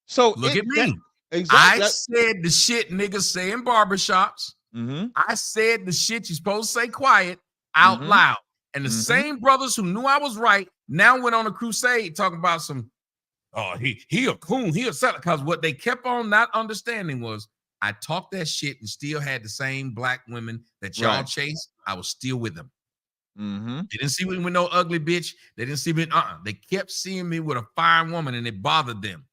Speaker 1: So
Speaker 6: look at me.
Speaker 1: Exactly.
Speaker 6: I said the shit niggas say in barbershops. I said the shit you're supposed to say quiet out loud. And the same brothers who knew I was right now went on a crusade talking about some, oh, he a coon, he a seller. Because what they kept on not understanding was I talked that shit and still had the same black women that y'all chased. I was still with them. They didn't see me with no ugly bitch. They didn't see me. They kept seeing me with a fine woman, and it bothered them.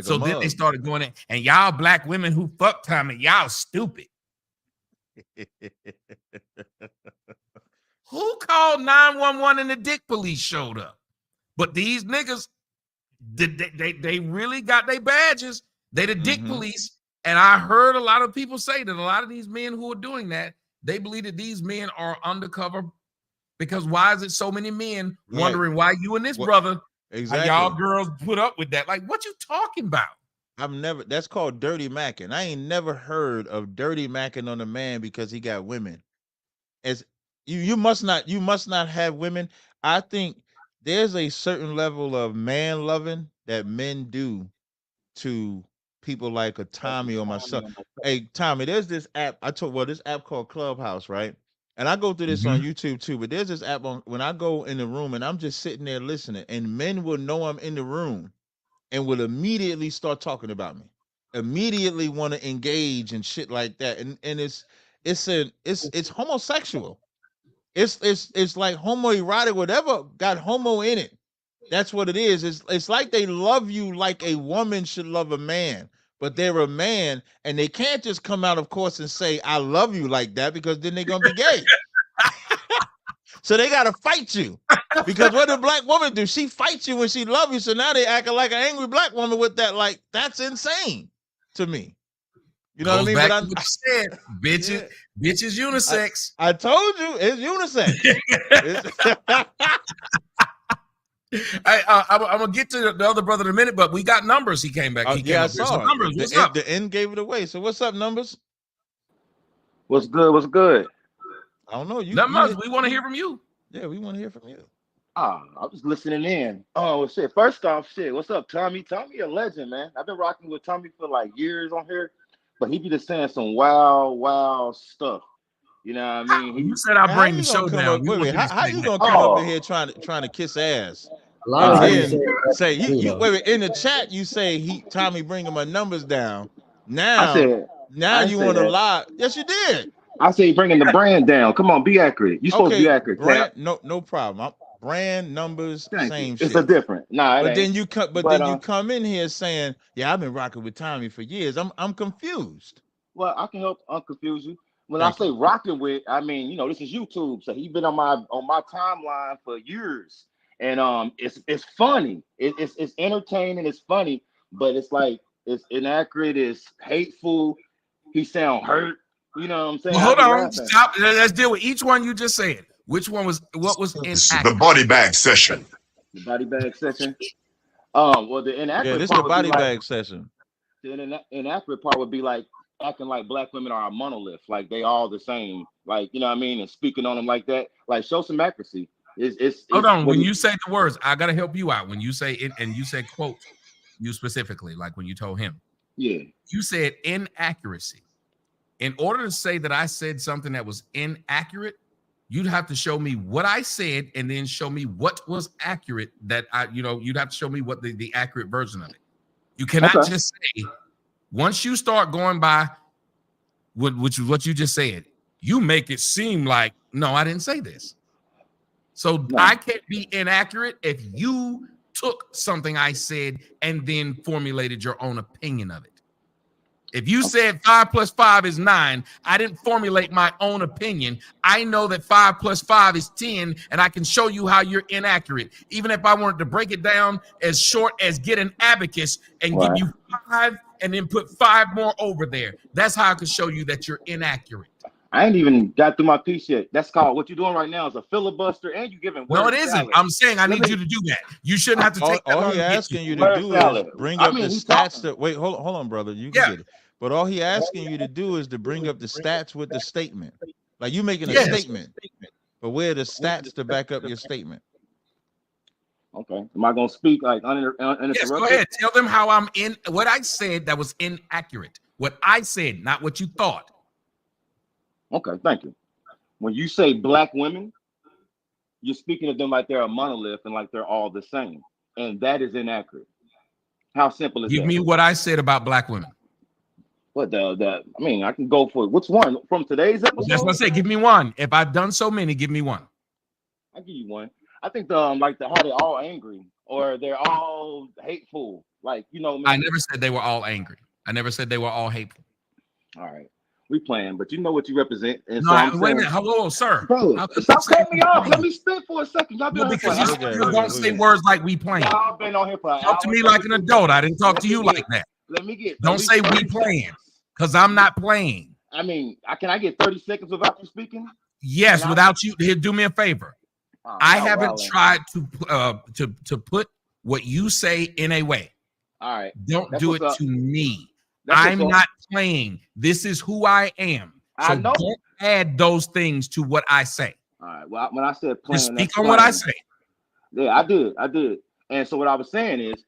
Speaker 6: So then they started going in, and y'all black women who fuck Tommy, y'all stupid. Who called 911 and the dick police showed up? But these niggas, they really got their badges. They the dick police. And I heard a lot of people say that a lot of these men who are doing that, they believe that these men are undercover. Because why is it so many men wondering why you and this brother, y'all girls put up with that? Like, what you talking about?
Speaker 1: That's called dirty macking. I ain't never heard of dirty macking on a man because he got women. As you must not have women. I think there's a certain level of man loving that men do to people like a Tommy or myself. Hey, Tommy, there's this app this app called Clubhouse, right? And I go through this on YouTube too, but there's this app when I go in the room and I'm just sitting there listening, and men will know I'm in the room and will immediately start talking about me. Immediately want to engage and shit like that. And it's homosexual. It's like homoerotic, whatever got homo in it. That's what it is. It's like they love you like a woman should love a man, but they're a man and they can't just come out, of course, and say I love you like that because then they're gonna be gay. So they gotta fight you. Because what did a black woman do? She fights you when she loves you. So now they acting like an angry black woman with that. Like, that's insane to me. You know what I mean?
Speaker 6: Back to what you said, bitches, bitches unisex.
Speaker 1: I told you it's unisex.
Speaker 6: I'm gonna get to the other brother in a minute, but we got numbers. He came back.
Speaker 1: I saw it.
Speaker 6: Numbers. What's up?
Speaker 1: The end gave it away. So what's up, numbers?
Speaker 2: What's good? What's good?
Speaker 1: I don't know.
Speaker 6: We want to hear from you.
Speaker 1: Yeah, we want to hear from you.
Speaker 2: I was listening in. Oh shit! First off, what's up, Tommy? Tommy, a legend, man. I've been rocking with Tommy for like years on here, but he be just saying some wild stuff. You know what I mean?
Speaker 6: You said I bring the show down.
Speaker 1: How you gonna come up in here trying to kiss ass? And then say you wait in the chat. You say Tommy bringing my numbers down. Now you want to lie? Yes, you did.
Speaker 2: I say bringing the brand down. Come on, be accurate. You supposed to be accurate.
Speaker 1: Brand, no problem. Brand numbers, same shit.
Speaker 2: It's a different.
Speaker 1: But then you come in here saying, "Yeah, I've been rocking with Tommy for years." I'm confused.
Speaker 2: Well, I can help unconfuse you. When I say rocking with, I mean, this is YouTube, so he's been on my timeline for years, and it's funny, it's entertaining, it's funny, but it's like it's inaccurate, it's hateful. He sound hurt. You know what I'm saying?
Speaker 6: Well, hold on, stop. Let's deal with each one you just said. What was inaccurate?
Speaker 10: The body bag session.
Speaker 2: The body bag session. Well, the inaccurate.
Speaker 1: Yeah, this is the body bag session.
Speaker 2: The inaccurate part would be like acting like black women are a monolith, like they all the same, like you know what I mean, and speaking on them like that. Like, show some accuracy.
Speaker 6: Hold on. When you say the words, I gotta help you out. When you say it, and you said quote, you specifically, like when you told him.
Speaker 2: Yeah.
Speaker 6: You said inaccuracy. In order to say that I said something that was inaccurate, you'd have to show me what I said and then show me what was accurate. That you'd have to show me what the accurate version of it. You cannot just say, once you start going by what you just said, you make it seem like, no, I didn't say this. So I can't be inaccurate if you took something I said and then formulated your own opinion of it. If you said 5 + 5 is 9, I didn't formulate my own opinion. I know that 5 + 5 is 10, and I can show you how you're inaccurate. Even if I wanted to break it down as short as get an abacus and give you 5 and then put 5 more over there. That's how I can show you that you're inaccurate.
Speaker 2: I ain't even got through my piece yet. That's called, what you're doing right now is a filibuster, and you're giving.
Speaker 6: No, it isn't. Salad. I'm saying I need you to do that. You shouldn't have to take that.
Speaker 1: All he's asking you to do is bring up the stats. Wait, hold on, brother. You can get it. But all he asking you to do is to bring up the stats with the statement. Like, you making a statement, but where are the stats to back up your statement?
Speaker 2: Okay. Am I going to speak like uninterrupted?
Speaker 6: Yes, go ahead. Tell them how I'm in. What I said that was inaccurate. What I said, not what you thought.
Speaker 2: Okay, thank you. When you say black women, you're speaking of them like they're a monolith and like they're all the same. And that is inaccurate. How simple is that?
Speaker 6: Give me what I said about black women.
Speaker 2: What I mean, I can go for which one from today's episode?
Speaker 6: That's what I said. Give me one. If I've done so many, give me one.
Speaker 2: I'll give you one. I think how they're all angry or they're all hateful. Like,
Speaker 6: I never said they were all angry. I never said they were all hateful.
Speaker 2: All right.
Speaker 10: We playing, but you know what you represent, and
Speaker 6: No,
Speaker 10: so I'm
Speaker 6: wait a
Speaker 10: saying,
Speaker 6: minute. Hello, sir.
Speaker 10: bro,
Speaker 6: How come
Speaker 10: stop
Speaker 6: you say
Speaker 10: cutting me
Speaker 6: we
Speaker 10: off. Let
Speaker 6: playing?
Speaker 10: me spit for a second. Y'all been
Speaker 6: No,
Speaker 10: on here for
Speaker 6: because
Speaker 10: an
Speaker 6: you
Speaker 10: hour.
Speaker 6: still don't say words like we playing.
Speaker 10: Y'all been on here for an
Speaker 6: Talk
Speaker 10: hour
Speaker 6: to
Speaker 10: and
Speaker 6: me like an
Speaker 10: 32
Speaker 6: adult. I
Speaker 10: minutes.
Speaker 6: didn't talk
Speaker 10: Let
Speaker 6: to
Speaker 10: me
Speaker 6: you
Speaker 10: get,
Speaker 6: like that.
Speaker 10: let me get at
Speaker 6: Don't
Speaker 10: least
Speaker 6: say
Speaker 10: 30
Speaker 6: we playing,
Speaker 10: seconds.
Speaker 6: because I'm not playing.
Speaker 10: I mean, can I get 30 seconds without you speaking?
Speaker 6: Yes,
Speaker 10: And
Speaker 6: without you. Here, do me a favor.
Speaker 10: oh,
Speaker 6: I
Speaker 10: y'all
Speaker 6: haven't
Speaker 10: wildin'.
Speaker 6: tried to put what you say in a way.
Speaker 10: All right,
Speaker 6: Don't
Speaker 10: that's
Speaker 6: do
Speaker 10: what's
Speaker 6: it
Speaker 10: up.
Speaker 6: to me.
Speaker 10: That's what's
Speaker 6: I'm
Speaker 10: up.
Speaker 6: not playing. This is who I am.
Speaker 10: I
Speaker 6: So
Speaker 10: know.
Speaker 6: don't add those things to what I say.
Speaker 10: All right. Well, when I said
Speaker 6: Just
Speaker 10: playing, that's
Speaker 6: speak on what I
Speaker 10: playing.
Speaker 6: say.
Speaker 10: Yeah, I did. And so what I was saying is,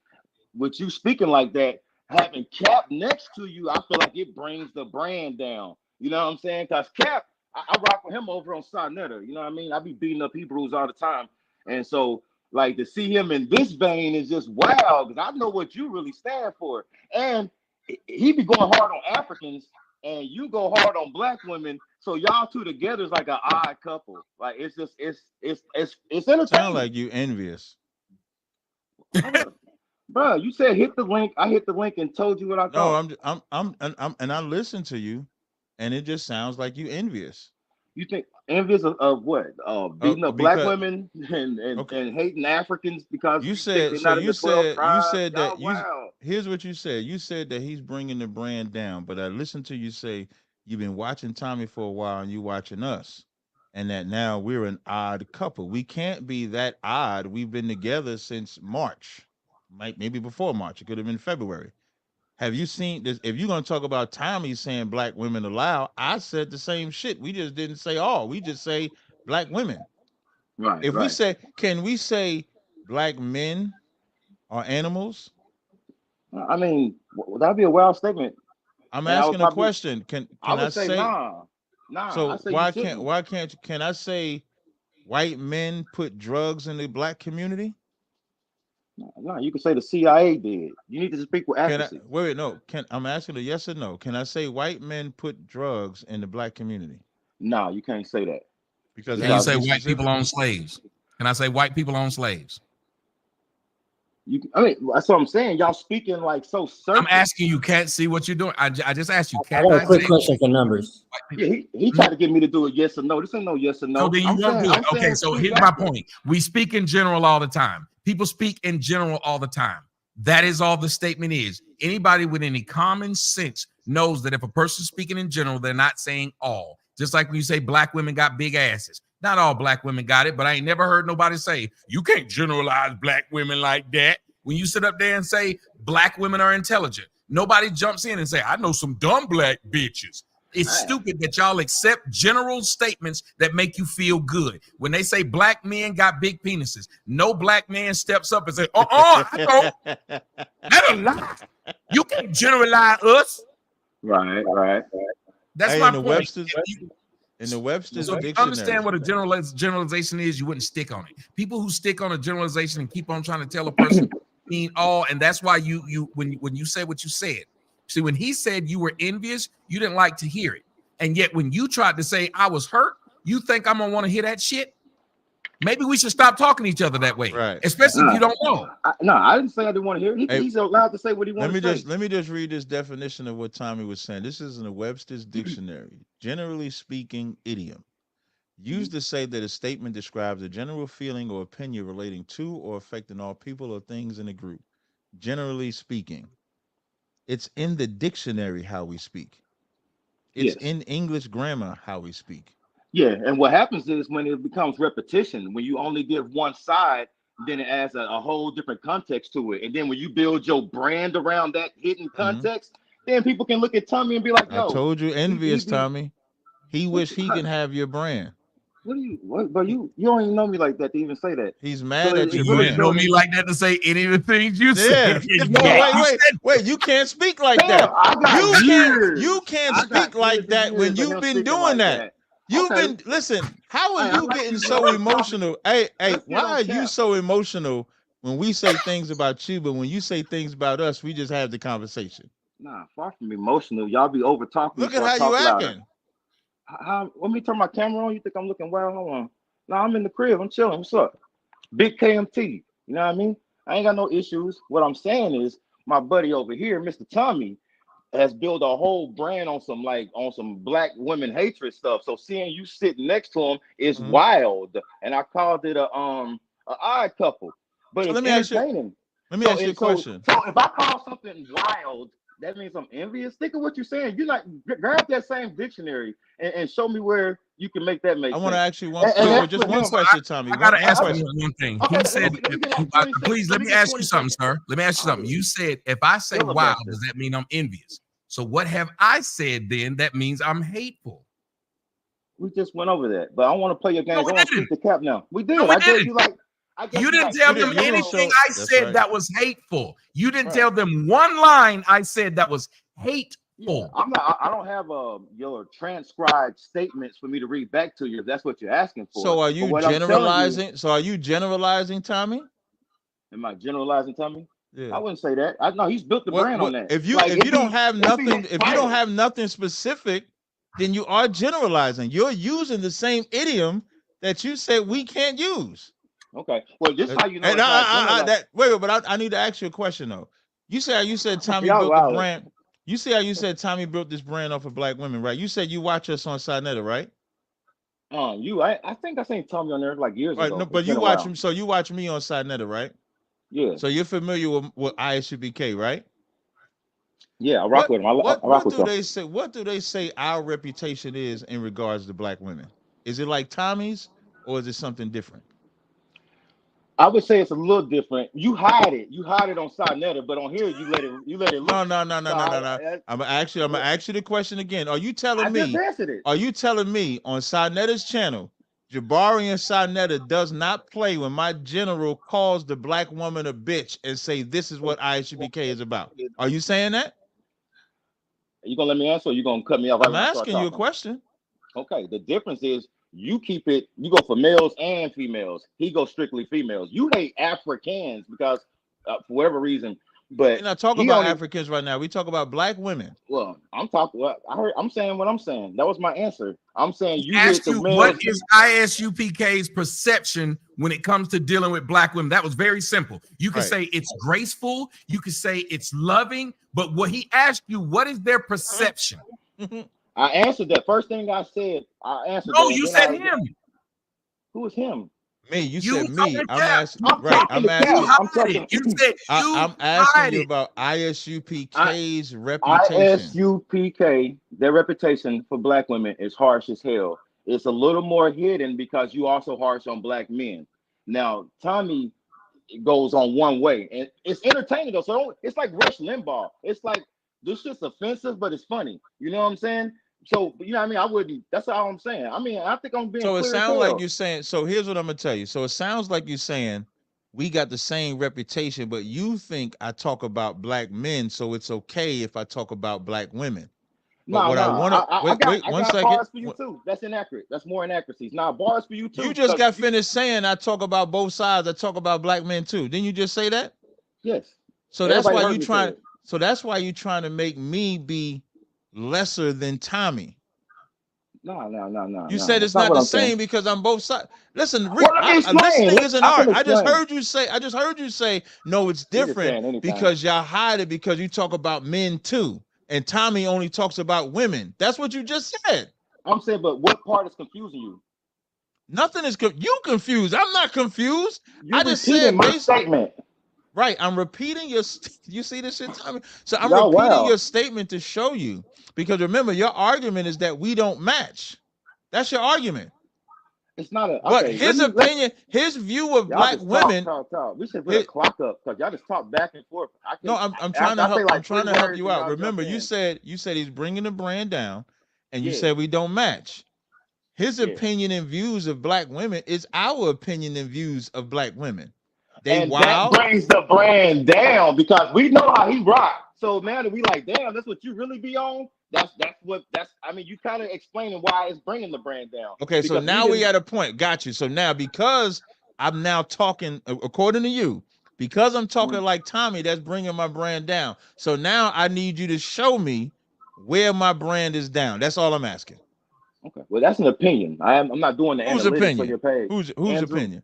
Speaker 10: with you speaking like that, having Cap next to you, I feel like it brings the brand down. You know what I'm saying? Because Cap, I rock with him over on Sonetta. You know what I mean? I be beating up Hebrews all the time. And so, like, to see him in this vein is just wow, because I know what you really stand for. And he be going hard on Africans, and you go hard on black women. So y'all two together is like an odd couple. Like, it's just, it's
Speaker 1: Sound
Speaker 10: entertaining.
Speaker 1: like you envious.
Speaker 10: Bro, you said hit the link. I hit the link and told you what I
Speaker 1: No,
Speaker 10: thought.
Speaker 1: and I listened to you, and it just sounds like you envious.
Speaker 10: You think envious of what? Beating up black
Speaker 1: Because
Speaker 10: women and
Speaker 1: okay,
Speaker 10: hating Africans because
Speaker 1: you
Speaker 10: you think
Speaker 1: said
Speaker 10: they're
Speaker 1: so.
Speaker 10: not in the 12
Speaker 1: You
Speaker 10: tribes?
Speaker 1: said
Speaker 10: Y'all
Speaker 1: that you.
Speaker 10: wow.
Speaker 1: Here's what you said. You said that he's bringing the brand down, but I listened to you say you've been watching Tommy for a while, and you watching us, and that now we're an odd couple. We can't be that odd. We've been together since March, maybe before March. It could have been February. Have you seen this? If you're gonna talk about Tommy saying black women allow, I said the same shit. We just didn't say all. We just say black women.
Speaker 10: Right,
Speaker 1: If we
Speaker 10: right.
Speaker 1: say, can we say black men are animals?
Speaker 10: I mean, that'd be a wild statement.
Speaker 1: I'm
Speaker 10: And I would
Speaker 1: asking a
Speaker 10: probably,
Speaker 1: question.
Speaker 10: I
Speaker 1: Can I
Speaker 10: would say,
Speaker 1: say
Speaker 10: nah. I
Speaker 1: so?
Speaker 10: say you shouldn't.
Speaker 1: Why can't can I say white men put drugs in the black community?
Speaker 10: Nah, you can say the CIA did. You need to speak with
Speaker 1: Can I
Speaker 10: accuracy.
Speaker 1: no? Can I'm asking a yes or no? Can I say white men put drugs in the black community?
Speaker 10: No, you can't say that
Speaker 1: Because it
Speaker 6: Can you
Speaker 1: has to
Speaker 10: because
Speaker 6: say
Speaker 1: be
Speaker 6: white people
Speaker 1: specific.
Speaker 6: own slaves? Can I say white people own slaves?
Speaker 10: I mean, that's what I'm saying. Y'all speaking like so
Speaker 6: I'm
Speaker 10: surface.
Speaker 6: asking you, can't see what you're doing. I just asked you,
Speaker 11: I
Speaker 6: can
Speaker 11: got
Speaker 6: I
Speaker 11: a quick
Speaker 6: say
Speaker 11: question for numbers.
Speaker 6: white
Speaker 10: Yeah,
Speaker 6: people?
Speaker 10: he tried to get me to do a yes or no. This ain't no yes or
Speaker 6: So
Speaker 10: no.
Speaker 6: then you won't do it.
Speaker 10: I'm
Speaker 6: Okay,
Speaker 10: saying
Speaker 6: so
Speaker 10: speak
Speaker 6: here's my
Speaker 10: accurate.
Speaker 6: point. We speak in general all the time. People speak in general all the time. That is all the statement is. Anybody with any common sense knows that if a person's speaking in general, they're not saying all. Just like when you say black women got big asses. Not all black women got it, but I ain't never heard nobody say, you can't generalize black women like that. When you sit up there and say black women are intelligent, nobody jumps in and say, I know some dumb black bitches. It's stupid that y'all accept general statements that make you feel good. When they say black men got big penises, no black man steps up and say, I don't. That's a lie. You can't generalize us.
Speaker 10: Right.
Speaker 6: That's
Speaker 1: Hey,
Speaker 6: my point.
Speaker 1: in the Webster's
Speaker 6: So if you
Speaker 1: dictionary.
Speaker 6: understand what a generalization is, you wouldn't stick on it. People who stick on a generalization and keep on trying to tell a person mean all, and that's why when you said what you said. See, when he said you were envious, you didn't like to hear it. And yet when you tried to say I was hurt, you think I'm gonna want to hear that shit? Maybe we should stop talking to each other that way,
Speaker 1: Right.
Speaker 6: especially if you don't know.
Speaker 10: No, I didn't say I didn't want to hear it.
Speaker 1: Hey,
Speaker 10: He's allowed to say what he
Speaker 1: let
Speaker 10: wants
Speaker 1: me
Speaker 10: to say.
Speaker 1: just read this definition of what Tommy was saying. This is in the Webster's dictionary. Generally speaking, idiom. Used to say that a statement describes a general feeling or opinion relating to or affecting all people or things in a group. Generally speaking, it's in the dictionary how we speak. It's
Speaker 10: Yes.
Speaker 1: in English grammar how we speak.
Speaker 10: Yeah, and what happens is when it becomes repetition, when you only give one side, then it adds a whole different context to it. And then when you build your brand around that hidden
Speaker 1: Mhm.
Speaker 10: context, then people can look at Tommy and be like,
Speaker 1: I
Speaker 10: yo,
Speaker 1: told you
Speaker 10: he
Speaker 1: envious,
Speaker 10: be
Speaker 1: Tommy. He
Speaker 10: what
Speaker 1: wish he can have your brand.
Speaker 10: what do you what but you don't even know me like that to even say that.
Speaker 1: He's
Speaker 10: So
Speaker 1: mad
Speaker 10: it,
Speaker 1: at
Speaker 10: it
Speaker 1: your
Speaker 6: You
Speaker 10: really
Speaker 6: didn't know
Speaker 1: brand.
Speaker 10: shows
Speaker 6: me like that to say any of the things you
Speaker 1: Yeah.
Speaker 6: said.
Speaker 1: No,
Speaker 10: yeah,
Speaker 1: wait. You can't speak like
Speaker 10: damn,
Speaker 1: that.
Speaker 10: I got years.
Speaker 1: You can't
Speaker 10: I got
Speaker 1: speak
Speaker 10: years
Speaker 1: like
Speaker 10: and
Speaker 1: that when
Speaker 10: years of
Speaker 1: you've
Speaker 10: him
Speaker 1: been
Speaker 10: speaking
Speaker 1: doing
Speaker 10: like
Speaker 1: that.
Speaker 10: that.
Speaker 1: You've
Speaker 10: Okay.
Speaker 1: been listen, how are
Speaker 10: I
Speaker 1: you
Speaker 10: like
Speaker 1: getting
Speaker 10: you
Speaker 1: so
Speaker 10: more, Tommy.
Speaker 1: emotional? Hey,
Speaker 10: Let's get
Speaker 1: why
Speaker 10: on
Speaker 1: are you
Speaker 10: cap.
Speaker 1: so emotional when we say things about you, but when you say things about us, we just have the conversation?
Speaker 10: Nah, far from emotional. Y'all be over talking me,
Speaker 1: Look at
Speaker 10: so I
Speaker 1: how you
Speaker 10: talk louder.
Speaker 1: acting.
Speaker 10: Let me turn my camera on. You think I'm looking wild? Hold on. No, I'm in the crib. I'm chilling. What's up? Big KMT. You know what I mean? I ain't got no issues. What I'm saying is, my buddy over here, Mr. Tommy, has built a whole brand on some black women hatred stuff. So seeing you sitting next to him is
Speaker 1: Mhm.
Speaker 10: wild, and I called it a odd couple, but
Speaker 1: So
Speaker 10: it's
Speaker 1: let me ask you.
Speaker 10: entertaining.
Speaker 1: Let me
Speaker 10: So
Speaker 1: ask you a
Speaker 10: it so
Speaker 1: question.
Speaker 10: so if I call something wild, that means I'm envious. Think of what you're saying. You're like grab that same dictionary and show me where you can make that
Speaker 1: I
Speaker 10: make
Speaker 1: want to
Speaker 10: sense.
Speaker 1: ask you one.
Speaker 10: And
Speaker 1: Well,
Speaker 10: that's
Speaker 1: just
Speaker 10: for
Speaker 1: one
Speaker 10: him.
Speaker 1: question, Tommy.
Speaker 6: I gotta
Speaker 1: One
Speaker 6: ask
Speaker 10: Okay,
Speaker 6: you
Speaker 1: question.
Speaker 6: one thing.
Speaker 10: okay.
Speaker 6: He
Speaker 10: Let
Speaker 6: said,
Speaker 10: me get like 20 seconds.
Speaker 6: please
Speaker 10: Let
Speaker 6: let
Speaker 10: me
Speaker 6: me
Speaker 10: get
Speaker 6: ask you
Speaker 10: 20
Speaker 6: something,
Speaker 10: seconds.
Speaker 6: sir. Let me ask you
Speaker 10: All
Speaker 6: something.
Speaker 10: right,
Speaker 6: You said if I say wow,
Speaker 10: filibuster.
Speaker 6: does that mean I'm envious? So what have I said then that means I'm hateful?
Speaker 10: We just went over that, but I want to play your
Speaker 6: No,
Speaker 10: games.
Speaker 6: we
Speaker 10: I want to
Speaker 6: didn't.
Speaker 10: speak to Cap now. We
Speaker 6: No,
Speaker 10: did.
Speaker 6: we
Speaker 10: I gave
Speaker 6: didn't.
Speaker 10: you like
Speaker 6: You didn't
Speaker 1: You
Speaker 6: tell them
Speaker 1: didn't. You didn't
Speaker 6: anything
Speaker 1: show.
Speaker 6: I
Speaker 1: That's
Speaker 6: said
Speaker 1: right.
Speaker 6: that was hateful. You didn't
Speaker 10: right.
Speaker 6: tell them one line I said that was
Speaker 10: Yeah,
Speaker 6: hateful.
Speaker 10: I'm not. I don't have your transcribed statements for me to read back to you if that's what you're asking for.
Speaker 1: So are
Speaker 10: But
Speaker 1: you
Speaker 10: what I'm telling you,
Speaker 1: generalizing? So are you generalizing, Tommy?
Speaker 10: am I generalizing, Tommy?
Speaker 1: Yeah.
Speaker 10: I wouldn't say that. I know he's built the brand on
Speaker 1: What
Speaker 10: that.
Speaker 1: if you
Speaker 10: Like
Speaker 1: if you don't have
Speaker 10: it be
Speaker 1: nothing,
Speaker 10: his
Speaker 1: if you don't
Speaker 10: title.
Speaker 1: have nothing specific, then you are generalizing. You're using the same idiom that you said we can't use.
Speaker 10: Okay. Well, this is how you know
Speaker 1: And
Speaker 10: it's not generalized.
Speaker 1: that wait, but I need to ask you a question though. You say how you said Tommy
Speaker 10: Y'all
Speaker 1: built the
Speaker 10: wild.
Speaker 1: brand. You see how you said Tommy built this brand off of black women, right? You said you watch us on Sinetta, right?
Speaker 10: I think I seen Tommy on there like years
Speaker 1: Right. No,
Speaker 10: ago. It's
Speaker 1: but
Speaker 10: been
Speaker 1: you
Speaker 10: a
Speaker 1: watch
Speaker 10: while.
Speaker 1: him. So you watch me on Sinetta, right?
Speaker 10: Yeah.
Speaker 1: So you're familiar with ISUBK, right?
Speaker 10: Yeah, I rock with him. I rock
Speaker 1: What
Speaker 10: with
Speaker 1: do
Speaker 10: him.
Speaker 1: they say? What do they say our reputation is in regards to black women? Is it like Tommy's or is it something different?
Speaker 10: I would say it's a little different. You hide it. You hide it on Sinetta, but on here you let it
Speaker 1: No,
Speaker 10: loose.
Speaker 1: no, no, no,
Speaker 10: So
Speaker 1: no, no, no. I'm gonna ask you the question again.
Speaker 10: I just answered it.
Speaker 1: Are you telling me on Sinetta's channel, Jabari and Sinetta does not play when my general calls the black woman a bitch and say this is what ISUBK is about? Are you saying that?
Speaker 10: You gonna let me answer, or you gonna cut me off right
Speaker 1: I'm
Speaker 10: when I start
Speaker 1: asking you a
Speaker 10: talking?
Speaker 1: question.
Speaker 10: Okay. The difference is you keep it. You go for males and females. He goes strictly females. You hate Africans because for whatever reason,
Speaker 1: We're
Speaker 10: but
Speaker 1: not talking
Speaker 10: he
Speaker 1: about
Speaker 10: only.
Speaker 1: Africans right now. We talk about black women.
Speaker 10: Well, I'm talking. Well, I'm saying what I'm saying. That was my answer. I'm saying you hit
Speaker 6: Asked
Speaker 10: the
Speaker 6: you what
Speaker 10: males.
Speaker 6: is ISUPK's perception when it comes to dealing with black women. That was very simple. You can
Speaker 1: Right.
Speaker 6: say it's graceful, you can say it's loving, but what he asked you, what is their perception?
Speaker 10: I answered that first thing I said. I answered
Speaker 6: No,
Speaker 10: that, and
Speaker 6: you
Speaker 10: then
Speaker 6: said him.
Speaker 10: who is him?
Speaker 1: Me, you
Speaker 6: You
Speaker 1: said
Speaker 6: talking
Speaker 1: me.
Speaker 6: to
Speaker 1: I'm
Speaker 6: Cap.
Speaker 1: asking
Speaker 10: I'm
Speaker 1: right.
Speaker 10: talking
Speaker 1: I'm
Speaker 10: to
Speaker 6: You
Speaker 10: Cap.
Speaker 1: asking
Speaker 10: I'm
Speaker 6: hide it.
Speaker 10: talking.
Speaker 6: You said you
Speaker 1: I'm asking
Speaker 6: hide
Speaker 1: you
Speaker 6: it.
Speaker 1: about
Speaker 10: I
Speaker 1: ISUPK's reputation.
Speaker 10: ISUPK, their reputation for black women is harsh as hell. It's a little more hidden because you also harsh on black men. Now, Tommy goes on one way, and it's entertaining though. So it's like Rush Limbaugh. It's like this shit's offensive, but it's funny. You know what I'm saying? So you know what I mean? I wouldn't. That's all I'm saying. I mean, I think I'm being
Speaker 1: So it
Speaker 10: clear as
Speaker 1: sounds like
Speaker 10: hell.
Speaker 1: you're saying, so here's what I'm gonna tell you. So it sounds like you're saying we got the same reputation, but you think I talk about black men, so it's okay if I talk about black women. But
Speaker 10: No,
Speaker 1: what
Speaker 10: no,
Speaker 1: I wanna wait
Speaker 10: I
Speaker 1: one
Speaker 10: got
Speaker 1: second.
Speaker 10: bars for you too. That's inaccurate. That's more inaccuracies. Now bars for you
Speaker 1: You
Speaker 10: too,
Speaker 1: just
Speaker 10: because
Speaker 1: got
Speaker 10: you
Speaker 1: finished saying I talk about both sides. I talk about black men too. Didn't you just say that?
Speaker 10: yes,
Speaker 1: So that's
Speaker 10: everybody
Speaker 1: why
Speaker 10: heard
Speaker 1: you
Speaker 10: me say
Speaker 1: trying.
Speaker 10: it.
Speaker 1: So that's why you trying to make me be lesser than Tommy.
Speaker 10: No, no, no, no,
Speaker 1: You
Speaker 10: no.
Speaker 1: said
Speaker 10: That's
Speaker 1: it's
Speaker 10: not
Speaker 1: not
Speaker 10: what
Speaker 1: the
Speaker 10: I'm saying.
Speaker 1: same because I'm both sides. Listen,
Speaker 10: Well, let me explain.
Speaker 1: listening isn't
Speaker 10: I
Speaker 1: art.
Speaker 10: can
Speaker 1: I just
Speaker 10: explain.
Speaker 1: heard you say. I just heard you say no. It's
Speaker 10: He just
Speaker 1: different
Speaker 10: saying anything.
Speaker 1: because y'all hide it because you talk about men too, and Tommy only talks about women. That's what you just said.
Speaker 10: I'm saying, but what part is confusing you?
Speaker 1: Nothing is you confused. I'm not confused.
Speaker 10: You
Speaker 1: I just
Speaker 10: repeating
Speaker 1: said
Speaker 10: my
Speaker 1: based.
Speaker 10: statement.
Speaker 1: Right, I'm repeating your. You see this shit, Tommy? So I'm
Speaker 10: Y'all
Speaker 1: repeating
Speaker 10: wow.
Speaker 1: your statement to show you because remember your argument is that we don't match. That's your argument.
Speaker 10: It's not a
Speaker 1: But
Speaker 10: okay.
Speaker 1: his
Speaker 10: Let's
Speaker 1: opinion, his view of
Speaker 10: y'all
Speaker 1: black
Speaker 10: just talk,
Speaker 1: women.
Speaker 10: talk, talk. We should put a
Speaker 1: His,
Speaker 10: clock up because y'all just talk back and forth. I
Speaker 1: no,
Speaker 10: can
Speaker 1: I'm trying to
Speaker 10: I say
Speaker 1: help. I'm
Speaker 10: like three
Speaker 1: trying to help
Speaker 10: words
Speaker 1: you
Speaker 10: and
Speaker 1: out.
Speaker 10: y'all jump
Speaker 1: Remember,
Speaker 10: in.
Speaker 1: you said he's bringing the brand down, and you
Speaker 10: Yeah,
Speaker 1: said we don't match. His
Speaker 10: yeah.
Speaker 1: opinion and views of black women is our opinion and views of black women. They
Speaker 10: And that
Speaker 1: wild.
Speaker 10: brings the brand down because we know how he rock. So now that we like, damn, that's what you really be on. That's. I mean, you kind of explaining why it's bringing the brand down
Speaker 1: Okay, so
Speaker 10: because we
Speaker 1: now we
Speaker 10: didn't.
Speaker 1: at a point. Got you. So now because I'm now talking according to you, because I'm talking like Tommy, that's bringing my brand down. So now I need you to show me where my brand is down. That's all I'm asking.
Speaker 10: Okay, well, that's an opinion. I'm not doing the
Speaker 1: Whose
Speaker 10: analytics on
Speaker 1: opinion?
Speaker 10: your page.
Speaker 1: Whose
Speaker 10: Andrew,
Speaker 1: opinion?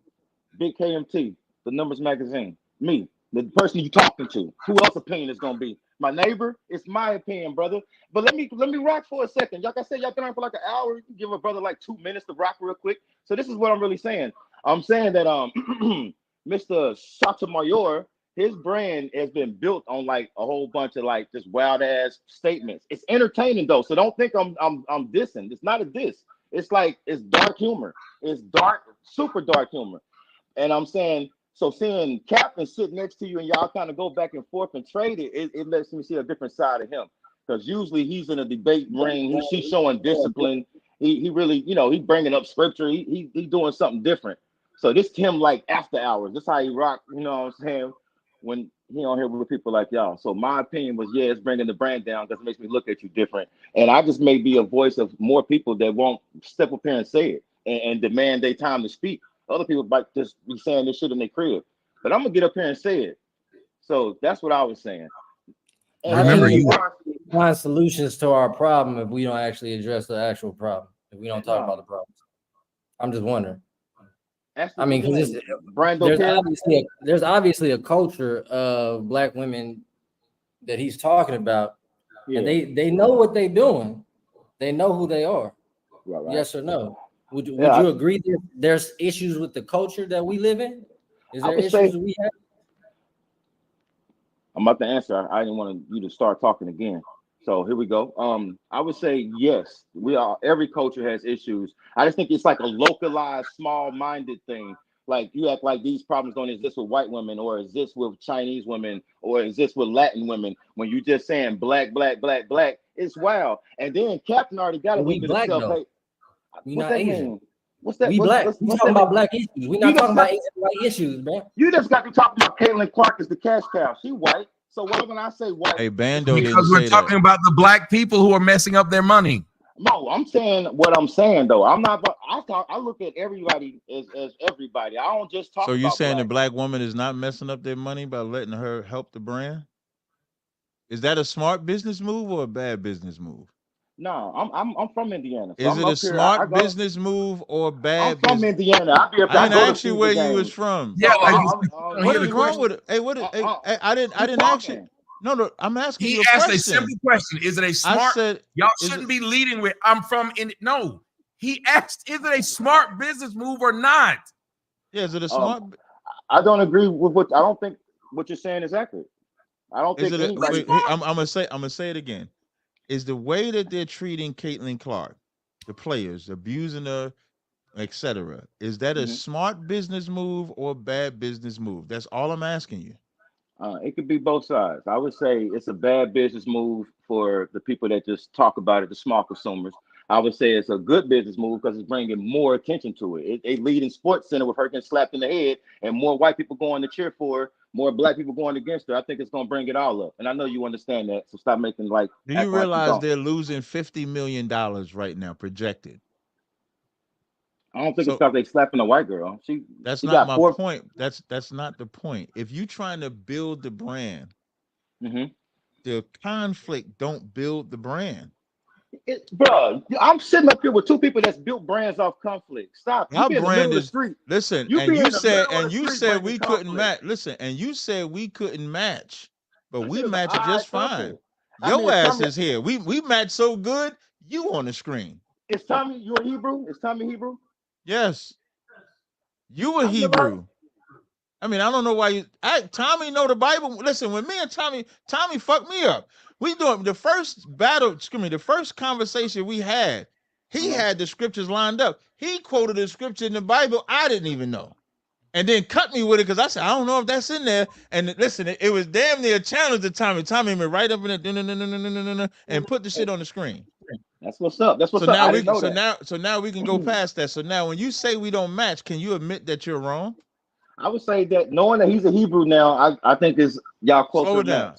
Speaker 10: Big KMT, the Numbers Magazine. Me, the person you talking to. Who else opinion is gonna be? My neighbor, it's my opinion, brother. But let me rock for a second. Like I said, y'all been on for like an hour. You can give a brother like 2 minutes to rock real quick. So this is what I'm really saying. I'm saying that Mr. Sotomayor, his brand has been built on like a whole bunch of like just wild ass statements. It's entertaining though, so don't think I'm dissing. It's not a diss. It's like it's dark humor. It's dark, super dark humor. And I'm saying, so seeing Captain sit next to you and y'all kind of go back and forth and trade it lets me see a different side of him. Because usually he's in a debate ring, he's showing discipline. He really, he bringing up scripture. He doing something different. So this him like after hours. This how he rock. You know what I'm saying? When he on here with people like y'all. So my opinion was, yeah, it's bringing the brand down because it makes me look at you different. And I just may be a voice of more people that won't step up here and say it and demand their time to speak. Other people might just be saying this shit in their crib, but I'm gonna get up here and say it. So that's what I was saying. And
Speaker 6: Remember, you
Speaker 11: find solutions to our problem if we don't actually address the actual problem. If we don't talk about the problems, I'm just wondering. I mean, because there's obviously a culture of black women that he's talking about, and they know what they're doing. They know who they are. Right. Yes or no? Would you agree that there's issues with the culture that we live in? Is there issues that we have?
Speaker 10: I'm about to answer. I didn't want you to start talking again. So here we go. I would say yes. Every culture has issues. I just think it's like a localized, small-minded thing. Like you act like these problems don't exist with white women, or exist with Chinese women, or exist with Latin women. When you just saying black, it's wild. And then Captain already got a little bit of self-hate.
Speaker 11: We're not Asian.
Speaker 10: What's that?
Speaker 11: We black. We're talking about black issues. We're not talking about Asian white issues, man.
Speaker 10: You just got to talk about Caitlin Clark as the cash cow. She white. So why when I say white?
Speaker 1: Hey, Bando didn't say that.
Speaker 6: Because we're talking about the black people who are messing up their money.
Speaker 10: No, I'm saying what I'm saying though. I'm not. I look at everybody as everybody. I don't just talk.
Speaker 1: So you're saying the black woman is not messing up their money by letting her help the brand? Is that a smart business move or a bad business move?
Speaker 10: No, I'm from Indiana.
Speaker 1: So is it a smart business move or bad?
Speaker 10: I'm from Indiana.
Speaker 1: I didn't ask you where you was from.
Speaker 6: Yeah,
Speaker 1: what is wrong with it? Hey, I didn't ask you. No, I'm asking you a question.
Speaker 6: He asked a simple question. Is it a smart? Y'all shouldn't be leading with "I'm from." No, he asked, "Is it a smart business move or not?"
Speaker 1: Yeah, is it a smart?
Speaker 10: I don't agree with what. I don't think what you're saying is accurate. I don't think.
Speaker 1: I'm gonna say it again. Is the way that they're treating Caitlin Clark, the players, abusing her, etc., is that a smart business move or a bad business move? That's all I'm asking you.
Speaker 10: It could be both sides. I would say it's a bad business move for the people that just talk about it, the small consumers. I would say it's a good business move because it's bringing more attention to it. A leading sports center with her getting slapped in the head and more white people going to cheer for her, more black people going against her. I think it's going to bring it all up. And I know you understand that. So stop making like.
Speaker 1: Do you realize they're losing $50 million right now projected?
Speaker 10: I don't think it's because they slapping a white girl.
Speaker 1: That's not my point. That's not the point. If you're trying to build the brand, the conflict don't build the brand.
Speaker 10: Bro, I'm sitting up here with two people that's built brands off conflict. Stop.
Speaker 1: Our brand is street. Listen, you said we couldn't match. Listen, and you said we couldn't match, but we match just fine. Your ass is here. We match so good. You on the screen.
Speaker 10: Is Tommy you a Hebrew? Is Tommy Hebrew?
Speaker 1: Yes. You a Hebrew. I mean, I don't know why you. Tommy know the Bible. Listen, when me and Tommy fucked me up. We doing the first battle. Excuse me, the first conversation we had. He had the scriptures lined up. He quoted a scripture in the Bible I didn't even know, and then cut me with it because I said I don't know if that's in there. And listen, it was damn near a challenge to Tommy. Tommy went right up in it and put the shit on the screen.
Speaker 10: That's what's up. That's what's
Speaker 1: up.
Speaker 10: So
Speaker 1: now we can go past that. So now when you say we don't match, can you admit that you're wrong?
Speaker 10: I would say that knowing that he's a Hebrew now, I think is y'all closer.
Speaker 1: Slow down.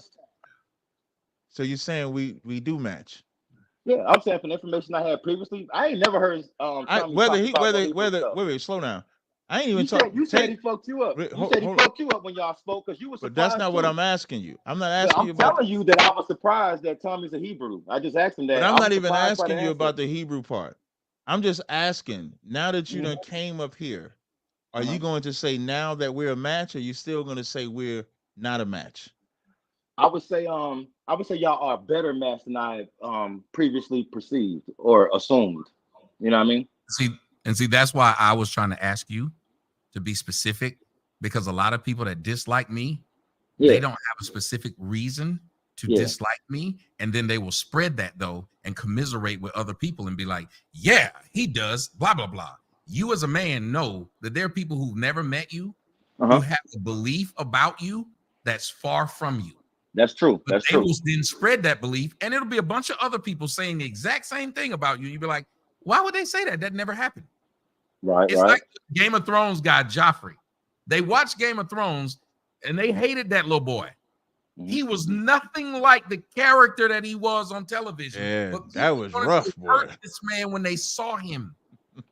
Speaker 1: So you're saying we do match?
Speaker 10: Yeah, I'm saying from the information I had previously, I ain't never heard.
Speaker 1: Wait, slow down. I ain't even talking.
Speaker 10: You said he fucked you up. You said he fucked you up when y'all spoke because you were surprised.
Speaker 1: But that's not what I'm asking you. I'm not asking you
Speaker 10: about. I'm telling you that I was surprised that Tommy's a Hebrew. I just asked him that.
Speaker 1: But I'm not even asking you about the Hebrew part. I'm just asking. Now that you done came up here, are you going to say now that we're a match, or are you still going to say we're not a match?
Speaker 10: I would say y'all are better match than I previously perceived or assumed. You know what I mean?
Speaker 6: See, that's why I was trying to ask you to be specific, because a lot of people that dislike me, they don't have a specific reason to dislike me, and then they will spread that though and commiserate with other people and be like, yeah, he does blah blah blah. You as a man know that there are people who've never met you who have a belief about you that's far from you.
Speaker 10: That's true.
Speaker 6: But they will then spread that belief, and it'll be a bunch of other people saying the exact same thing about you. You'd be like, why would they say that? That never happened.
Speaker 10: Right.
Speaker 6: It's like Game of Thrones guy Joffrey. They watched Game of Thrones and they hated that little boy. He was nothing like the character that he was on television.
Speaker 1: Yeah,
Speaker 6: but
Speaker 1: that was rough, boy.
Speaker 6: This man, when they saw him.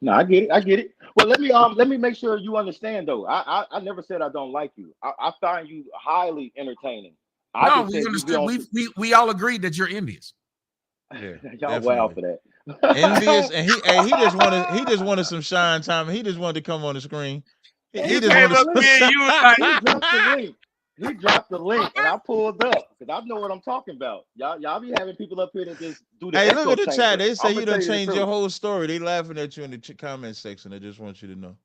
Speaker 10: No, I get it. Well, let me make sure you understand though. I never said I don't like you. I find you highly entertaining.
Speaker 6: No, we understood. We all agreed that you're envious.
Speaker 10: Yeah, y'all wow for that.
Speaker 1: Envious, and he just wanted some shine time. He just wanted to come on the screen. He just wanted
Speaker 10: he dropped the link, and I pulled up because I know what I'm talking about. Y'all be having people up here that just do the.
Speaker 1: Hey, look at the chat. They say you done changed your whole story. They laughing at you in the comment section. I just want you to know.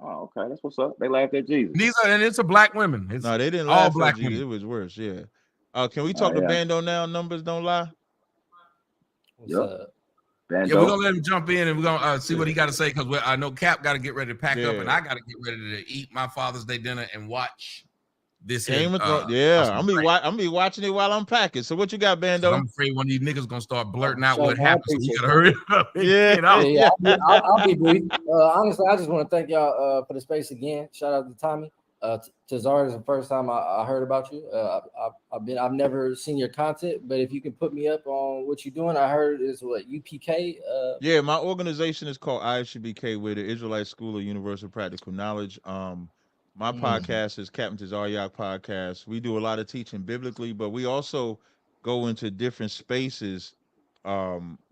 Speaker 10: Oh, okay, that's what's up. They laughed at Jesus.
Speaker 6: And it's a black women.
Speaker 1: No, they didn't laugh at Jesus. It was worse. Yeah. Can we talk to Bando now? Numbers don't lie.
Speaker 10: Yep.
Speaker 6: Yeah, we're gonna let him jump in and we're gonna see what he got to say, because I know Cap got to get ready to pack up, and I got to get ready to eat my Father's Day dinner and watch this
Speaker 1: Game of Thrones. I'm be watching it while I'm packing. So what you got, Bando?
Speaker 6: I'm afraid one of these niggas gonna start blurting out what happened. So we gotta hurry up.
Speaker 11: I'll be brief. Honestly, I just want to thank y'all for the space again. Shout out to Tommy. Tazar is the first time I heard about you. I've never seen your content, but if you can put me up on what you're doing, I heard is what UPK.
Speaker 1: Yeah, my organization is called ISUBK, with the Israelite School of Universal Practical Knowledge. My podcast is Captain Tazaryak Podcast. We do a lot of teaching biblically, but we also go into different spaces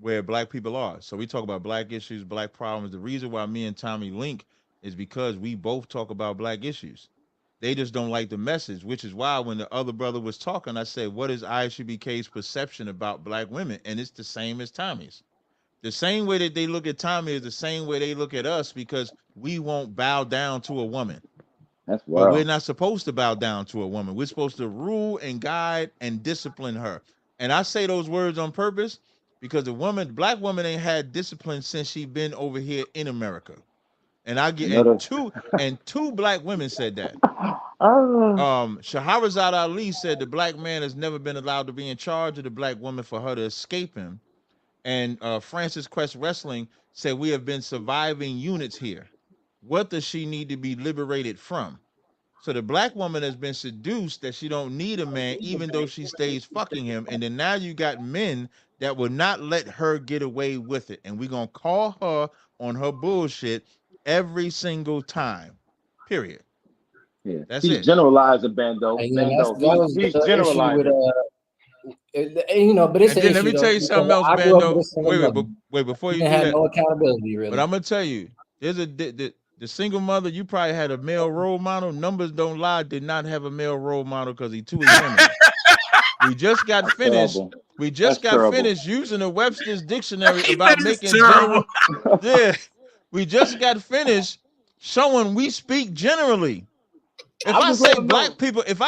Speaker 1: where Black people are. So we talk about Black issues, Black problems. The reason why me and Tommy link is because we both talk about Black issues. They just don't like the message, which is why when the other brother was talking, I said, what is ISUBK's perception about Black women? And it's the same as Tommy's. The same way that they look at Tommy is the same way they look at us, because we won't bow down to a woman.
Speaker 10: That's wild.
Speaker 1: But we're not supposed to bow down to a woman. We're supposed to rule and guide and discipline her. And I say those words on purpose because Black woman ain't had discipline since she been over here in America. And two Black women said that. Shahrazad Ali said the Black man has never been allowed to be in charge of the Black woman for her to escape him. And Francis Quest Wrestling said we have been surviving units here. What does she need to be liberated from? So the Black woman has been seduced that she don't need a man, even though she stays fucking him. And then now you got men that will not let her get away with it. And we're going to call her on her bullshit every single time. Period.
Speaker 10: Yeah,
Speaker 1: that's
Speaker 10: he's
Speaker 1: it.
Speaker 10: Generalizing, Bando. He's generalizing.
Speaker 11: But it's
Speaker 1: and then let me tell you something else, Bando. Wait, before you do that,
Speaker 11: no accountability, really.
Speaker 1: But I'm gonna tell you, there's the single mother. You probably had a male role model. Numbers don't lie. Did not have a male role model because he too effeminate. We just got finished. We just got finished using the Webster's dictionary about making general. Yeah, we just got finished showing we speak generally. If I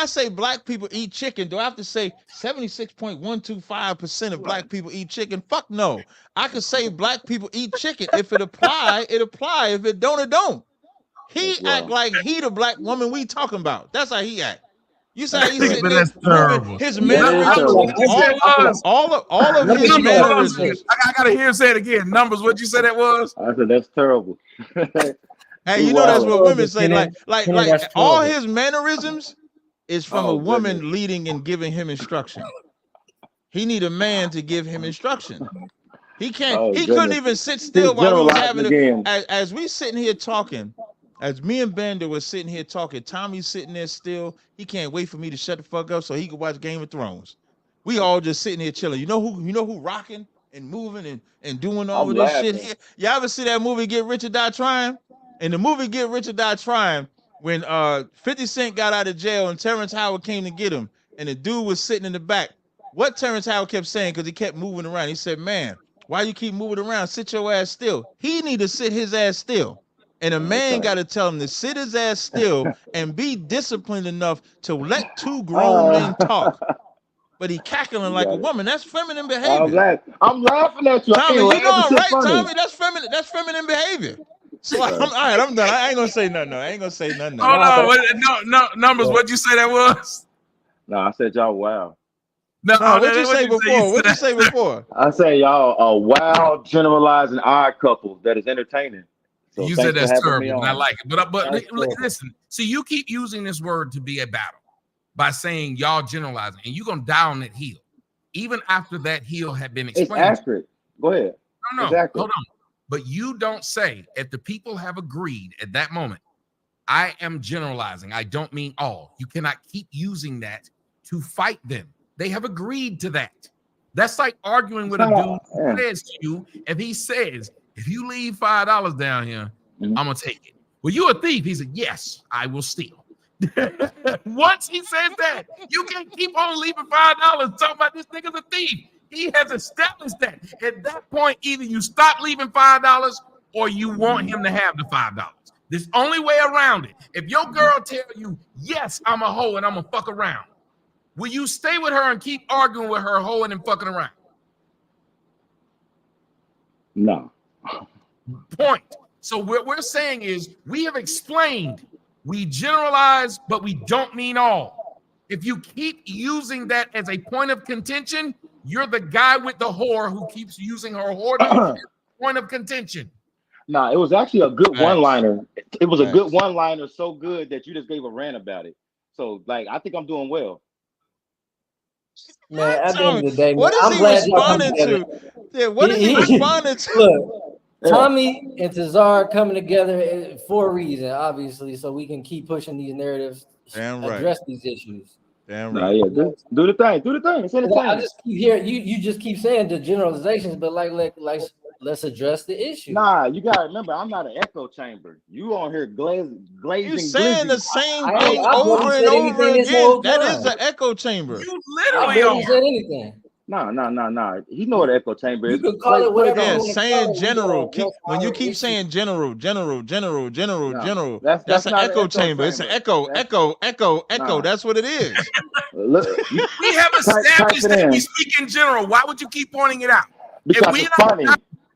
Speaker 1: say black people eat chicken, do I have to say 76.125% of black people eat chicken? Fuck no. I could say black people eat chicken. If it apply, it apply. If it don't, it don't. He act like he the Black woman we talking about. That's how he act. You say he's sitting there moving his mannerisms, all of his mannerisms.
Speaker 6: I gotta hear him say it again. Numbers, what'd you say that was?
Speaker 10: I said that's terrible.
Speaker 1: Hey, you know that's what women say. Like all his mannerisms is from a woman leading and giving him instruction. He need a man to give him instruction. He can't. He couldn't even sit still while we was having it. As we sitting here talking, as me and Bando was sitting here talking, Tommy's sitting there still. He can't wait for me to shut the fuck up so he can watch Game of Thrones. We all just sitting here chilling. You know who rocking and moving and doing all of this shit here. Y'all ever see that movie Get Rich or Die Trying? In the movie Get Rich or Die Trying, when 50 Cent got out of jail and Terrence Howard came to get him, and the dude was sitting in the back. What Terrence Howard kept saying, because he kept moving around. He said, "Man, why you keep moving around? Sit your ass still." He need to sit his ass still. And a man got to tell him to sit his ass still and be disciplined enough to let two grown men talk. But he cackling like a woman. That's feminine behavior.
Speaker 10: I'm laughing at you.
Speaker 1: Tommy, you know I'm right,
Speaker 10: funny.
Speaker 1: Tommy. That's feminine behavior. So all right, I'm done. I ain't gonna say nothing. I ain't gonna say nothing.
Speaker 6: Hold on, no numbers. What'd you say that was?
Speaker 10: No, I said y'all wow.
Speaker 1: No, what'd you say before? What'd you say before?
Speaker 10: I say y'all are wild, generalizing odd couples that is entertaining. So
Speaker 6: you said that's terrible, and I like it. But listen, see, you keep using this word to be a battle by saying y'all generalizing, and you're gonna die on that hill, even after that hill had been explained.
Speaker 10: It's accurate. Go ahead.
Speaker 6: No, hold on. But you don't say, if the people have agreed at that moment, I am generalizing. I don't mean all. You cannot keep using that to fight them. They have agreed to that. That's like arguing with a dude who says to you, if he says, if you leave $5 down here, I'm gonna take it. Well, you a thief. He said, yes, I will steal. Once he says that, you can't keep on leaving $5 talking about this nigga's a thief. He has established that. At that point, either you stop leaving $5 or you want him to have the $5. There's only way around it. If your girl tell you, yes, I'm a hoe and I'm gonna fuck around, will you stay with her and keep arguing with her, hoeing and fucking around?
Speaker 10: No.
Speaker 6: Point. So what we're saying is we have explained, we generalize, but we don't mean all. If you keep using that as a point of contention, you're the guy with the whore who keeps using her whore as a point of contention.
Speaker 10: Nah, it was actually a good one-liner. It was a good one-liner, so good that you just gave a rant about it. So, like, I think I'm doing well.
Speaker 11: Man, at the end of the day,
Speaker 1: what is he responding to? Yeah, what is he responding to?
Speaker 11: Look, Tommy and Tazar coming together for a reason, obviously, so we can keep pushing these narratives, address these issues.
Speaker 1: Damn right.
Speaker 10: Yeah, do the thing. Do the thing. It's entertaining.
Speaker 11: I just keep hearing you just keep saying the generalizations, but let's address the issue.
Speaker 10: Nah, you gotta remember, I'm not an echo chamber. You on here glazing.
Speaker 1: You saying the same thing over and over again. That is an echo chamber.
Speaker 6: You literally don't
Speaker 11: said anything.
Speaker 10: Nah. He know what an echo chamber is.
Speaker 11: You can call it whatever.
Speaker 1: Yeah, saying general. When you keep saying general, that's an echo chamber. It's an echo. That's what it is.
Speaker 10: Look,
Speaker 6: we have established that we speak in general. Why would you keep pointing it out?
Speaker 10: Because it's funny.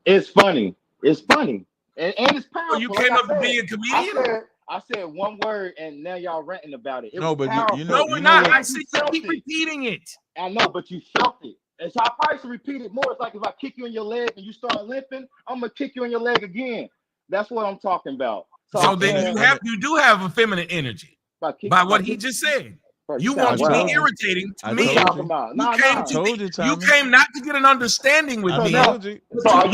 Speaker 10: It's funny. It's funny. And it's powerful.
Speaker 6: So you came up to be a comedian?
Speaker 10: I said one word and now y'all ranting about it.
Speaker 1: No, but you know,
Speaker 6: no, we're not. I see you keep repeating it.
Speaker 10: I know, but you felt it. And so I probably should repeat it more. It's like if I kick you in your leg and you start limping, I'm gonna kick you in your leg again. That's what I'm talking about.
Speaker 6: So then you do have a feminine energy by what he just said. You want to be irritating to me. You came not to get an understanding with me.
Speaker 10: So are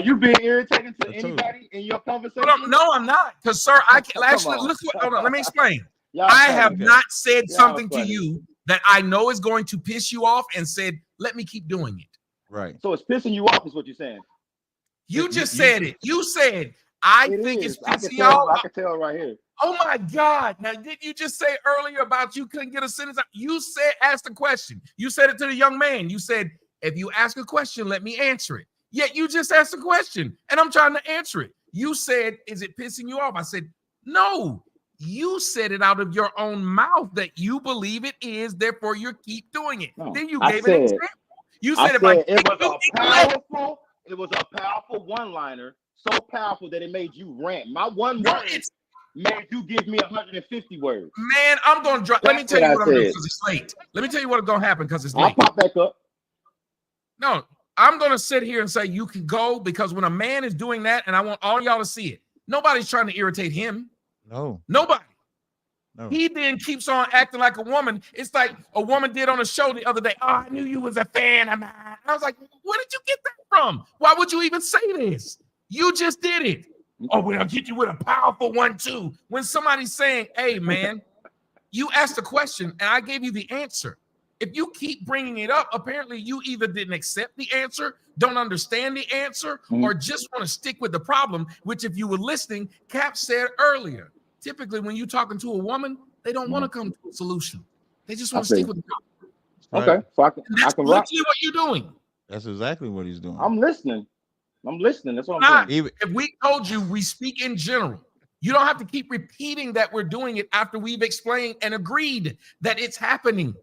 Speaker 10: you being irritating to anybody in your conversation?
Speaker 6: No, I'm not. Because, sir, I can actually hold on. Let me explain. I have not said something to you that I know is going to piss you off and said, let me keep doing it.
Speaker 1: Right.
Speaker 10: So it's pissing you off, is what you're saying.
Speaker 6: You just said it. You said, I think it's pissing you off.
Speaker 10: I can tell right here.
Speaker 6: Oh my God. Now, didn't you just say earlier about you couldn't get a sentence out? You said, ask the question. You said it to the young man. You said, if you ask a question, let me answer it. Yet you just asked a question and I'm trying to answer it. You said, is it pissing you off? I said, no. You said it out of your own mouth that you believe it is, therefore you keep doing it. No, then you gave an example. You said it
Speaker 10: was a powerful one-liner, so powerful that it made you rant. My one word made you give me 150 words.
Speaker 6: Man, I'm gonna drop. Let me tell you what I'm doing because it's late. Let me tell you what's gonna happen because it's late.
Speaker 10: I'll pop back up.
Speaker 6: No, I'm gonna sit here and say you can go because when a man is doing that, and I want all y'all to see it, nobody's trying to irritate him.
Speaker 1: No.
Speaker 6: Nobody.
Speaker 1: No.
Speaker 6: He then keeps on acting like a woman. It's like a woman did on a show the other day. Oh, I knew you was a fan of mine. I was like, where did you get that from? Why would you even say this? You just did it. Oh, well, I'll get you with a powerful one too. When somebody's saying, hey, man, you asked a question and I gave you the answer. If you keep bringing it up, apparently you either didn't accept the answer, don't understand the answer, or just want to stick with the problem, which if you were listening, Cap said earlier, typically when you're talking to a woman, they don't want to come to a solution. They just
Speaker 10: I
Speaker 6: want to stick
Speaker 10: feel
Speaker 6: with the
Speaker 1: Right.
Speaker 10: okay. So I
Speaker 6: That's
Speaker 10: can rock.
Speaker 6: literally what you're doing.
Speaker 1: That's exactly what he's doing.
Speaker 10: I'm listening. I'm listening. That's what I'm
Speaker 6: Not,
Speaker 10: saying.
Speaker 1: Even
Speaker 6: if we told you we speak in general, you don't have to keep repeating that we're doing it after we've explained and agreed that it's happening.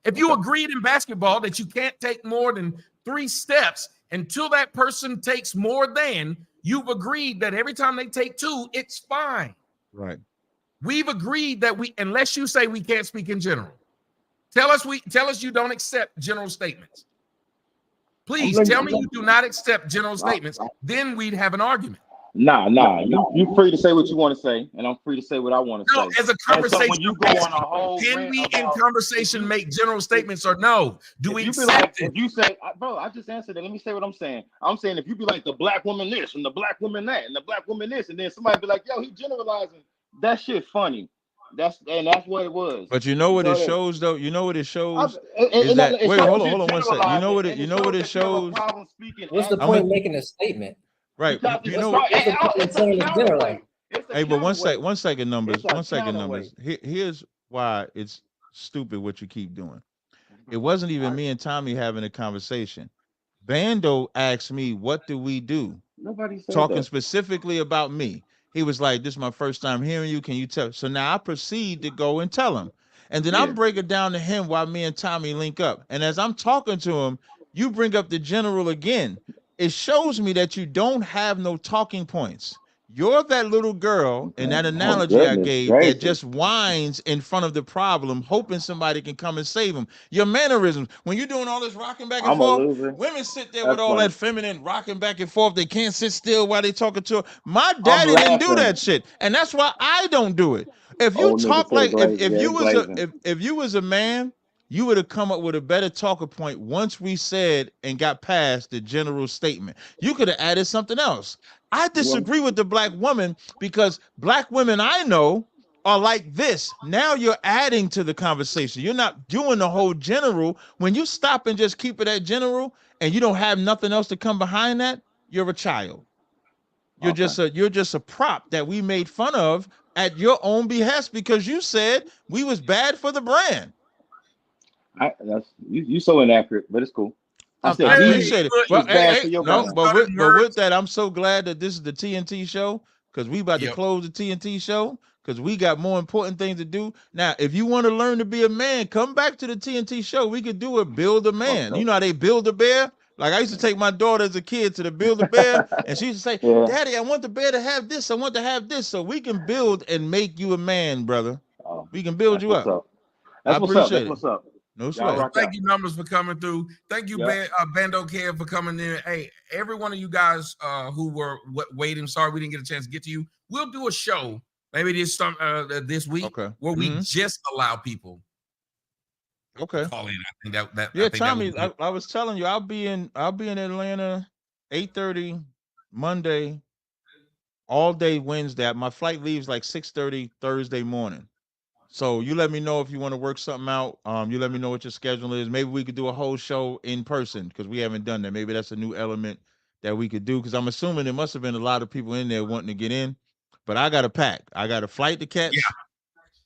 Speaker 6: If you agreed in basketball that you can't take more than 3 steps until that person takes more than, you've agreed that every time they take 2, it's fine.
Speaker 1: right.
Speaker 6: We've agreed that unless you say we can't speak in general. Tell us you don't accept general statements. Please tell me you do not accept general statements. Then we'd have an argument.
Speaker 10: Nah. You free to say what you want to say, and I'm free to say what I want to say.
Speaker 6: No, as a conversation,
Speaker 10: so when you go on a whole
Speaker 6: can we in
Speaker 10: about,
Speaker 6: conversation make general statements or no? Do we accept
Speaker 10: like,
Speaker 6: it?
Speaker 10: if you say, bro, I just answered it. Let me say what I'm saying. I'm saying if you be like the black woman this and the black woman that and the black woman this, and then somebody be like, yo, he generalizing. That shit funny. That's what it was.
Speaker 1: But you know what it shows though? You know what it shows is that wait, hold on 1 second. You know what it shows?
Speaker 11: What's the point of making a statement?
Speaker 1: Right. You know
Speaker 11: what's the point of saying it's general?
Speaker 1: Hey, but 1 second numbers. 1 second numbers. Here's why it's stupid what you keep doing. It wasn't even me and Tommy having a conversation. Bando asked me, what do we do?
Speaker 10: Nobody said
Speaker 1: Talking
Speaker 10: that.
Speaker 1: specifically about me. He was like, this is my first time hearing you. Can you tell? So now I proceed to go and tell him. And then I'm breaking down to him while me and Tommy link up. And as I'm talking to him, you bring up the general again. It shows me that you don't have no talking points. You're that little girl in that analogy I gave that just whines in front of the problem, hoping somebody can come and save them. Your mannerisms, when you're doing all this rocking back and forth, women sit there with all that feminine rocking back and forth. They can't sit still while they talking to her. My daddy didn't do that shit, and that's why I don't do it. If you talk like if you was a man, you would have come up with a better talking point once we said and got past the general statement. You could have added something else. I disagree with the black woman because black women I know are like this. Now you're adding to the conversation. You're not doing the whole general. When you stop and just keep it at general and you don't have nothing else to come behind that, you're a child. You're just a prop that we made fun of at your own behest because you said we was bad for the brand.
Speaker 10: That's you so inaccurate, but it's cool.
Speaker 1: I appreciate it. Well, but with that, I'm so glad that this is the TNT show because we about to close the TNT show because we got more important things to do. Now, if you want to learn to be a man, come back to the TNT show. We could do a Build a Man. You know how they build a bear? Like I used to take my daughter as a kid to the Build a Bear, and she used to say, "Daddy, I want the bear to have this. I want to have this." So we can build and make you a man, brother. We can build you up. I appreciate it.
Speaker 10: What's up?
Speaker 1: No sweat.
Speaker 6: Thank you, numbers, for coming through. Thank you, Bando Kev, for coming in. Hey, every one of you guys who were waiting, sorry we didn't get a chance to get to you. We'll do a show maybe this week where we just allow people.
Speaker 1: Okay.
Speaker 6: Call in. I think that.
Speaker 1: Yeah, Tommy, I was telling you, I'll be in Atlanta 8:30 Monday, all day Wednesday. My flight leaves like 6:30 Thursday morning. So you let me know if you want to work something out. You let me know what your schedule is. Maybe we could do a whole show in person because we haven't done that. Maybe that's a new element that we could do because I'm assuming there must have been a lot of people in there wanting to get in. But I got a pack. I got a flight to catch. Yeah.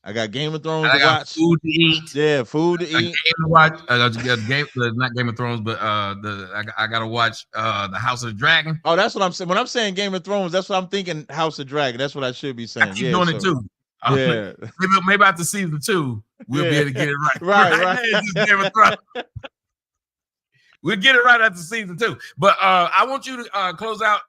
Speaker 1: I got Game of Thrones to watch.
Speaker 6: Food to eat.
Speaker 1: Yeah, food to eat.
Speaker 6: Game to watch. Not Game of Thrones, but I gotta watch the House of the Dragon.
Speaker 1: Oh, that's what I'm saying. When I'm saying Game of Thrones, that's what I'm thinking. House of Dragon. That's what I should be saying.
Speaker 6: I keep doing it too.
Speaker 1: Yeah.
Speaker 6: Maybe after season 2, we'll be able to get it right.
Speaker 1: Right.
Speaker 6: Just Game of Thrones. We'll get it right after season 2. But I want you to close out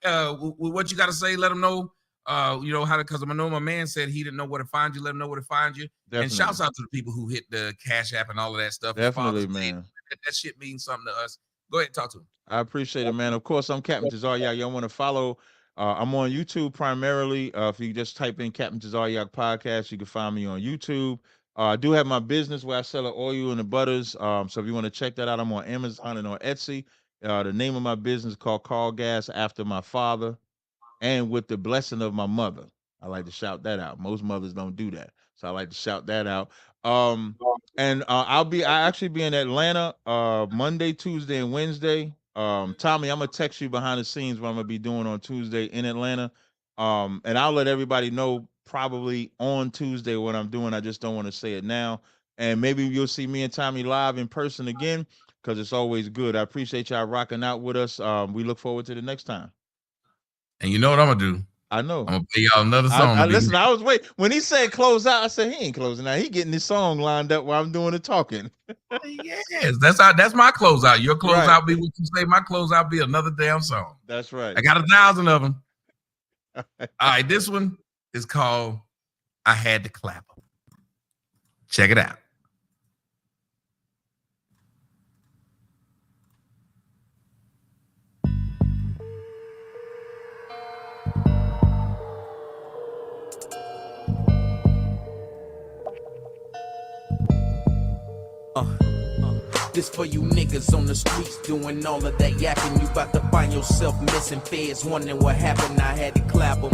Speaker 6: with what you got to say. Let them know. How to, because I know my man said he didn't know where to find you. Let him know where to find you. Definitely. And shouts out to the people who hit the Cash App and all of that stuff.
Speaker 1: Definitely, man.
Speaker 6: That shit means something to us. Go ahead and talk to him.
Speaker 1: I appreciate it, man. Of course, I'm Captain Tazaryak. Y'all want to follow? I'm on YouTube primarily. If you just type in Captain Tazaryak Podcast, you can find me on YouTube. I do have my business where I sell the oil and the butters. So if you want to check that out, I'm on Amazon and on Etsy. The name of my business is called Call Gas After My Father. And with the blessing of my mother. I like to shout that out. Most mothers don't do that. So I like to shout that out. I actually be in Atlanta Monday, Tuesday, and Wednesday. Tommy, I'm gonna text you behind the scenes what I'm gonna be doing on Tuesday in Atlanta. And I'll let everybody know probably on Tuesday what I'm doing. I just don't want to say it now. and maybe you'll see me and Tommy live in person again because it's always good. I appreciate y'all rocking out with us. We look forward to the next time.
Speaker 6: And you know what I'm gonna do?
Speaker 1: I know.
Speaker 6: I'm gonna play y'all another song.
Speaker 1: Listen, I was waiting. When he said close out, I said he ain't closing out. He getting this song lined up while I'm doing the talking.
Speaker 6: Yes, that's my closeout. Your closeout be what you say. My closeout be another damn song.
Speaker 1: That's right.
Speaker 6: I got 1,000 of them. All right, this one is called I Had to Clap 'Em. Check it out.
Speaker 12: This for you niggas on the streets doing all of that yapping. You about to find yourself missing feds, wondering what happened. I had to clap 'em.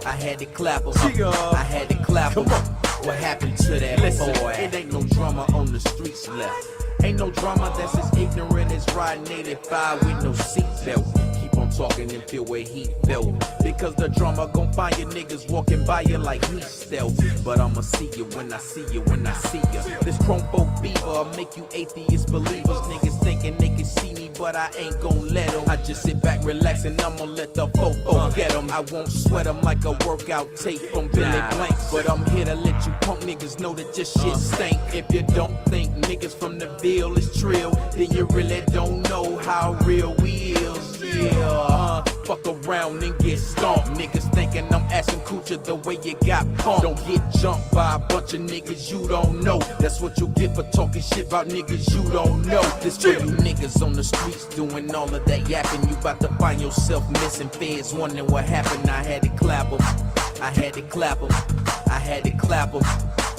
Speaker 12: I had to clap 'em. I had to clap 'em. What happened to that boy? It ain't no drama on the streets left. Ain't no drama that's as ignorant as riding 85 with no seatbelt. Keep on talking and feel where he felt. Because the drama gon' find you niggas walking by you like me stealth. But I'ma see you when I see you, when I see you. This chrome folk fever make you atheist believers. Niggas thinking they can see me, but I ain't gon' let them. I just sit back, relax, and I'ma let the fofo get them. I won't sweat them like a workout tape from Billy Blanks. But I'm here to let you punk niggas know that your shit stink. If you don't think niggas from the Ville is trill, then you really don't know how real we is. Yeah, fuck around and get stomped. Niggas thinking I'm asking Coochie the way you got pumped. Don't get jumped by a bunch of niggas you don't know. That's what you get for talking shit about niggas you don't know. This for you niggas on the streets doing all of that yapping. You about to find yourself missing feds, wondering what happened. I had to clap 'em. I had to clap 'em. I had to clap 'em.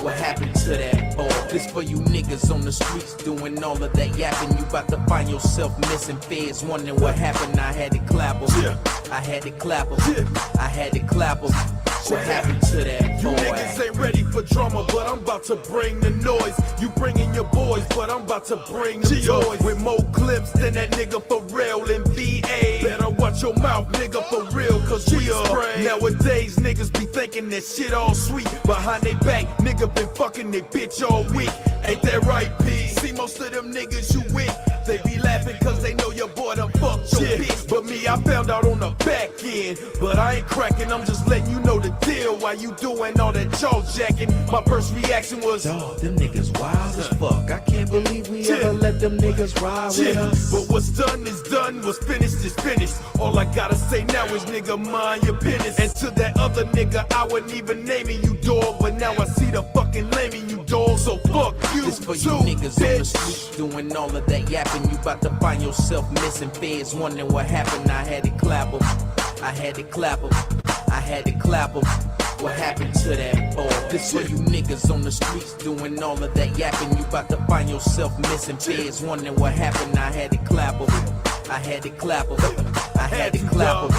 Speaker 12: What happened to that boy? This for you niggas on the streets doing all of that yapping. You about to find yourself missing feds, wondering what happened. I had to clap 'em. I had to clap 'em. I had to clap 'em. What happened to that boy?
Speaker 13: You niggas ain't ready for drama, but I'm about to bring the noise. You bringing your boys, but I'm about to bring the toys. With more clips than that nigga for real in VA. Better watch your mouth, nigga, for real, cause we spray. Nowadays, niggas be thinking that shit all sweet. Behind they back, nigga been fucking they bitch all week. Ain't that right, P? See most of them niggas you with, they be laughing cause they know your boy done fucked your bitch. But me, I found out on the back end. But I ain't cracking, I'm just letting you know the deal. While you doing all that jaw jacking, my first reaction was,
Speaker 12: dawg, them niggas wild as fuck. I can't believe we ever let them niggas ride with us.
Speaker 13: But what's done is done, what's finished is finished. All I gotta say now is, nigga, mind your business. And to that other nigga, I wasn't even naming you, dog. But now I see the fucking laming you, dog. So fuck you.
Speaker 12: This for you niggas on the street doing all of that yapping. You about to find yourself missing feds, wondering what happened. I had to clap 'em. I had to clap 'em. I had to clap 'em. What happened to that boy? This for you niggas on the streets doing all of that yapping. You about to find yourself missing feds, wondering what happened. I had to clap 'em. I had to clap 'em. I had to clap 'em.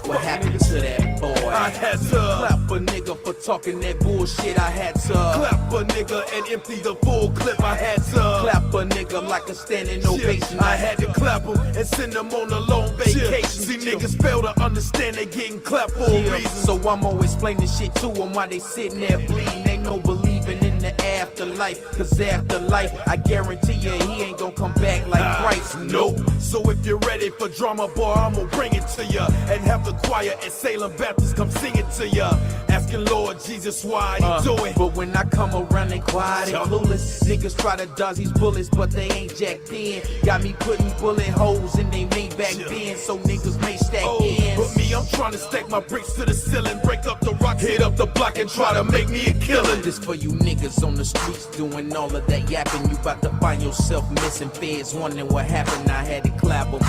Speaker 12: What happened to that boy?
Speaker 13: I had to
Speaker 12: clap a nigga for talking that bullshit. I had to
Speaker 13: clap a nigga and empty the full clip. I had to
Speaker 12: clap a nigga like a standing ovation.
Speaker 13: I had to clap him and send him on a long vacation. See, niggas fail to understand they getting clapped for a reason.
Speaker 12: So I'm always explaining shit to them while they sitting there bleeding. Ain't no believing in the afterlife, cause afterlife, I guarantee you he ain't gonna come back like Christ.
Speaker 13: Nope. So if you're ready for drama, boy, I'ma bring it to ya. And have the choir at Salem Baptist come sing it to ya. Asking Lord Jesus why he do it.
Speaker 12: But when I come around, they quiet and clueless. Niggas try to dodge these bullets, but they ain't jacked in. Got me putting bullet holes in they made back then, so niggas may stack ends.
Speaker 13: But me, I'm trying to stack my bricks to the ceiling, break up the rock, hit up the block, and try to make me a killer.
Speaker 12: This for you niggas on the streets doing all of that yapping. You about to find yourself missing feds, wondering what happened. I had to clap 'em.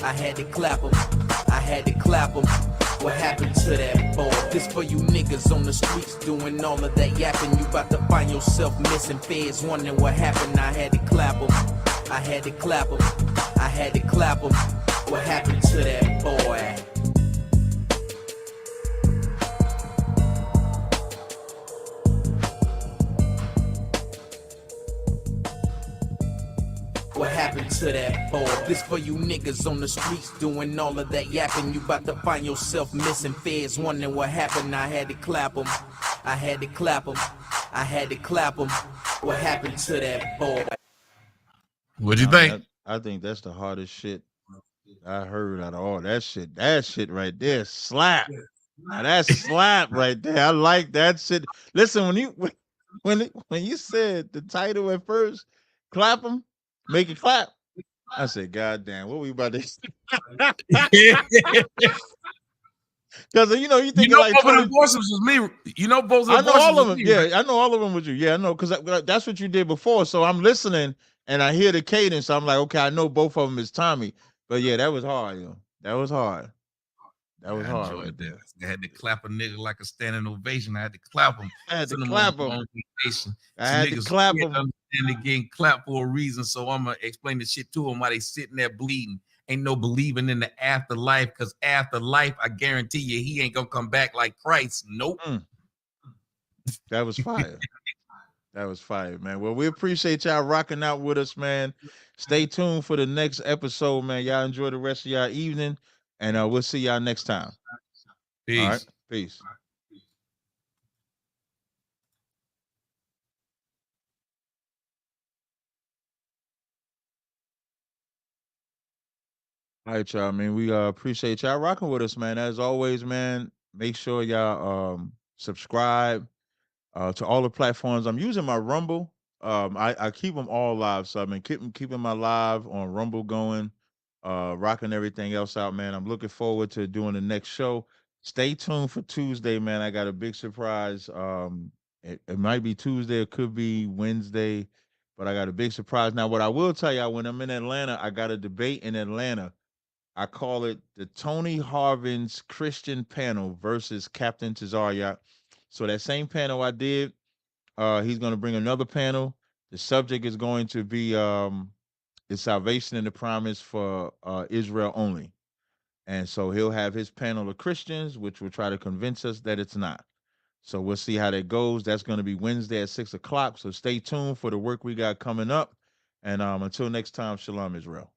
Speaker 12: I had to clap 'em. I had to clap 'em. What happened to that boy? This for you niggas on the streets doing all of that yapping. You about to find yourself missing feds, wondering what happened. I had to clap 'em. I had to clap 'em. I had to clap 'em. What happened to that boy? What happened to that boy? This for you niggas on the streets doing all of that yapping. You about to find yourself missing feds, wondering what happened. I had to clap 'em. I had to clap 'em. I had to clap 'em. What happened to that boy?
Speaker 6: What'd you think?
Speaker 1: I think that's the hardest shit I heard out of all that shit. That shit right there, slap. Now that's slap right there. I like that shit. Listen, when you said the title at first, clap them, make it clap. I said, God damn, what we about to? Because you think like
Speaker 6: both of the voices was me. You know both of the
Speaker 1: I know
Speaker 6: voices
Speaker 1: all of them.
Speaker 6: me,
Speaker 1: Yeah,
Speaker 6: right?
Speaker 1: I know all of them with you. Yeah, I know because that's what you did before. So I'm listening and I hear the cadence. So I'm like, okay, I know both of them is Tommy. But yeah, that was hard. That was hard. That was
Speaker 6: I
Speaker 1: hard
Speaker 6: enjoyed
Speaker 1: right
Speaker 6: that.
Speaker 1: there.
Speaker 6: I had to clap a nigga like a standing ovation. I had to clap him.
Speaker 1: I had to
Speaker 6: Send him on
Speaker 1: clap him.
Speaker 6: vacation.
Speaker 1: I
Speaker 6: See
Speaker 1: had to
Speaker 6: niggas
Speaker 1: clap
Speaker 6: can't
Speaker 1: him.
Speaker 6: understand they getting clapped for a reason. So I'm gonna explain the shit to them while they sitting there bleeding. Ain't no believing in the afterlife, because afterlife, I guarantee you, he ain't gonna come back like Christ. Nope.
Speaker 1: That was fire. That was fire, man. Well, we appreciate y'all rocking out with us, man. Stay tuned for the next episode, man. Y'all enjoy the rest of y'all evening, and we'll see y'all next time.
Speaker 6: Peace.
Speaker 1: All right. Peace. All right, y'all. I mean, we appreciate y'all rocking with us, man. As always, man, make sure y'all subscribe to all the platforms. I'm using my Rumble. I keep them all live, so I've been keeping my live on Rumble going, rocking everything else out, man. I'm looking forward to doing the next show. Stay tuned for Tuesday, man. I got a big surprise. It might be Tuesday, it could be Wednesday, but I got a big surprise. Now, what I will tell y'all, when I'm in Atlanta, I got a debate in Atlanta. I call it the Tony Harvin's Christian panel versus Captain Tazariak. So that same panel I did, he's going to bring another panel. The subject is going to be the salvation and the promise for Israel only. And so he'll have his panel of Christians, which will try to convince us that it's not. So we'll see how that goes. That's going to be Wednesday at 6 o'clock. So stay tuned for the work we got coming up. And until next time, Shalom, Israel.